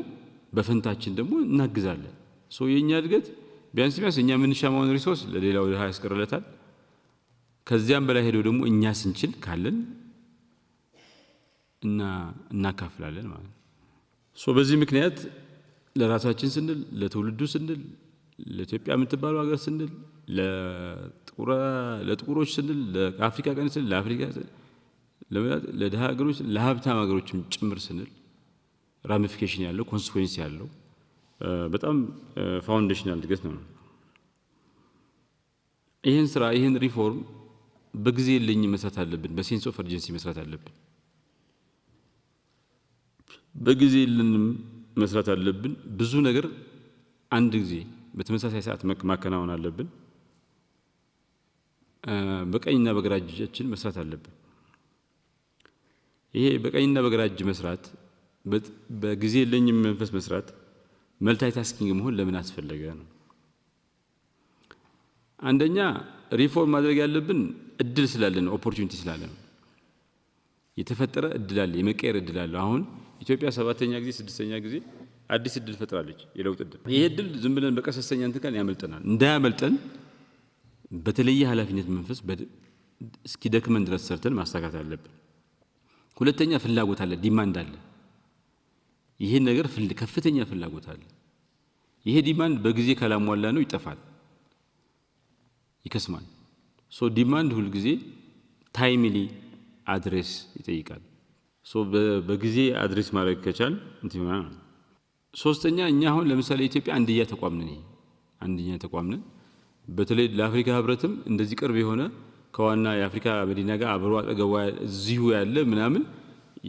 በፈንታችን ደግሞ እናግዛለን ሶ የኛ እድገት ቢያንስ እኛ ምንሻማውን ሪሶርስ ለሌላው ድሃ ያስቀርለታል ከዚያም በላይ ሄዶ ደግሞ እኛ ስንችል ካለን እና እናካፍላለን ማለት ሶ በዚህ ምክንያት ለራሳችን ስንል ለትውልዱ ስንል ለኢትዮጵያ የምትባለው ሀገር ስንል ለጥቁሮች ስንል ለአፍሪካ ቀን ስንል ለአፍሪካ ለድሃ ሀገሮች ለሀብታም ሀገሮችም ጭምር ስንል ራሚፊኬሽን ያለው ኮንሲኩዌንስ ያለው በጣም ፋውንዴሽናል እድገት ነው ይሄን ስራ ይሄን ሪፎርም በጊዜ ለኝ መስራት አለብን በሴንስ ኦፍ አርጀንሲ መስራት አለብን በጊዜ ለንም መስራት አለብን ብዙ ነገር አንድ ጊዜ በተመሳሳይ ሰዓት ማከናወን አለብን በቀኝና በግራ እጃችን መስራት አለብን ይሄ በቀኝና በግራ እጅ መስራት በጊዜ ለኝ መንፈስ መስራት መልታይ ታስኪንግ መሆን ለምን አስፈለገ ነው አንደኛ ሪፎርም ማድረግ ያለብን እድል ስላለን ኦፖርቹኒቲ ስላለን የተፈጠረ እድል አለ የመቀየር እድል አለ አሁን ኢትዮጵያ 7ኛ ጊዜ 6ኛ ጊዜ አዲስ እድል ፈጥራለች የለውጥ እድል ይሄ እድል ዝም ብለን በቀሰሰኛ እንትን ካን ያመልጠናል እንዳያመልጠን በተለየ ኃላፊነት መንፈስ እስኪ ደክመን ድረስ ሰርተን ማስተካከል አለብን ሁለተኛ ፍላጎት አለ ዲማንድ አለ ይሄ ነገር ከፍተኛ ፍላጎት አለ ይሄ ዲማንድ በጊዜ ካላሟላ ነው ይጠፋል ይከስማል ሶ ዲማንድ ሁሉ ጊዜ ታይምሊ አድሬስ ይጠይቃል ሶ በጊዜ አድሬስ ማድረግ ከቻል እንትን ይሆናል ሶስተኛ እኛ አሁን ለምሳሌ ኢትዮጵያ አንድያ ተቋም ነን በተለይ ለአፍሪካ ህብረትም እንደዚህ ቅርብ የሆነ ከዋና የአፍሪካ መዲና ጋር አብሮ አጠገቧ እዚሁ ያለ ምናምን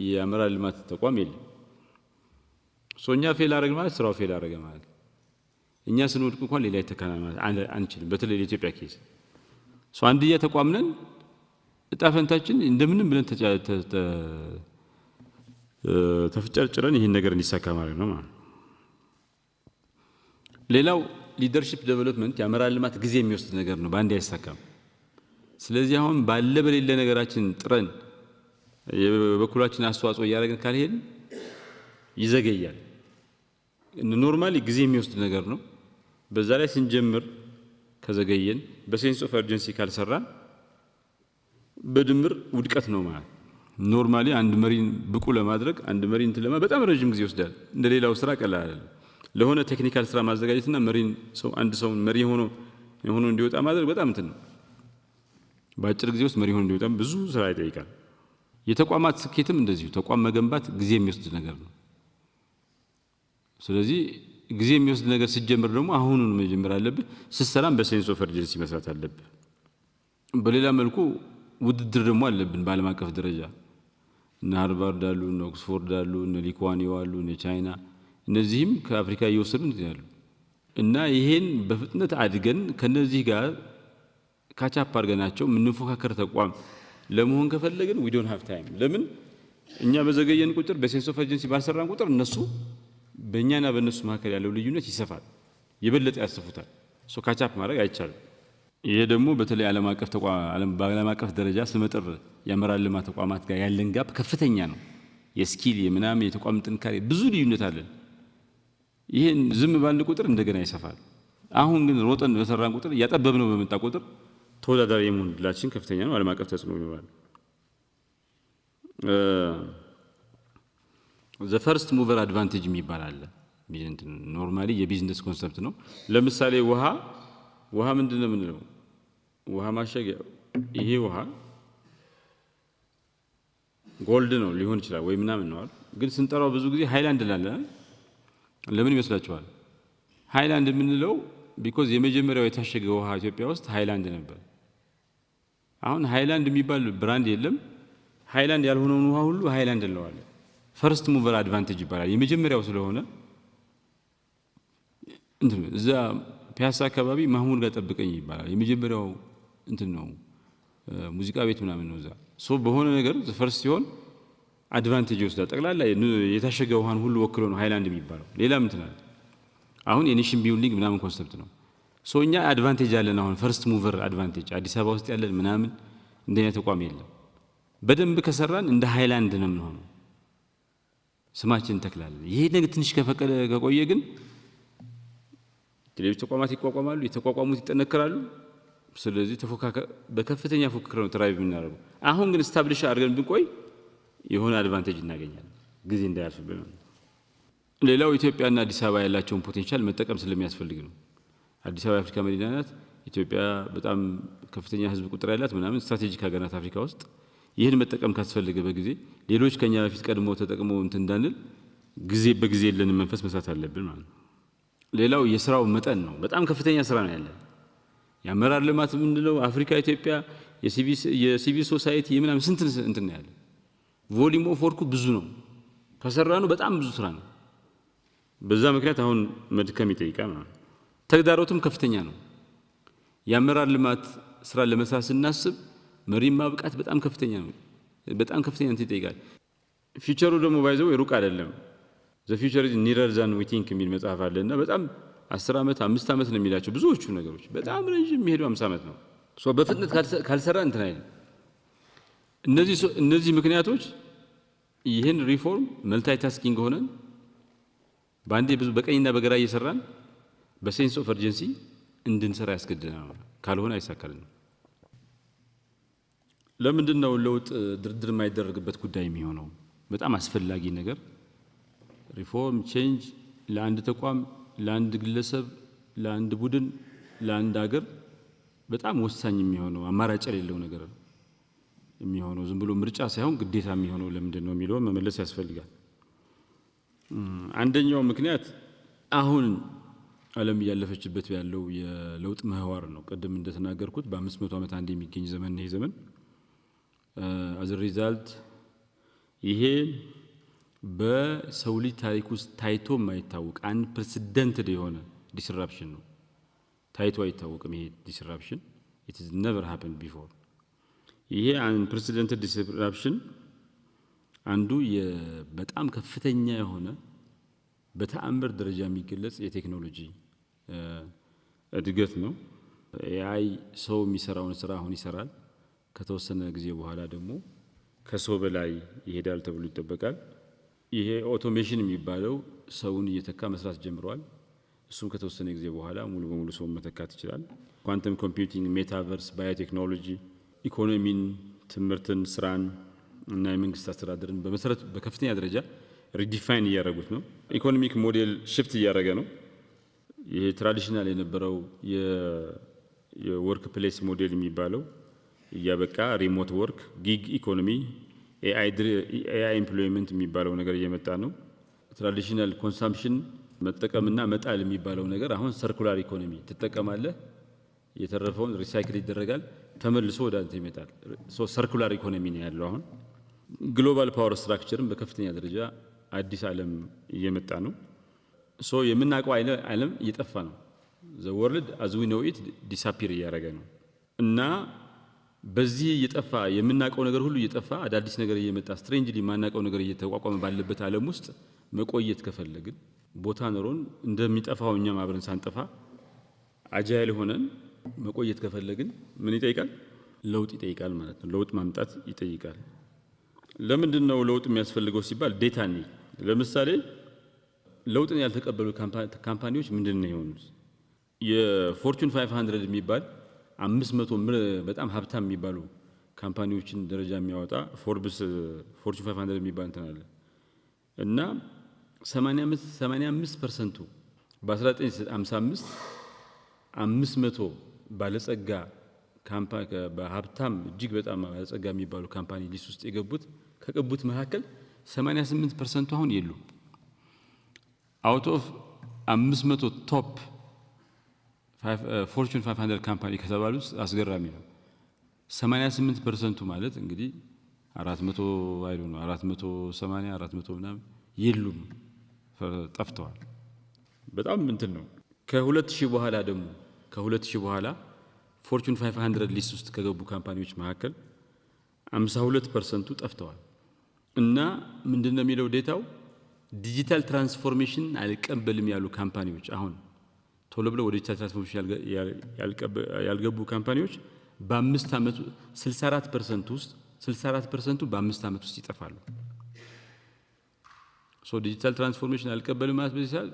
የአመራር ልማት ተቋም የለም ሶኛ ፌል አረግ ማለት ስራው ፌል አረገ ማለት እኛ ስንወድቅ እንኳን ሌላ ይተካና ማለት አንችልም በተለይ ለኢትዮጵያ ኬስ ሶ አንድያ ተቋም ነን እጣፈንታችን እንደምንም ብለን ተፍጨርጭረን ይሄን ነገር እንዲሳካ ማለት ነው ማለት ሌላው ሊደርሺፕ ዴቨሎፕመንት የአመራር ልማት ጊዜ የሚወስድ ነገር ነው ባንዴ አይሳካም ስለዚህ አሁን ባለ በሌለ ነገራችን ጥረን የበኩላችን አስተዋጽኦ ያደረግን ካልሄን ይዘገያል ኖርማሊ ጊዜ የሚወስድ ነገር ነው በዛ ላይ ስንጀምር ከዘገየን በሴንስ ኦፍ አርጀንሲ ካልሰራ በድምር ውድቀት ነው ማለት ኖርማሊ አንድ መሪን ብቁ ለማድረግ አንድ መሪን እንትን በጣም ረጅም ጊዜ ይወስዳል እንደሌላው ስራ ቀላል አይደለም ለሆነ ቴክኒካል ስራ ማዘጋጀትና መሪን አንድ ሰው መሪ ሆኖ እንዲወጣ ማድረግ በጣም እንትን ነው በአጭር ጊዜ ውስጥ መሪ ሆኖ እንዲወጣ ብዙ ስራ ይጠይቃል የተቋማት ስኬትም እንደዚሁ ተቋም መገንባት ጊዜ የሚወስድ ነገር ነው ስለዚህ ጊዜ የሚወስድ ነገር ሲጀምር ደግሞ አሁኑን መጀመር አለብህ ስትሰራም በሴንስ ኦፍ አርጀንሲ መስራት አለብህ በሌላ መልኩ ውድድር ደግሞ አለብን በዓለም አቀፍ ደረጃ እና ሃርቫርድ አሉ እና ኦክስፎርድ አሉ እና ሊኳኒዮ አሉ እና ቻይና እነዚህም ከአፍሪካ እየወሰዱ ይላሉ እና ይሄን በፍጥነት አድገን ከነዚህ ጋር ካቻፕ አድርገናቸው ምንፎካከር ተቋም ለመሆን ከፈለግን we don't have time ለምን እኛ በዘገየን ቁጥር በሴንስ ኦፍ አርጀንሲ ባልሰራን ቁጥር እነሱ በእኛና በእነሱ መካከል ያለው ልዩነት ይሰፋል የበለጠ ያስፉታል ሶ ካቻፕ ማድረግ አይቻልም ይሄ ደግሞ በተለይ ዓለም አቀፍ ደረጃ ስመጥር የአመራር ልማት ተቋማት ጋር ያለን ጋፕ ከፍተኛ ነው የስኪል የምናም የተቋም ጥንካሬ ብዙ ልዩነት አለን ይሄን ዝም ባልን ቁጥር እንደገና ይሰፋል አሁን ግን ሮጠን በሰራን ቁጥር ያጠበብነው በመጣ ቁጥር ተወዳዳሪ የመሆን ድላችን ከፍተኛ ነው ዓለም አቀፍ ተጽዕኖ ይኖራል the first mover advantage የሚባል አለ ኖርማሊ የቢዝነስ ኮንሰፕት ነው ለምሳሌ ውሃ ምንድነው የምንለው ውሃ ማሸጊያ ይሄ ውሃ ጎልድ ነው ሊሆን ይችላል ወይ ምናምን ነው ግን ስንጠራው ብዙ ጊዜ ሃይላንድ ላለ ለምን ይመስላችኋል ሃይላንድ የምንለው because የመጀመሪያው የታሸገ ውሃ ኢትዮጵያ ውስጥ ሃይላንድ ነበር አሁን ሃይላንድ የሚባል ብራንድ የለም ሃይላንድ ያልሆነውን ውሃ ሁሉ ሃይላንድ እንለዋለን ፈርስት ሙቨር አድቫንቴጅ ይባላል የመጀመሪያው ስለሆነ እዛ ፒያሳ አካባቢ ማህሙድ ጋር ጠብቀኝ ይባላል የመጀመሪያው እንትን ነው ሙዚቃ ቤት ምናምን ነው እዛ ሶ በሆነ ነገር ፈርስት ሲሆን አድቫንቴጅ ይወስዳል ጠቅላላ የታሸገ ውሃን ሁሉ ወክሎ ነው ሃይላንድ የሚባለው ሌላም እንትን አለ አሁን የኔሽን ቢልዲንግ ምናምን ኮንሰፕት ነው ሶኛ አድቫንቴጅ አለን አሁን ፈርስት ሙቨር አድቫንቴጅ አዲስ አበባ ውስጥ ያለን ምናምን እንደኛ ተቋም የለም በደንብ ከሰራን እንደ ሃይላንድ ነው የምንሆነው ስማችን ተክላለን ይሄ ነገር ትንሽ ከፈቀደ ከቆየ ግን ሌሎች ተቋማት ይቋቋማሉ የተቋቋሙት ይጠነከራሉ ስለዚህ በከፍተኛ ፉክክር ነው ትራይቭ የምናደርገው አሁን ግን ስታብሊሽ አድርገን ብንቆይ የሆነ አድቫንቴጅ እናገኛለን ጊዜ እንዳያልፍብን ሌላው ኢትዮጵያና አዲስ አበባ ያላቸውን ፖቴንሻል መጠቀም ስለሚያስፈልግ ነው አዲስ አበባ አፍሪካ መዲና ናት ኢትዮጵያ በጣም ከፍተኛ ህዝብ ቁጥር ያላት ምናምን ስትራቴጂክ ሀገር ናት አፍሪካ ውስጥ ይሄን መጠቀም ካስፈልገ በጊዜ ሌሎች ከኛ በፊት ቀድሞ ተጠቅመው እንዳንል ጊዜ በጊዜ የለንም መንፈስ መስራት አለብን ማለት ነው ሌላው የሥራው መጠን ነው በጣም ከፍተኛ ስራ ነው ያለው ያመራር ልማት ምንድነው አፍሪካ ኢትዮጵያ የሲቪል ሶሳይቲ ምናምን ስንት እንትን ነው ያለው ቮሊዩም ኦፍ ወርኩ ብዙ ነው ከሰራነው በጣም ብዙ ስራ ነው በዛ ምክንያት አሁን መድከም ይጠይቃል ማለት ነው ተግዳሮቱም ከፍተኛ ነው ያመራር ልማት ስራ ለመስራት ስናስብ መሪም ማብቃት በጣም ከፍተኛ ነው በጣም ከፍተኛ እንትን ይጠይቃል ፊውቸሩ ደግሞ ባይዘው ሩቅ አይደለም the future is nearer than we think የሚል መጽሐፍ አለና በጣም 10 አመት 5 አመት ነው የሚላቸው ብዙዎቹ ነገሮች በጣም ረጅም የሚሄዱ 50 አመት ነው ሶ በፍጥነት ካልሰራ እንትን አይደለም እነዚህ ምክንያቶች ይሄን ሪፎርም መልታይ ታስኪንግ ሆነን ባንዴ ብዙ በቀኝና በግራ እየሰራን በሴንስ ኦፍ urgency እንድንሰራ ያስገድደናል ካልሆነ አይሳካልንም ለምንድነው ለውጥ ድርድር የማይደረግበት ጉዳይ የሚሆነው በጣም አስፈላጊ ነገር ሪፎርም ቼንጅ ለአንድ ተቋም ለአንድ ግለሰብ ለአንድ ቡድን ለአንድ ሀገር በጣም ወሳኝ የሚሆነው አማራጭ የሌለው ነገር የሚሆነው ዝም ብሎ ምርጫ ሳይሆን ግዴታ የሚሆነው ለምንድነው የሚለው መመለስ ያስፈልጋል አንደኛው ምክንያት አሁን ዓለም ያለፈችበት ያለው የለውጥ ምህዋር ነው ቀደም እንደተናገርኩት በ500 ዓመት አንድ የሚገኝ ዘመን ነው ዘመን as a result ይሄ በሰው ልጅ ታሪክ ውስጥ ታይቶ የማይታወቅ unprecedented የሆነ disruption ነው ታይቶ አይታወቅም ይሄ disruption it has never happened before ይሄ unprecedented disruption አንዱ በጣም ከፍተኛ የሆነ በተአምር ደረጃ የሚገለጽ የቴክኖሎጂ እድገት ነው AI ሰው የሚሰራውን ስራ አሁን ይሰራል ከተወሰነ ጊዜ በኋላ ደግሞ ከሰው በላይ ይሄዳል ተብሎ ይጠበቃል ይሄ ኦቶሜሽን የሚባለው ሰውን እየተካ መስራት ጀምሯል እሱም ከተወሰነ ጊዜ በኋላ ሙሉ በሙሉ ሰው መተካት ይችላል ኳንተም ኮምፒውቲንግ ሜታቨርስ ባዮቴክኖሎጂ ኢኮኖሚን ትምህርትን ስራን እና የመንግስት አስተዳደርን በመሰረት በከፍተኛ ደረጃ ሪዲፋይን ያደረጉት ነው ኢኮኖሚክ ሞዴል ሽፍት ያደረገ ነው ይሄ ትራዲሽናል የነበረው የወርክ ፕሌስ ሞዴል የሚባለው ያበቃ ሪሞት ወርክ ጊግ ኢኮኖሚ AI ኤምፕሎይመንት የሚባለው ነገር እየመጣ ነው ትራዲሽናል ኮንሰምፕሽን መጠቀምና መጣል የሚባለው ነገር አሁን ሰርኩላር ኢኮኖሚ ተጠቀማለህ የተረፈውን ሪሳይክል ይደረጋል ተመልሶ ወደ አንተ ይመጣል ሶ ሰርኩላር ኢኮኖሚ ነው ያለው አሁን ግሎባል ፓወር ስትራክቸርን በከፍተኛ ደረጃ አዲስ ዓለም እየመጣ ነው ሶ የምናውቀው ዓለም እየጠፋ ነው the world as we know it disappear እያደረገ ነው እና በዚህ እየጠፋ የምናውቀው ነገር ሁሉ እየጠፋ አዳዲስ ነገር እየመጣ ስትሬንጅሊ ማናውቀው ነገር እየተቋቋመ ባለበት ዓለም ውስጥ መቆየት ከፈለግን ቦታ ኖሮን እንደሚጠፋው እኛም አብረን ሳንጠፋ አጃይል ሆነን መቆየት ከፈለግን ምን ይጠይቃል ለውጥ ይጠይቃል ማለት ነው ለውጥ ማምጣት ይጠይቃል ለምንድነው ለውጥ የሚያስፈልገው ሲባል ዴታ ነው ለምሳሌ ለውጥን ያልተቀበሉ ካምፓኒዎች ምንድነው የሆኑት የፎርቹን 500 የሚባል 500 በጣም ሀብታም የሚባሉ ካምፓኒዎችን ደረጃ የሚያወጣ ፎርብስ ፎርቹን 500 የሚባል እንተናለ እና 85% በ1955 500 ባለጸጋ ካምፓኒ በሀብታም እጅግ በጣም ባለጸጋ የሚባሉ ካምፓኒ ሊስት ውስጥ የገቡት ከገቡት መካከል 88% አሁን የሉ out of 500 ቶፕ ፎርቹን 500 ካምፓኒ ከተባሉት አስገራሚ ነው 88% ማለት እንግዲህ 400 አይሉ ነው 480 400 ምናምን የሉም ጠፍተዋል በጣም እንትን ነው ከ2000 በኋላ ደግሞ ከ2000 በኋላ ፎርቹን 500 ሊስት ውስጥ ከገቡ ካምፓኒዎች መካከል 52% ጠፍተዋል እና ምንድነው የሚለው ዴታው ዲጂታል ትራንስፎርሜሽን አልቀበልም ያሉ ካምፓኒዎች አሁን ቶሎ ብለው ወደ ዲጂታል ትራንስፎርሜሽን ያልገቡ ካምፓኒዎች በ5 አመት 64% ውስጥ 64% በ5 ዓመት ውስጥ ይጠፋሉ። ሶ ዲጂታል ትራንስፎርሜሽን አልቀበልም ማለት በዚህ ሰዓት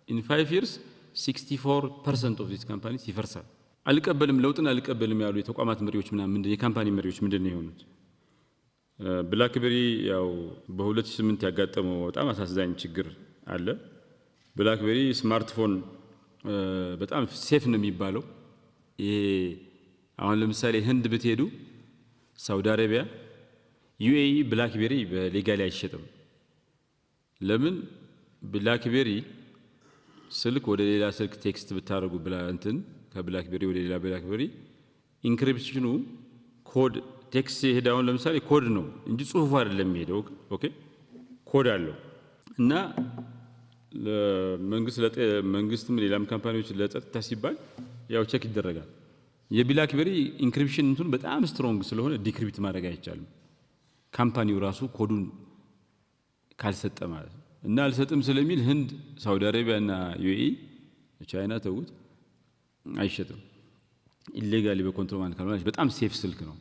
in 5 years 64% of these companies ይፈርሳል። አልቀበልም ለውጥን አልቀበልም ያሉ የተቋማት መሪዎች ምናምን የካምፓኒ መሪዎች ምንድነው የሆኑት? ብላክቤሪ ያው በ2008 ያጋጠመው በጣም አሳዛኝ ችግር አለ። ብላክቤሪ ስማርትፎን በጣም ሴፍ ነው የሚባለው። ይሄ አሁን ለምሳሌ ህንድ ብትሄዱ ሳውዲ አረቢያ ዩኤኢ ብላክቤሪ በሌጋሊ አይሸጥም። ለምን? ብላክቤሪ ስልክ ወደ ሌላ ስልክ ቴክስት ብታረጉ ብላ እንትን ከብላክቤሪ ወደ ሌላ ብላክቤሪ ኢንክሪፕሽኑ ኮድ ቴክስት ይሄዳውን ለምሳሌ ኮድ ነው እንጂ ጽሁፍ አይደለም የሚሄደው። ኦኬ ኮድ አለው እና ለመንግስትም ሌላም ካምፓኒዎች ለጸጥታ ሲባል ያው ቼክ ይደረጋል። የብላክቤሪ ኢንክሪፕሽን እንትን በጣም ስትሮንግ ስለሆነ ዲክሪፕት ማድረግ አይቻልም። ካምፓኒው ራሱ ኮዱን ካልሰጠ ማለት እና አልሰጥም ስለሚል ህንድ፣ ሳውዲ አረቢያ እና ዩኤኢ ቻይና ተውት አይሸጥም። ኢሌጋሊ በኮንትሮባንድ ካልሆነ በጣም ሴፍ ስልክ ነው።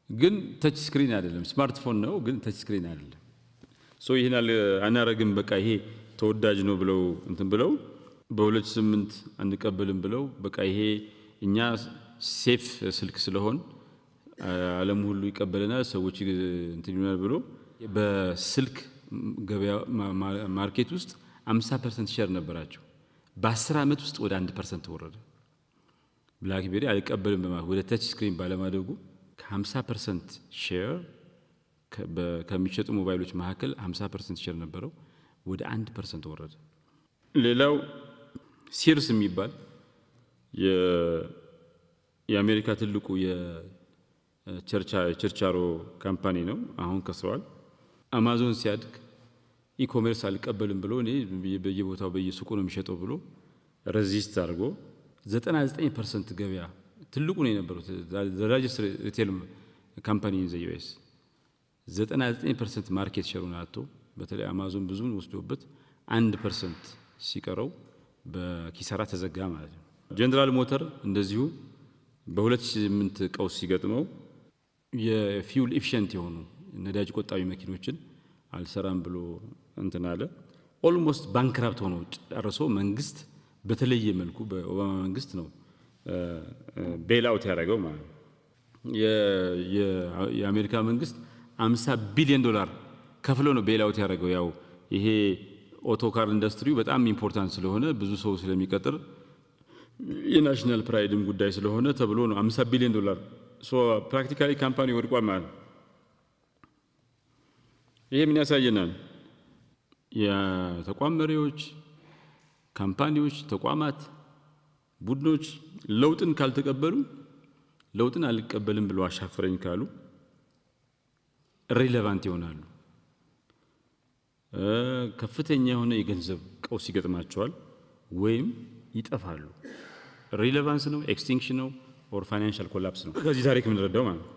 ግን ተች ስክሪን አይደለም፣ ስማርትፎን ነው ግን ተች ስክሪን አይደለም። ሶ ይሄን አናረግም በቃ ይሄ ተወዳጅ ነው ብለው እንትን ብለው በ2008 አንቀበልም ብለው በቃ ይሄ እኛ ሴፍ ስልክ ስለሆን ዓለም ሁሉ ይቀበለናል ሰዎች እንትን ይሆናል ብሎ በስልክ ገበያ ማርኬት ውስጥ 50% ሼር ነበራቸው። በ10 ዓመት ውስጥ ወደ 1% ወረደ። ብላክቤሪ አልቀበልም በማለት ወደ ተች ስክሪን ባለማደጉ ከ50% ሼር ከሚሸጡ ሞባይሎች መካከል 50% ሼር ነበረው ወደ 1% ወረደ። ሌላው ሲርስ የሚባል የአሜሪካ ትልቁ የቸርቻሮ ካምፓኒ ነው። አሁን ከስሯል። አማዞን ሲያድግ ኢኮሜርስ አልቀበልም ብሎ እኔ በየቦታው በየሱቁ ነው የሚሸጠው ብሎ ሬዚስት አድርጎ 99% ገበያ ትልቁ ነው የነበረው ዘራጅስ ሪቴል ካምፓኒ ኢን ዘ ዩኤስ 99% ማርኬት ሼሩን አጥቶ በተለይ አማዞን ብዙን ወስዶበት 1% ሲቀረው በኪሳራ ተዘጋ ማለት ነው። ጀነራል ሞተር እንደዚሁ በ2008 ቀውስ ሲገጥመው የፊውል ኤፊሽንት የሆኑ ነዳጅ ቆጣቢ መኪኖችን አልሰራም ብሎ እንትን አለ። ኦልሞስት ባንክራፕት ሆኖ ጨርሶ መንግስት በተለየ መልኩ በኦባማ መንግስት ነው ቤል አውት ያደረገው ማለት ነው። የአሜሪካ መንግስት $50 ቢሊዮን ከፍሎ ነው ቤል አውት ያደረገው። ያው ይሄ ኦቶካር ኢንዱስትሪው በጣም ኢምፖርታንት ስለሆነ ብዙ ሰው ስለሚቀጥር የናሽናል ፕራይድም ጉዳይ ስለሆነ ተብሎ ነው $50 ቢሊዮን ሶ ፕራክቲካሊ ካምፓኒ ወድቋል ማለት ነው። ይሄ ምን ያሳየናል? የተቋም መሪዎች፣ ካምፓኒዎች፣ ተቋማት፣ ቡድኖች ለውጥን ካልተቀበሉ ለውጥን አልቀበልም ብለው አሻፈረኝ ካሉ ሪሌቫንት ይሆናሉ። ከፍተኛ የሆነ የገንዘብ ቀውስ ይገጥማቸዋል ወይም ይጠፋሉ። ሪሌቫንስ ነው፣ ኤክስቲንክሽን ነው ኦር ፋይናንሻል ኮላፕስ ነው። ከዚህ ታሪክ ምን ረዳው ማለት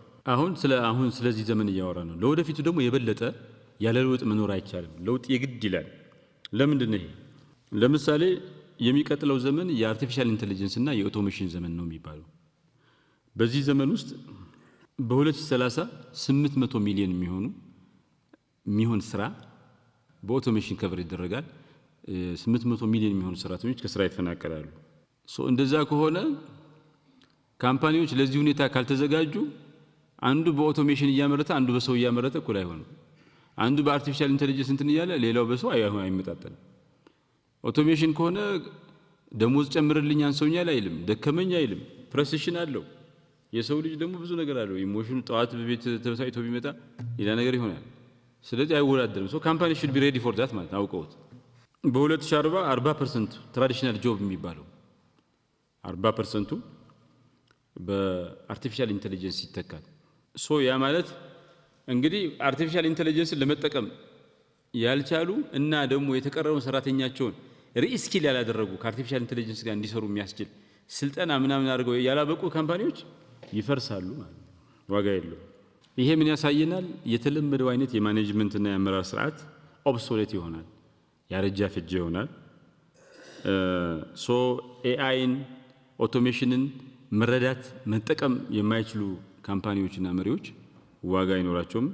አሁን ስለዚህ ዘመን እያወራ ነው። ለወደፊቱ ደግሞ የበለጠ ያለ ለውጥ መኖር አይቻልም። ለውጥ የግድ ይላል። ለምንድን ነው ይሄ? ለምሳሌ የሚቀጥለው ዘመን የአርቲፊሻል ኢንተለጀንስ እና የኦቶሜሽን ዘመን ነው የሚባለው። በዚህ ዘመን ውስጥ በ2030 800 ሚሊዮን የሚሆን ስራ በኦቶሜሽን ከቨር ይደረጋል። 800 ሚሊዮን የሚሆኑ ሰራተኞች ከስራ ይፈናቀላሉ። እንደዛ ከሆነ ካምፓኒዎች ለዚህ ሁኔታ ካልተዘጋጁ አንዱ በኦቶሜሽን እያመረተ አንዱ በሰው እያመረተ እኩል አይሆንም። አንዱ በአርቲፊሻል ኢንተለጀንስ እንትን እያለ ሌላው በሰው አይመጣጠንም። ኦቶሜሽን ከሆነ ደሞዝ ጨምርልኝ አንሰውኛል አይልም፣ ደከመኝ አይልም፣ ፕሬሲሽን አለው። የሰው ልጅ ደግሞ ብዙ ነገር አለው። ኢሞሽኑ ጠዋት በቤት ተበሳጭቶ ቢመጣ ሌላ ነገር ይሆናል። ስለዚህ አይወዳደርም። ካምፓኒ should be ready for that ማለት አውቀውት በ2040 40% ትራዲሽናል ጆብ የሚባለው 40% በአርቲፊሻል ኢንተለጀንስ ይተካል። ያ ማለት እንግዲህ አርቲፊሻል ኢንተለጀንስን ለመጠቀም ያልቻሉ እና ደግሞ የተቀረውን ሰራተኛቸውን ሪስኪል ያላደረጉ ከአርቲፊሻል ኢንተለጀንስ ጋር እንዲሰሩ የሚያስችል ስልጠና ምናምን አድርገው ያላበቁ ካምፓኒዎች ይፈርሳሉ ማለት ነው። ዋጋ የለው። ይሄ ምን ያሳየናል? የተለመደው አይነት የማኔጅመንት እና የአመራር ስርዓት ኦብሶሌት ይሆናል፣ ያረጃ ፍጅ ይሆናል። ኤአይን ኦቶሜሽንን መረዳት መጠቀም የማይችሉ ካምፓኒዎችና መሪዎች ዋጋ አይኖራቸውም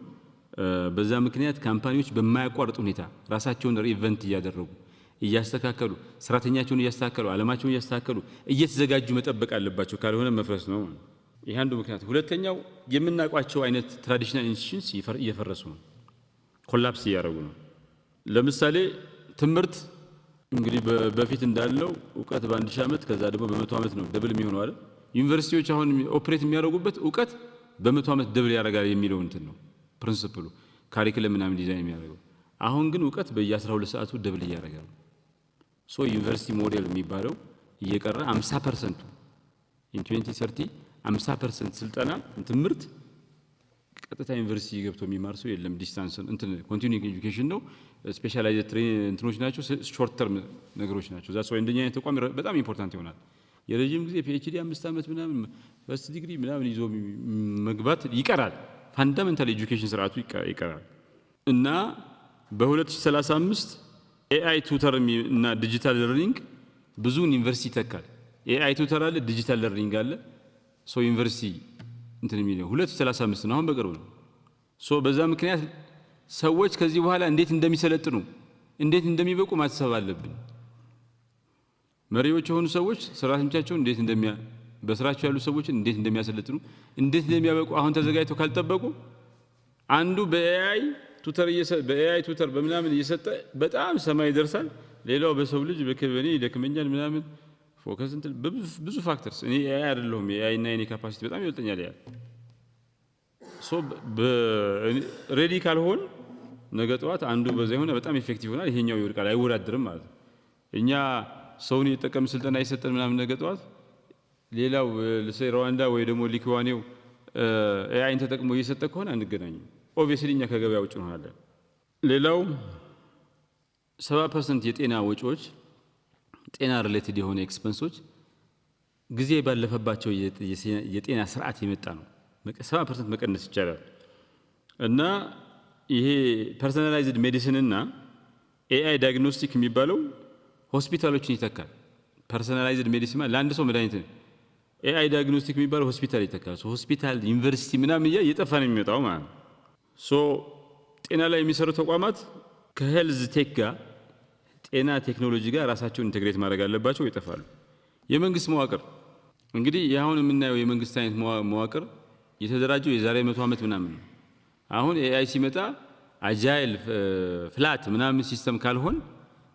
በዛ ምክንያት ካምፓኒዎች በማያቋርጥ ሁኔታ ራሳቸውን ሪኢቨንት ያደረጉ እያስተካከሉ ሰራተኛቸውን እያስተካከሉ ዓለማቸውን እያስተካከሉ እየተዘጋጁ መጠበቅ አለባቸው ካልሆነ መፍረስ ነው ይሄ አንዱ ምክንያት ሁለተኛው የምናቋቸው አይነት ትራዲሽናል ኢንስቲትዩሽንስ እየፈረሱ ነው ኮላፕስ ያደረጉ ነው ለምሳሌ ትምርት እንግዲህ በፊት እንዳለው ዕውቀት በአንድ ሺህ ዓመት ከዛ ደግሞ በ100 ዓመት ነው ደብል የሚሆነው አይደል ዩኒቨርሲቲዎች አሁን ኦፕሬት የሚያደርጉበት ዕውቀት በ100 ዓመት ደብል ያደርጋል የሚለው እንትን ነው ፕሪንሲፕሉ ካሪኩለም ምናምን ዲዛይን የሚያደርገው አሁን ግን ዕውቀት በየ12 ሰዓቱ ደብል ያደርጋል ሶ ዩኒቨርሲቲ ሞዴል የሚባለው እየቀረ 50% in 2030 50% ስልጠና ትምርት ቀጥታ ዩኒቨርሲቲ ገብቶ የሚማር ሰው የለም ዲስታንስ እንትን ኮንቲኒዩንግ ኤጁኬሽን ነው ስፔሻላይዝድ ትሬኒንግ እንትኖች ናቸው ሾርት ተርም ነገሮች ናቸው ዛስ ወይ እንደኛ አይነት ተቋም በጣም ኢምፖርታንት ይሆናል የረጅም ጊዜ ፒኤችዲ 5 ዓመት ምናምን ፈርስት ዲግሪ ምናምን ይዞ መግባት ይቀራል ፋንዳሜንታል ኤጁኬሽን ስርዓቱ ይቀራል እና በ2035 ኤአይ ቱተር እና ዲጂታል ለርኒንግ ብዙ ዩኒቨርሲቲ ተካል ኤአይ ቱተር አለ ዲጂታል ለርኒንግ አለ ሶ ዩኒቨርሲቲ እንትን የሚለው 2035 ነው አሁን በቅርቡ ነው ሶ በዛ ምክንያት ሰዎች ከዚህ በኋላ እንዴት እንደሚሰለጥኑ እንዴት እንደሚበቁ ማሰብ አለብን መሪዎች የሆኑ ሰዎች ሰራተኞቻቸው እንዴት በስራቸው ያሉ ሰዎች እንዴት እንደሚያሰለጥኑ እንዴት እንደሚያበቁ አሁን ተዘጋጅተው ካልተጠበቁ አንዱ በኤአይ ቱተር በምናምን እየሰጠ በጣም ሰማይ ይደርሳል ሌላው በሰው ልጅ በከበኔ ይደክመኛል ምናምን ፎከስ እንትን ብዙ ፋክተርስ እኔ ኤአይ አይደለሁም ኤአይ እና የኔ ካፓሲቲ በጣም ይወልጠኛል ያ ሶ ሬዲ ካልሆን ነገ ጠዋት አንዱ በዛ ይሆነ በጣም ኢፌክቲቭ ሆናል ይሄኛው ይወድቃል አይወዳደርም ማለት እኛ ሰውን እየተጠቀም ስልጠና ይሰጠን ምናምን ነገ ጠዋት ሌላው ለሩዋንዳ ወይ ደግሞ ሊክዋኔው ኤአይን ተጠቅሞ እየሰጠ ከሆነ አንገናኝም ኦብቪየስሊ እኛ ከገበያ ውጭ እንሆናለን ሌላው 70% የጤና ወጪዎች ጤና ሪሌትድ የሆነ ኤክስፔንሶች ጊዜ ባለፈባቸው የጤና ስርዓት የመጣ ነው 70% መቀነስ ይቻላል እና ይሄ ፐርሰናላይዝድ ሜዲሲን እና ኤአይ ዳያግኖስቲክ የሚባለው ሆስፒታሎችን ይተካል ፐርሰናላይዝድ ሜዲሲን ለአንድ ሰው መድኃኒት ኤአይ ዳያግኖስቲክ የሚባለው ሆስፒታል ይተካል ሶ ሆስፒታል ዩኒቨርሲቲ ምናምን እየጠፋ ነው የሚመጣው ማለት ሶ ጤና ላይ የሚሰሩ ተቋማት ከሄልዝ ቴክ ጋር ጤና ቴክኖሎጂ ጋር ራሳቸውን ኢንተግሬት ማድረግ አለባቸው ይጠፋሉ የመንግስት መዋቅር እንግዲህ ያሁን የምናየው የመንግስት አይነት መዋቅር የተደራጀው የዛሬ 100 ዓመት ምናምን አሁን ኤአይ ሲመጣ አጃይል ፍላት ምናምን ሲስተም ካልሆን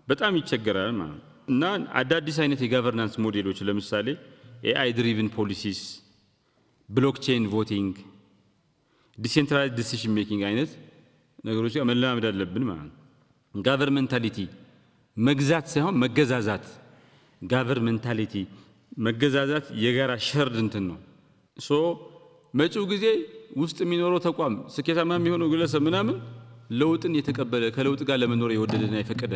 በጣም ይቸገራል ማለት እና አዳዲስ አይነት የጋቨርናንስ ሞዴሎች ለምሳሌ ኤአይ ድሪቭን ፖሊሲስ ብሎክቼን ቮቲንግ ዲሴንትራላይዝድ ዲሲዥን ሜኪንግ አይነት ነገሮች ጋር መለማመድ አለብን ማለት ጋቨርንመንታሊቲ መግዛት ሳይሆን መገዛዛት ጋቨርንመንታሊቲ መገዛዛት የጋራ ሸርድ እንትን ነው ሶ መጪው ጊዜ ውስጥ የሚኖረው ተቋም ስኬታማ የሚሆነው ግለሰብ ምናምን ለውጥን የተቀበለ ከለውጥ ጋር ለመኖር የወደደና የፈቀደ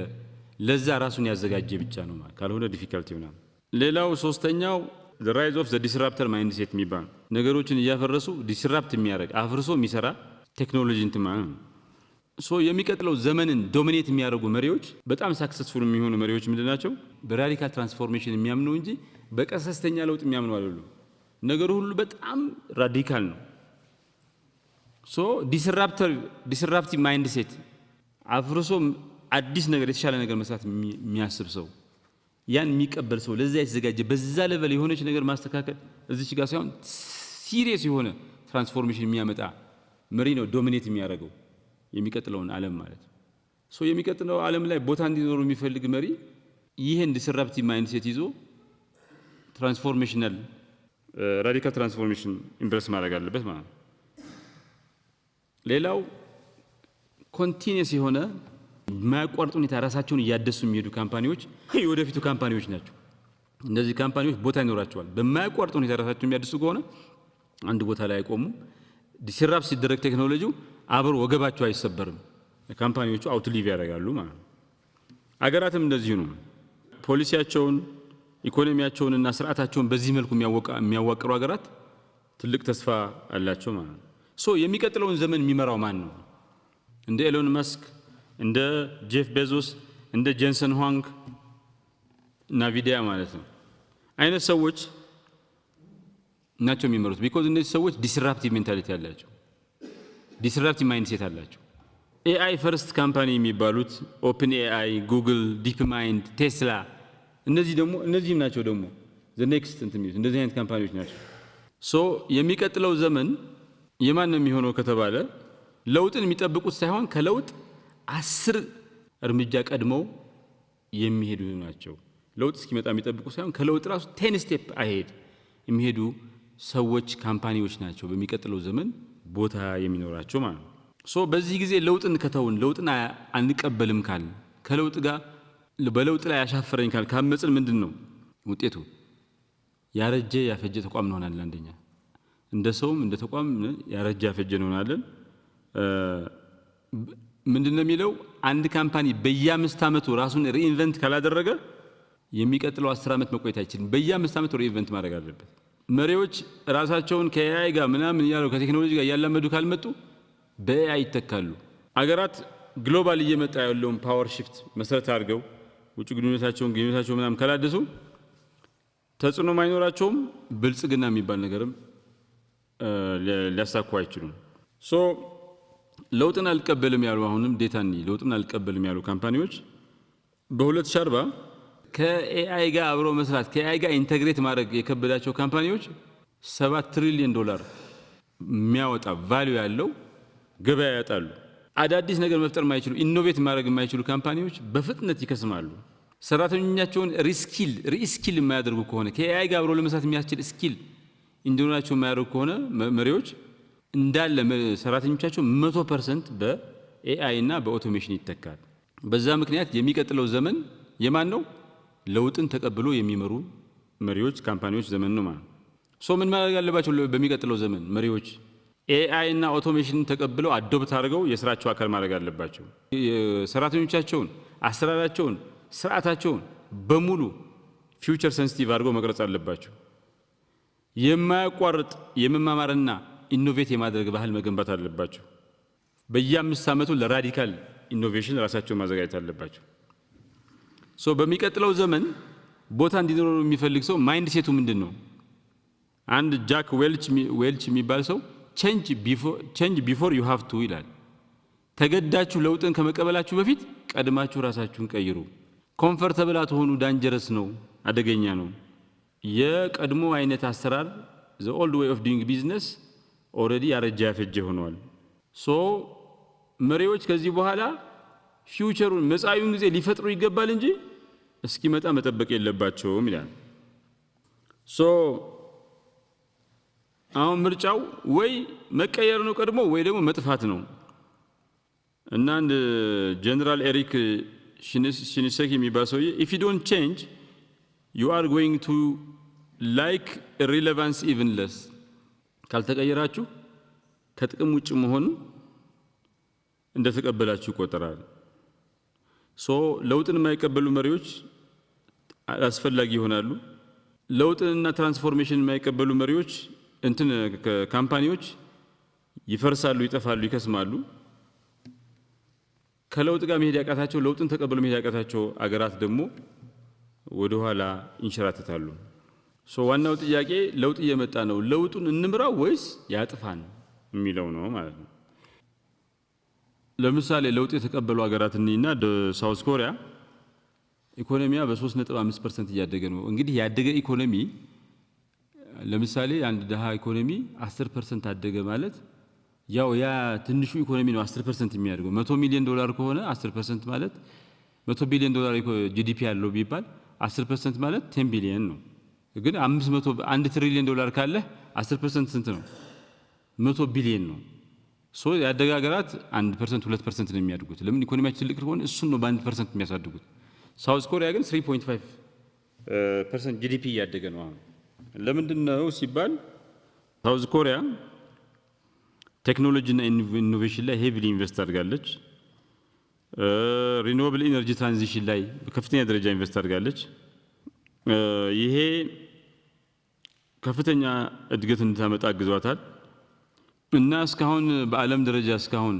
ለዛ ራሱን ያዘጋጀ ብቻ ነው ማለት ካልሆነ ዲፊካልቲ ይሆናል ሌላው ሶስተኛው the rise of the disruptor mindset የሚባል ነገሮችን እያፈረሱ ዲስራፕት የሚያደርግ አፍርሶ የሚሰራ ቴክኖሎጂ እንትን ማለት ነው ሶ የሚቀጥለው ዘመንን ዶሚኔት የሚያደርጉ መሪዎች በጣም ሳክሰስፉል የሚሆኑ መሪዎች ምንድናቸው በራዲካል ትራንስፎርሜሽን የሚያምኑ እንጂ በቀሰስተኛ ለውጥ የሚያምኑ አይደሉም ነገሩ ሁሉ በጣም ራዲካል ነው ሶ ዲስራፕቲቭ ማይንድሴት አፍርሶ አዲስ ነገር የተሻለ ነገር መስራት የሚያስብ ሰው ያን የሚቀበል ሰው ለዛ የተዘጋጀ በዛ ሌቨል የሆነች ነገር ማስተካከል እዚች ጋር ሳይሆን ሲሪየስ የሆነ ትራንስፎርሜሽን የሚያመጣ መሪ ነው ዶሚኔት የሚያደርገው የሚቀጥለውን ዓለም ማለት ሶ የሚቀጥለው ዓለም ላይ ቦታ እንዲኖር የሚፈልግ መሪ ይሄን ዲስራፕቲቭ ማይንድሴት ይዞ ትራንስፎርሜሽናል ራዲካል ትራንስፎርሜሽን ኢምብረስ ማድረግ አለበት ማለት ነው ሌላው ኮንቲኒየስ የሆነ ማያቋርጥ ሁኔታ ራሳቸውን እያደሱ የሚሄዱ ካምፓኒዎች የወደፊቱ ካምፓኒዎች ናቸው እነዚህ ካምፓኒዎች ቦታ ይኖራቸዋል በማያቋርጥ ሁኔታ ራሳቸውን የሚያደሱ ከሆነ አንድ ቦታ ላይ አይቆሙም ዲስራፕት ሲደረግ ቴክኖሎጂው አብሮ ወገባቸው አይሰበርም ካምፓኒዎቹ አውትሊቭ ያደርጋሉ ማለት ነው አገራትም እንደዚህ ነው ፖሊሲያቸውን ኢኮኖሚያቸውንና ስርዓታቸውን በዚህ መልኩ የሚያዋቅሩ አገራት ትልቅ ተስፋ አላቸው ማለት ነው ሶ የሚቀጥለውን ዘመን የሚመራው ማን ነው እንደ ኤሎን መስክ እንደ ጄፍ ቤዞስ እንደ ጄንሰን ሁዋንግ ናቪዲያ ማለት ነው አይነት ሰዎች ናቸው የሚመሩት ቢኮዝ እነዚህ ሰዎች ዲስራፕቲቭ ሜንታሊቲ ያላቸው ዲስራፕቲቭ ማይንድሴት አላቸው። ኤአይ ፈርስት ካምፓኒ የሚባሉት ኦፕን ኤአይ፣ ጉግል፣ ዲፕ ማይንድ፣ ቴስላ እነዚህም ናቸው ደግሞ the next እንደዚህ አይነት ካምፓኒዎች ናቸው። የሚቀጥለው ዘመን የማን ነው የሚሆነው ከተባለ ለውጥን የሚጠብቁት ሳይሆን ከለውጥ 10 እርምጃ ቀድመው የሚሄዱ ናቸው። ለውጥ እስኪመጣ የሚጠብቁ ሳይሆን ከለውጥ ራሱ 10 ስቴፕ አሄድ የሚሄዱ ሰዎች ካምፓኒዎች ናቸው በሚቀጥለው ዘመን ቦታ የሚኖራቸው ማለት ነው። በዚህ ጊዜ ለውጥን ከተውን ለውጥን አንቀበልም ካል ከለውጥ ጋር በለውጥ ላይ ያሻፈረኝ ካል ካመጽን ምንድነው ውጤቱ? ያረጀ ያፈጀ ተቋም እንሆናለን። አንደኛ እንደ ሰውም እንደ ተቋም ያረጀ ያፈጀ እንሆናለን። ምንድነው የሚለው አንድ ካምፓኒ በየ5 ዓመቱ ራሱን ሪኢንቨንት ካላደረገ የሚቀጥለው 10 ዓመት መቆየት አይችልም። በየ5 ዓመቱ ሪኢንቨንት ማድረግ አለበት። መሪዎች ራሳቸውን ከኤአይ ጋር ምናምን ያለው ከቴክኖሎጂ ጋር ያላመዱ ካልመጡ በኤአይ ይተካሉ። አገራት ግሎባል እየመጣ ያለውን ፓወር ሺፍት መሰረት አድርገው ውጭ ግንኙነታቸውን ምናምን ካላደሱ ተጽዕኖ ማይኖራቸውም ብልጽግና የሚባል ነገርም ሊያሳኩ አይችሉም። ለውጥን አልቀበልም ያሉ አሁንም ዴታኒ ለውጥን አልቀበልም ያሉ ካምፓኒዎች በ2040 ከኤአይ ጋር አብሮ መስራት ከኤአይ ጋር ኢንተግሬት ማድረግ የከበዳቸው ካምፓኒዎች $7 ትሪሊየን የሚያወጣ ቫልዩ ያለው ገበያ ያጣሉ። አዳዲስ ነገር መፍጠር ማይችሉ ኢኖቬት ማድረግ ማይችሉ ካምፓኒዎች በፍጥነት ይከስማሉ። ሰራተኞቻቸውን ሪስኪል የማያደርጉ ከሆነ ከኤአይ ጋር አብሮ ለመስራት የሚያስችል ስኪል እንዲኖራቸው የማያደርጉ ከሆነ መሪዎች እንዳለ ሰራተኞቻቸው 100% በኤአይ እና በኦቶሜሽን ይተካል። በዛ ምክንያት የሚቀጥለው ዘመን የማን ነው? ለውጥን ተቀብሎ የሚመሩ መሪዎች ካምፓኒዎች ዘመን ነው ማለት ነው። ምን ማድረግ አለባቸው በሚቀጥለው ዘመን መሪዎች? ኤአይ እና ኦቶሜሽን ተቀብለው አዶፕት አድርገው የስራቸው አካል ማድረግ አለባቸው። ሰራተኞቻቸውን አሰራራቸውን ስርዓታቸውን በሙሉ ፊውቸር ሴንሲቲቭ አድርገው መቅረጽ አለባቸው። የማያቋርጥ የመማማርና ኢኖቬት የማድረግ ባህል መገንባት አለባቸው። በየ5 ዓመቱ ለራዲካል ኢኖቬሽን ራሳቸውን ማዘጋጀት አለባቸው። በሚቀጥለው ዘመን ቦታ እንዲኖረው የሚፈልግ ሰው ማይንድ ሴቱ ምንድነው? አንድ ጃክ ዌልች የሚባል ሰው change before you have to ይላል። ተገዳችሁ ለውጥን ከመቀበላችሁ በፊት ቀድማችሁ ራሳችሁን ቀይሩ። ኮምፎርታብል አትሆኑ፣ ዳንጀረስ ነው፣ አደገኛ ነው። የቀድሞ አይነት አሰራር the old way of doing business already ያረጀ ያፈጀ ሆኗል። መሪዎች ከዚህ በኋላ ፊውቸሩን መጻዩን ጊዜ ሊፈጥሩ ይገባል እንጂ እስኪመጣ መጠበቅ የለባቸውም ይላል። አሁን ምርጫው ወይ መቀየር ነው ቀድሞ ወይ ደግሞ መጥፋት ነው። እና አንድ ጀነራል ኤሪክ ሽኒሴኪ የሚባል ሰውዬ if you don't change you are going to like irrelevance even less ካልተቀየራችሁ ከጥቅም ውጭ መሆን እንደተቀበላችሁ ይቆጠራል። ለውጥን የማይቀበሉ መሪዎች አስፈላጊ ይሆናሉ። ለውጥንና ትራንስፎርሜሽን የማይቀበሉ መሪዎች ካምፓኒዎች ይፈርሳሉ፣ ይጠፋሉ፣ ይከስማሉ። ከለውጥ ጋር መሄድ ያቃታቸው ለውጥን ተቀበሉ መሄድ ያቃታቸው አገራት ደግሞ ወደ ኋላ ይንሸራተታሉ። ዋናው ጥያቄ ለውጥ እየመጣ ነው፣ ለውጡን እንምራው ወይስ ያጥፋን የሚለው ነው ማለት ነው። ለምሳሌ ለውጥ የተቀበሉ አገራትና ሳውዝ ኮሪያ ኢኮኖሚያ በ3.5% እያደገ ነው። እንግዲህ ያደገ ኢኮኖሚ ለምሳሌ አንድ ደሃ ኢኮኖሚ 10% አደገ ማለት ያው ያ ትንሹ ኢኮኖሚ ነው 10% የሚያደርገው። $100 ሚሊዮን ከሆነ 10% ማለት $100 ቢሊዮን ጂዲፒ ያለው ቢባል 10% ማለት 10 ቢሊዮን ነው። ግን 1 ትሪሊዮን ካለ 10% ስንት ነው? 100 ቢሊዮን ነው። ያደገ ሀገራት 1% 2% ነው የሚያድጉት። ለምን? ኢኮኖሚያቸው ትልቅ ከሆነ እሱን ነው በ1% የሚያሳድጉት። ሳውዝ ኮሪያ ግን 3.5% ጂዲፒ ያደገ ነው። አሁን ለምንድን ነው ሲባል ሳውዝ ኮሪያ ቴክኖሎጂ እና ኢኖቬሽን ላይ ሄቪሊ ኢንቨስት አድርጋለች። ሪኒዌብል ኢነርጂ ትራንዚሽን ላይ በከፍተኛ ደረጃ ኢንቨስት አድርጋለች። ይሄ ከፍተኛ እድገት እንድታመጣ አግዟታል። እና እስካሁን በዓለም ደረጃ እስካሁን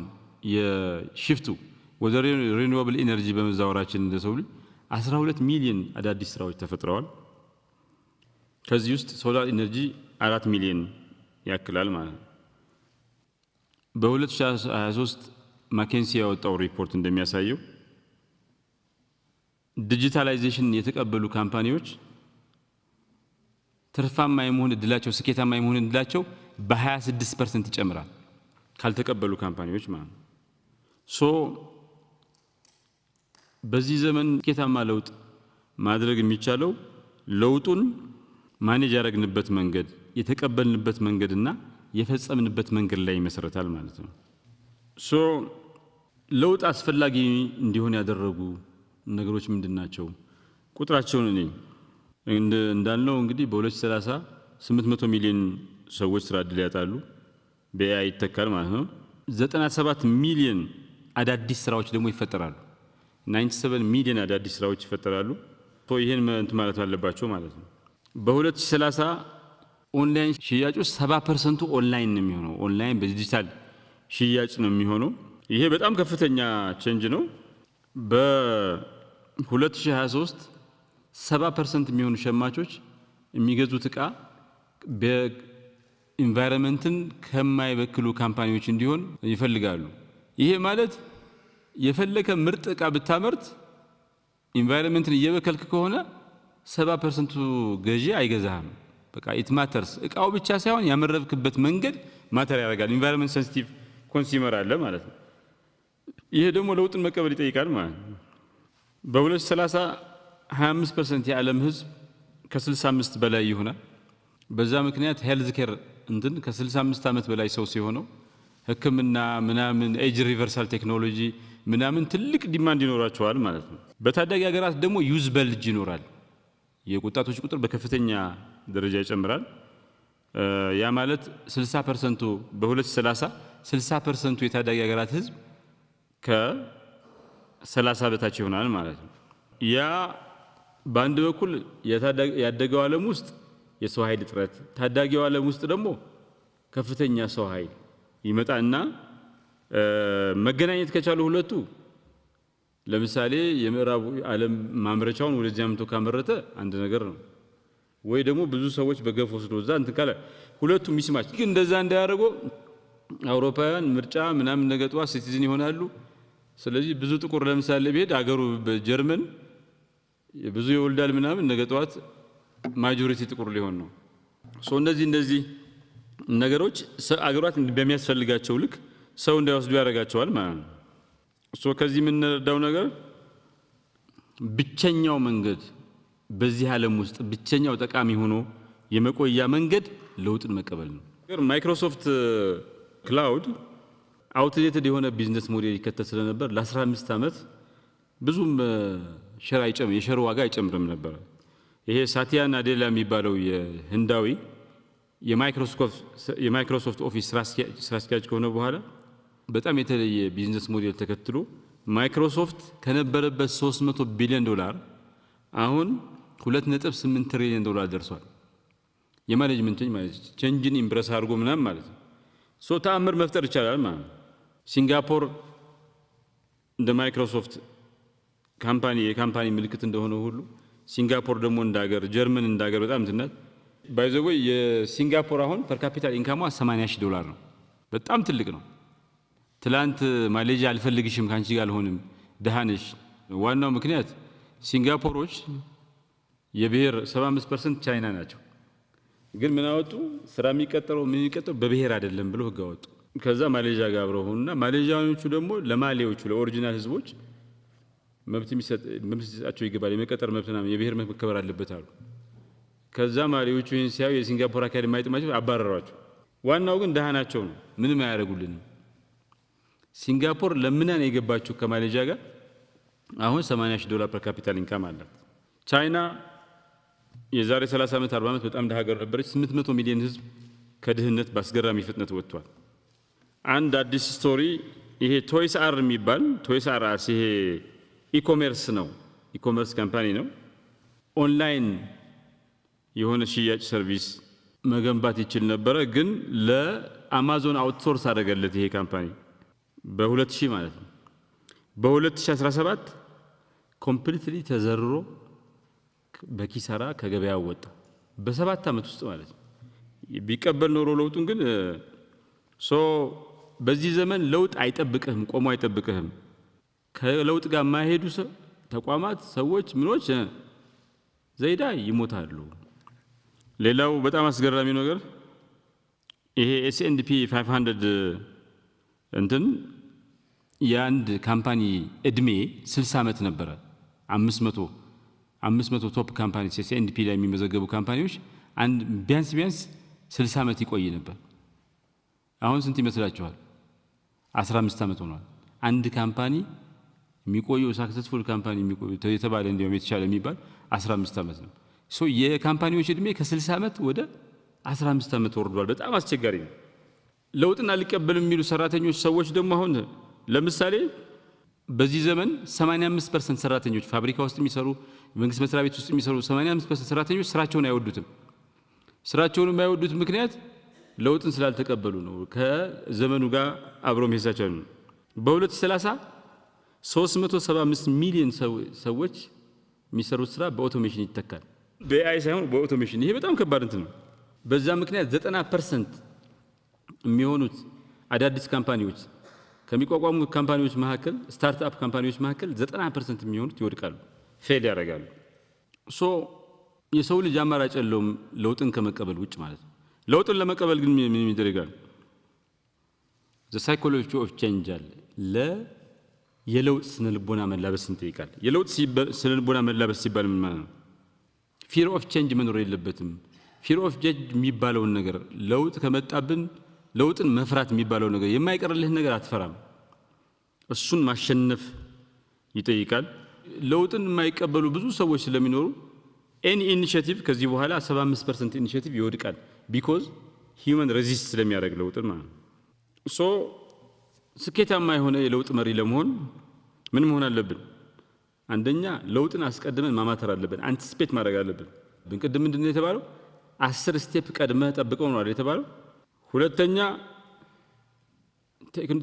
የሽፍቱ ወደ ሪኒዌብል ኢነርጂ በመዛወራችን እንደሰው 12 ሚሊዮን አዳዲስ ስራዎች ተፈጥረዋል። ከዚህ ውስጥ ሶላር ኢነርጂ 4 ሚሊዮን ያክላል ማለት ነው። በ2023 ማኬንሲ ያወጣው ሪፖርት እንደሚያሳየው ዲጂታላይዜሽን የተቀበሉ ካምፓኒዎች ትርፋማ የመሆን እድላቸው ስኬታማ የመሆን እድላቸው በ26% ይጨምራል ካልተቀበሉ ካምፓኒዎች ማለት ነው። በዚህ ዘመን ስኬታማ ለውጥ ማድረግ የሚቻለው ለውጡን ማኔጅ ያደረግንበት መንገድ የተቀበልንበት መንገድና የፈጸምንበት መንገድ ላይ ይመሰረታል ማለት ነው። ለውጥ አስፈላጊ እንዲሆን ያደረጉ ነገሮች ምንድናቸው? ቁጥራቸውን እኔ እንዳልነው እንግዲህ በ2030 800 ሚሊዮን ሰዎች ስራ ዕድል ያጣሉ፣ በኤአይ ይተካል ማለት ነው። 97 ሚሊዮን አዳዲስ ስራዎች ደግሞ ይፈጠራሉ። 97 ሚሊዮን አዳዲስ ስራዎች ይፈጠራሉ። ይሄን ማለት አለባቸው ማለት ነው። በ2030 ኦንላይን ሽያጭ 70% ኦንላይን ነው የሚሆነው። ኦንላይን በዲጂታል ሽያጭ ነው የሚሆነው። ይሄ በጣም ከፍተኛ ቼንጅ ነው። በ2023 70% የሚሆኑ ሸማቾች የሚገዙት ዕቃ በኢንቫይሮንመንትን ከማይበክሉ ካምፓኒዎች እንዲሆን ይፈልጋሉ። ይሄ ማለት የፈለከ ምርጥ ዕቃ ብታመርት ኢንቫይሮንመንትን እየበከልክ ከሆነ 70% ገዢ አይገዛህም። በቃ ኢት ማተርስ ዕቃው ብቻ ሳይሆን ያመረብክበት መንገድ ማተር ያደርጋል። ኢንቫይሮንመንት ሴንሲቲቭ ኮንሱመር አለ ማለት ነው። ይሄ ደግሞ ለውጥን መቀበል ይጠይቃል ማለት ነው። በ2030 25% የዓለም ህዝብ ከ65 በላይ ይሆናል። በዛ ምክንያት ሄልዝ ኬር ከ65 ዓመት በላይ ሰው ሲሆነው ህክምና ምናምን ኤጅ ሪቨርሳል ቴክኖሎጂ ምናምን ትልቅ ዲማንድ ይኖራቸዋል ማለት ነው። በታዳጊ ሀገራት ደግሞ ዩዝ በልጅ ይኖራል። የወጣቶች ቁጥር በከፍተኛ ደረጃ ይጨምራል። ያ ማለት 60% በ2030 60% የታዳጊ ሀገራት ህዝብ ከ30 በታች ይሆናል ማለት ነው። ያ በአንድ በኩል ያደገው ዓለም ውስጥ የሰው ኃይል እጥረት፣ ታዳጊው ዓለም ውስጥ ደግሞ ከፍተኛ ሰው ኃይል ይመጣና መገናኘት ከቻሉ ሁለቱ ለምሳሌ የምዕራቡ ዓለም ማምረቻውን ወደዚያ አምጥቶ ካመረተ አንድ ነገር ነው። ወይ ደግሞ ብዙ ሰዎች በገፍ ወስዶ እዛ ካለ ሁለቱ ሚስማች ግን እንደዛ እንዳያደርጉ አውሮፓውያን ምርጫ ምናምን ነገ ጠዋት ሲቲዝን ይሆናሉ። ስለዚህ ብዙ ጥቁር ለምሳሌ ቢሄድ አገሩ በጀርመን ብዙ ይወልዳል ምናምን ነገ ጠዋት ማጆሪቲ ጥቁር ሊሆን ነው። እነዚህ ነገሮች አገራት በሚያስፈልጋቸው ልክ ሰው እንዳይወስዱ ያደርጋቸዋል ማለት ነው። ከዚህ የምንረዳው ነገር ብቸኛው መንገድ በዚህ ዓለም ውስጥ ብቸኛው ጠቃሚ ሆኖ የመቆያ መንገድ ለውጥን መቀበል ነው። ማይክሮሶፍት ክላውድ አውትዴትድ የሆነ ቢዝነስ ሞዴል ይከተል ስለነበር ለ15 ዓመት ብዙም የሸር ዋጋ አይጨምርም ነበር። ይሄ ሳቲያ ናዴላ የሚባለው የህንዳዊ የማይክሮሶፍት ኦፊስ ስራ አስኪያጅ ከሆነ በኋላ በጣም የተለየ ቢዝነስ ሞዴል ተከትሎ ማይክሮሶፍት ከነበረበት $300 ቢሊዮን አሁን $2.8 ትሪሊዮን ደርሷል። የማኔጅመንት ቼንጅን ኢምፕረስ አድርጎ ምናምን ማለት ነው። ተአምር መፍጠር ይቻላል ማለት ነው። ሲንጋፖር እንደ ማይክሮሶፍት የካምፓኒ ምልክት እንደሆነ ሁሉ ሲንጋፖር ደግሞ እንዳገር ጀርመን እንዳገር በጣም ትናት ባይዘው የሲንጋፖር አሁን ፐር ካፒታል ኢንካሟ $80,000 ነው። በጣም ትልቅ ነው። ትላንት ማሌዥያ አልፈልግሽም ካንቺ ጋር አልሆንም ደሃነሽ። ዋናው ምክንያት ሲንጋፖሮች የብሔር 75% ቻይና ናቸው። ግን ምን አወጡ? ስራ የሚቀጠረው በብሔር አይደለም ብሎ ህግ አወጡ። ከዛ ማሌዥያ ጋር አብረው ሆኑና ማሌዥያኖቹ ደግሞ ለማሌዎቹ ለኦሪጂናል ህዝቦች መብት የሚሰጣቸው ይገባል። የመቀጠር መብትና የብሔር መብት መከበር አለበት አሉ። ከዛ ማሌዎቹ ይህን ሲያዩ የሲንጋፖር አካባቢ የማይጥማቸው አባረሯቸው። ዋናው ግን ደሃ ናቸው ነው፣ ምንም አያደርጉልንም። ሲንጋፖር ለምናን የገባቸው ከማሌዥያ ጋር አሁን $80,000 ፐር ካፒታል ኢንካም አላት። ቻይና የዛሬ 30 ዓመት 40 ዓመት በጣም ደሃ ሀገር ነበረች። 800 ሚሊዮን ህዝብ ከድህነት በአስገራሚ ፍጥነት ወጥቷል። አንድ አዲስ ስቶሪ ይሄ ቶይስ አር የሚባል ቶይስ አር አስ ይሄ ኢኮሜርስ ነው፣ ኢኮሜርስ ካምፓኒ ነው። ኦንላይን የሆነ ሽያጭ ሰርቪስ መገንባት ይችል ነበረ፣ ግን ለአማዞን አውትሶርስ አደረገለት ይሄ ካምፓኒ በ2000 ማለት ነው። በ2017 ኮምፕሊትሊ ተዘርሮ በኪሳራ ከገበያ ወጣ። በ7 ዓመት ውስጥ ማለት ነው። ቢቀበል ኖሮ ለውጡን ግን በዚህ ዘመን ለውጥ አይጠብቅህም ቆሞ አይጠብቅህም ከለውጥ ጋር ማይሄዱ ተቋማት ሰዎች ምኖች ዘይዳ ይሞታሉ ሌላው በጣም አስገራሚ ነገር ይሄ S&P 500 እንትን የአንድ ካምፓኒ እድሜ 60 ዓመት ነበር 500 ቶፕ ካምፓኒስ S&P ላይ የሚመዘገቡ ካምፓኒዎች አንድ ቢያንስ 60 ዓመት ይቆይ ነበር አሁን ስንት ይመስላችኋል 15 ዓመት ሆኗል አንድ ካምፓኒ የሚቆየው ሰክሰስፉል ካምፓኒ የሚቆየው የተባለ እንደውም የተሻለ የሚባል 15 ዓመት ነው ሶ የካምፓኒዎች እድሜ ከ60 ዓመት ወደ 15 ዓመት ወርዷል በጣም አስቸጋሪ ነው ለውጥና ሊቀበል የሚሉ ሰራተኞች ሰዎች ደግሞ አሁን ለምሳሌ በዚህ ዘመን 85% ሰራተኞች ፋብሪካ ውስጥ የሚሰሩ መንግስት መስሪያ ቤት ውስጥ የሚሰሩ 85% ሰራተኞች ስራቸውን አይወዱትም ስራቸውን የማይወዱት ምክንያት ለውጥን ስላልተቀበሉ ነው ከዘመኑ ጋር አብሮ መሄሳቸው ነው በ2030 375 ሚሊዮን ሰዎች የሚሰሩት ስራ በአውቶሜሽን ይተካል በኤአይ ሳይሆን በአውቶሜሽን ይሄ በጣም ከባድ እንትን ነው በዛ ምክንያት 90% የሚሆኑት አዳዲስ ካምፓኒዎች ከሚቋቋሙ ካምፓኒዎች መካከል ስታርትአፕ ካምፓኒዎች መካከል 90% የሚሆኑት ይወድቃሉ ፌል ያደርጋሉ ሶ የሰው ልጅ አማራጭ የለውም ለውጥን ከመቀበል ውጭ ማለት ነው ለውጥን ለመቀበል ግን ምን ይደረጋል the psychology of change አለ የለውጥ ስነልቦና መላበስን ይጠይቃል የለውጥ ስነልቦና መላበስ ሲባል ምን ማለት ነው fear of change መኖር የለበትም fear of change የሚባለውን ነገር ለውጥ ከመጣብን ለውጥን መፍራት የሚባለው ነገር የማይቀርልህ ነገር አትፈራም እሱን ማሸነፍ ይጠይቃል ለውጥን የማይቀበሉ ብዙ ሰዎች ስለሚኖሩ any initiative ከዚህ በኋላ 75% initiative ይወድቃል because human resist ስለሚያደርግ ለውጥን ማለት ነው ሶ ስኬታማ የሆነ የለውጥ መሪ ለመሆን ምን መሆን አለብን አንደኛ ለውጥን አስቀድመን ማማተር አለብን አንቲሲፔት ማድረግ አለብን በእንቅድም ምንድነው የተባለው 10 ስቴፕ ቀድመህ ጠብቀው ነው አይደል የተባለው ሁለተኛ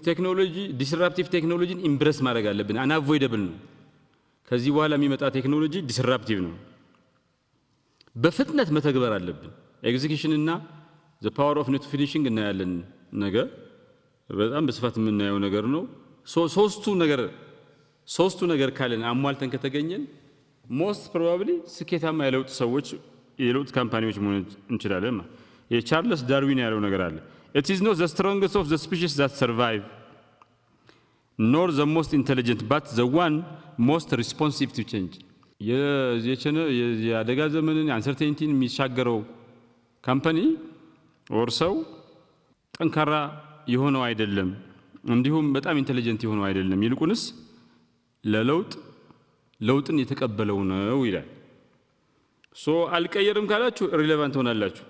ቴክኖሎጂ ዲስራፕቲቭ ቴክኖሎጂን ኢምብሬስ ማድረግ አለብን አንአቮይደብል ነው ከዚህ በኋላ የሚመጣ ቴክኖሎጂ ዲስራፕቲቭ ነው በፍጥነት መተግበር አለብን ኤግዚኪዩሽን እና the power of not finishing እና ያለን ነገር በጣም በስፋት የምናየው ነገር ነው ሶስቱ ነገር ካለን አሟልተን ከተገኘን most probably ስኬታማ የለውጥ ሰዎች የለውጥ ካምፓኒዎች መሆን እንችላለን የቻርልስ ዳርዊን ያለው ነገር አለ it is not the strongest of the species that survive nor the most intelligent but the one most responsive to change የአደጋ ዘመንን አንሰርቴኒቲን የሚሻገረው ካምፓኒ or ሰው ጠንካራ የሆነው አይደለም እንዲሁም በጣም ኢንተለጀንት የሆነው አይደለም ይልቁንስ ለውጥን የተቀበለው ነው ይላል ሶ አልቀየርም ካላችሁ ሪሌቫንት ሆናላችሁ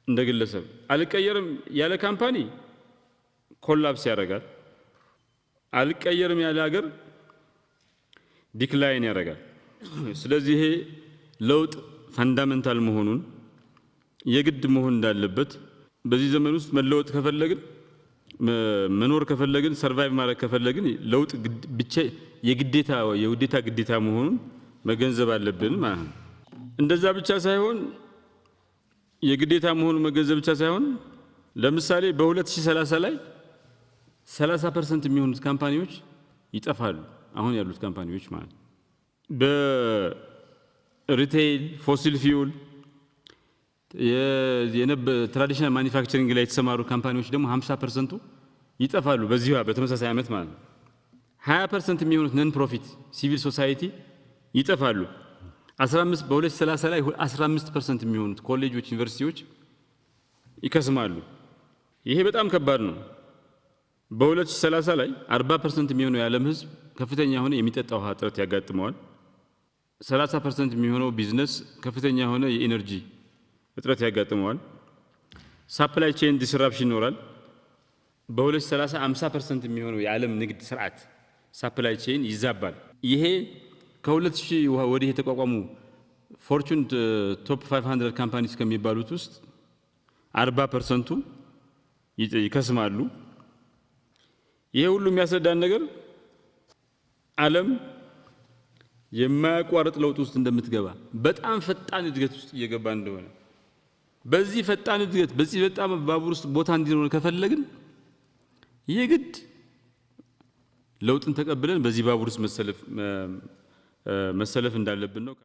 እንደግለሰብ አልቀየርም ያለ ካምፓኒ ኮላፕስ ያደርጋል አልቀየርም ያለ ሀገር ዲክላይን ያደርጋል ስለዚህ ይሄ ለውጥ ፈንዳሜንታል መሆኑን የግድ መሆን እንዳለበት በዚህ ዘመን ውስጥ መለወጥ ከፈለግን መኖር ከፈለግን ሰርቫይቭ ማድረግ ከፈለግን ለውጥ ብቻ የውዴታ ግዴታ መሆኑን መገንዘብ አለብን ማለት ነው እንደዛ ብቻ ሳይሆን የግዴታ መሆኑን መገንዘብ ብቻ ሳይሆን ለምሳሌ በ2030 ላይ 30% የሚሆኑት ካምፓኒዎች ይጠፋሉ አሁን ያሉት ካምፓኒዎች ማለት በሪቴይል ፎሲል ፊውል ትራዲሽናል ማኒፋክቸሪንግ ላይ የተሰማሩ ካምፓኒዎች ደግሞ 50% ይጠፋሉ በዚህ በተመሳሳይ ዓመት ማለት ነው 20% የሚሆኑት ነን ፕሮፊት ሲቪል ሶሳይቲ ይጠፋሉ 15 በ2030 ላይ 15% የሚሆኑት ኮሌጆች ዩኒቨርሲቲዎች ይከስማሉ ይሄ በጣም ከባድ ነው በ2030 ላይ 40% የሚሆነው የዓለም ህዝብ ከፍተኛ ሆነ የሚጠጣ ውሃ እጥረት ያጋጥመዋል 30% የሚሆነው ቢዝነስ ከፍተኛ ሆነ የኤነርጂ እጥረት ያጋጥመዋል ሰፕላይ ቼን ዲስራፕሽን ይኖራል በ2030 50% የሚሆነው የዓለም ንግድ ስርዓት ሰፕላይ ቼን ይዛባል ይሄ ከ2000 ወዲህ የተቋቋሙ ፎርቹን ቶፕ 500 ካምፓኒስ ከሚባሉት ውስጥ 40% ይከስማሉ ይሄ ሁሉ የሚያስረዳን ነገር ዓለም የማያቋርጥ ለውጥ ውስጥ እንደምትገባ በጣም ፈጣን እድገት ውስጥ እየገባ እንደሆነ በዚህ ፈጣን እድገት በዚህ በጣም ባቡር ውስጥ ቦታ እንዲኖር ከፈለግን የግድ ለውጥን ተቀብለን በዚህ ባቡር ውስጥ መሰለፍ እንዳለብን ነው።